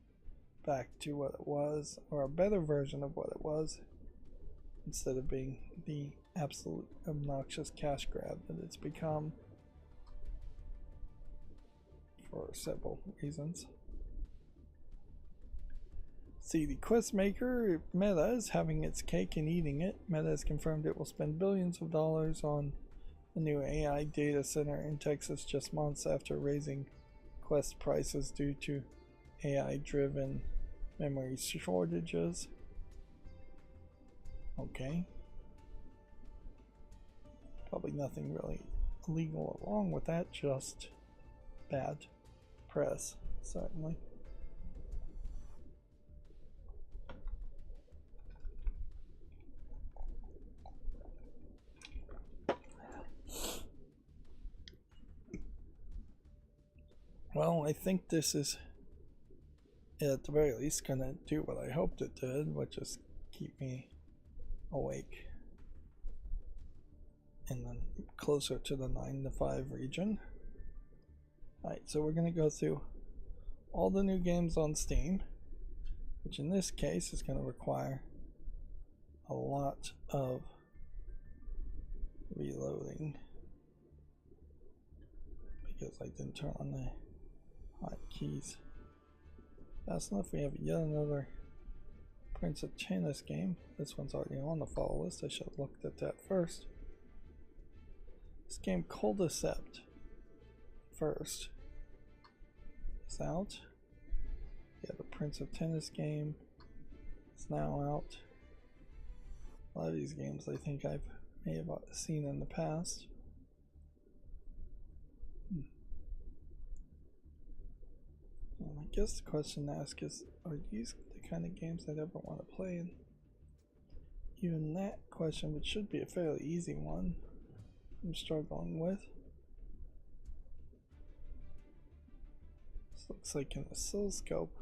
back to what it was, or a better version of what it was, instead of being the absolute obnoxious cash grab that it's become for several reasons. See, the quest maker Meta is having its cake and eating it. Meta has confirmed it will spend billions of dollars on a new AI data center in Texas just months after raising Quest prices due to AI-driven memory shortages. Okay. Probably nothing really illegal or wrong with that, just bad press, certainly. Well, I think this is, at the very least, going to do what I hoped it did, which is keep me awake and then closer to the 9 to 5 region. Alright, so we're going to go through all the new games on Steam, which in this case is going to require a lot of reloading because I didn't turn on the hotkeys fast enough. We have yet another Prince of Tennis game. This one's already on the follow list. I should have looked at that first. This game, Coldicept, first, is out. Yeah, the Prince of Tennis game is now out. A lot of these games I think I may have seen in the past. And I guess the question to ask is, are these the kind of games I'd ever want to play? And even that question, which should be a fairly easy one, I'm struggling with. This looks like an oscilloscope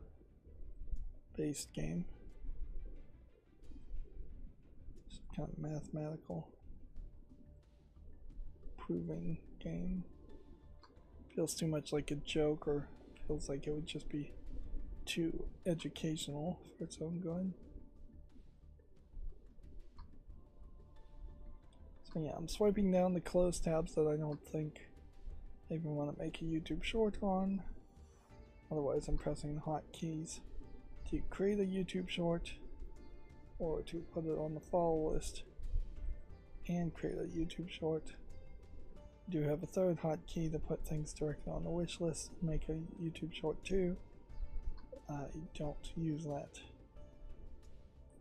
based game. Some kind of mathematical proving game. Feels too much like a joke, or feels like it would just be too educational for its own good. So yeah, I'm swiping down the closed tabs that I don't think I even want to make a YouTube short on. Otherwise I'm pressing hotkeys to create a YouTube short or to put it on the follow list and create a YouTube short. Do have a third hotkey to put things directly on the wish list and make a YouTube short too. I don't use that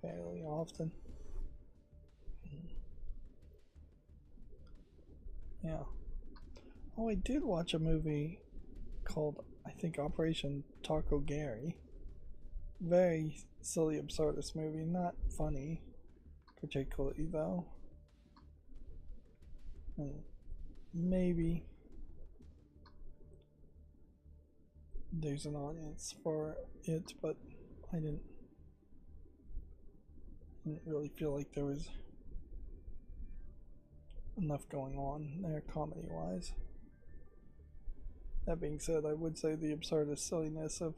fairly often. Yeah. Oh, I did watch a movie called, I think, Operation Taco Gary. Very silly, absurdist movie. Not funny, particularly though. And maybe there's an audience for it, but I didn't really feel like there was enough going on there comedy wise. That being said, I would say the absurdist silliness of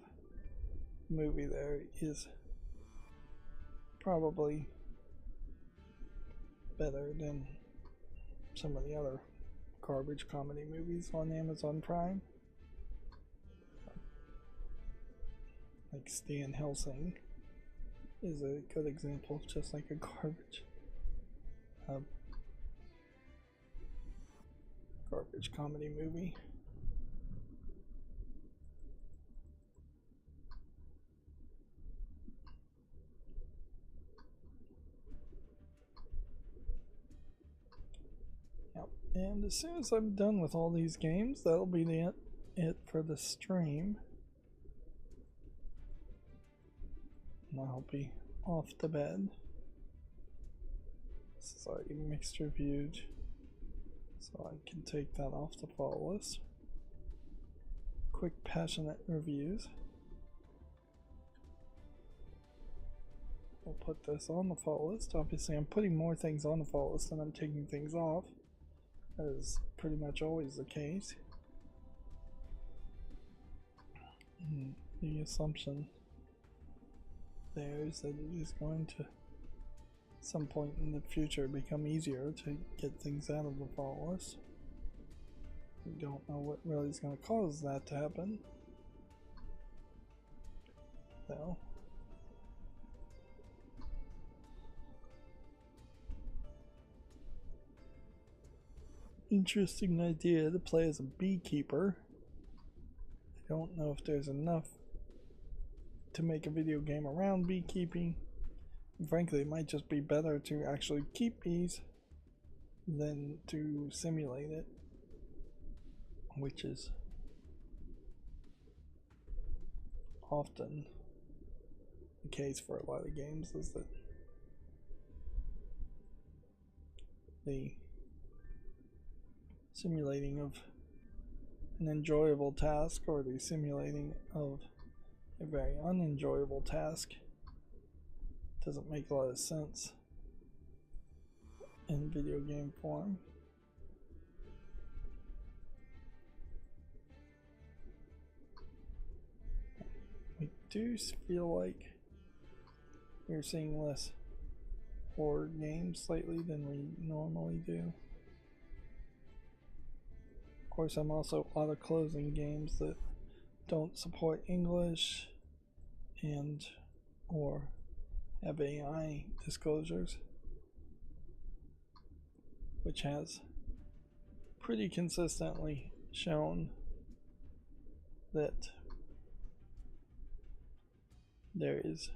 the movie there is probably better than some of the other garbage comedy movies on Amazon Prime. Like Stan Helsing is a good example of just like a garbage comedy movie. Yep. And as soon as I'm done with all these games, that'll be it for the stream. And I'll be off to bed. This is already mixed reviewed, so I can take that off the follow list. Quick passionate reviews. We'll put this on the follow list. Obviously I'm putting more things on the follow list than I'm taking things off. That is pretty much always the case. And the assumption there is that it is going to, at some point in the future, become easier to get things out of the follow list. We don't know what really is going to cause that to happen, though. Interesting idea to play as a beekeeper. I don't know if there's enough to make a video game around beekeeping. And frankly, it might just be better to actually keep bees than to simulate it, which is often the case for a lot of games, is that the simulating of an enjoyable task or the simulating of a very unenjoyable task doesn't make a lot of sense in video game form. We do feel like we're seeing less horror games lately than we normally do. Of course, I'm also auto-closing games that don't support English and or have AI disclosures, which has pretty consistently shown that there is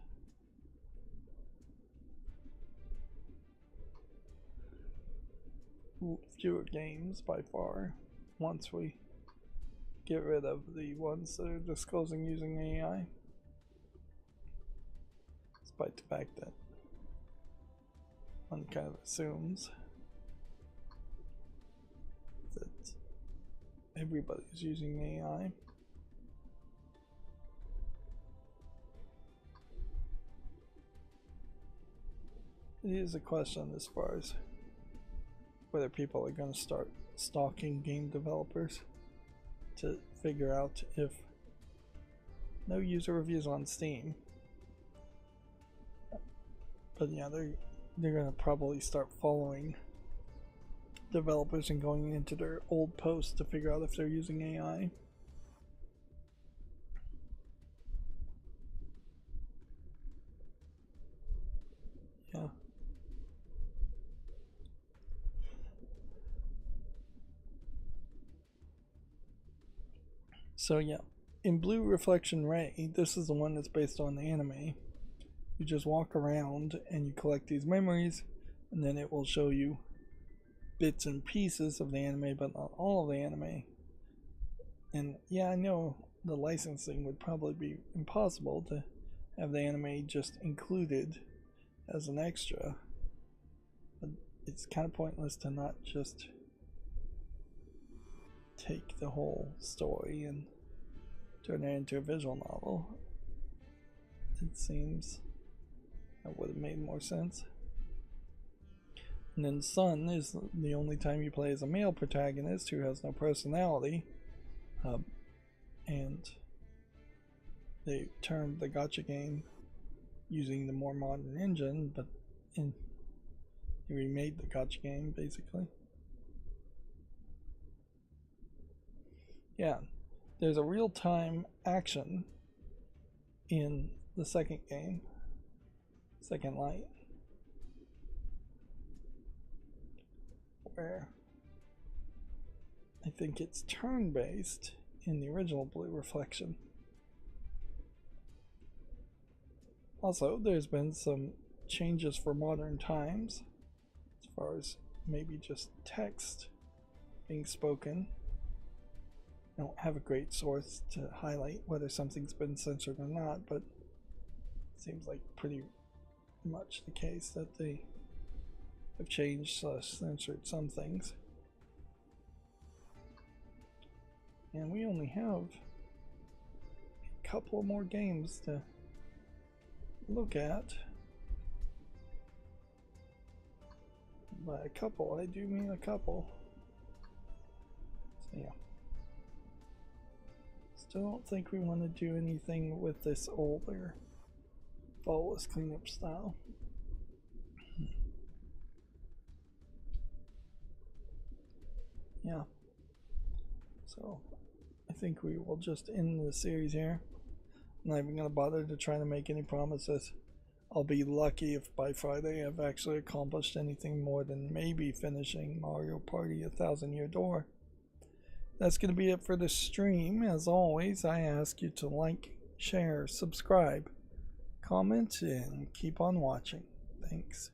fewer games by far once we get rid of the ones that are disclosing using AI, despite the fact that one kind of assumes that everybody's using AI. It is a question as far as whether people are going to start stalking game developers to figure out if no user reviews on Steam. But yeah, they're going to probably start following developers and going into their old posts to figure out if they're using AI. Yeah. So yeah, in Blue Reflection Ray, this is the one that's based on the anime. You just walk around and you collect these memories, and then it will show you bits and pieces of the anime, but not all of the anime. And yeah, I know the licensing would probably be impossible to have the anime just included as an extra, but it's kind of pointless to not just take the whole story and turn it into a visual novel. It seems that would have made more sense. And then Sun is the only time you play as a male protagonist who has no personality, and they termed the gacha game using the more modern engine, but they remade the gacha game basically. Yeah, there's a real-time action in the second game, Second Light, where I think it's turn-based in the original Blue Reflection. Also, there's been some changes for modern times as far as maybe just text being spoken. I don't have a great source to highlight whether something's been censored or not, but it seems like pretty much the case that they have changed / censored some things. And we only have a couple more games to look at. By a couple, I do mean a couple. So yeah. Still don't think we want to do anything with this older flawless cleanup style. Yeah. So I think we will just end the series here. I'm not even going to bother to try to make any promises. I'll be lucky if by Friday I've actually accomplished anything more than maybe finishing Mario Party 1,000 Year Door. That's going to be it for the stream. As always, I ask you to like, share, subscribe, comment, and keep on watching. Thanks.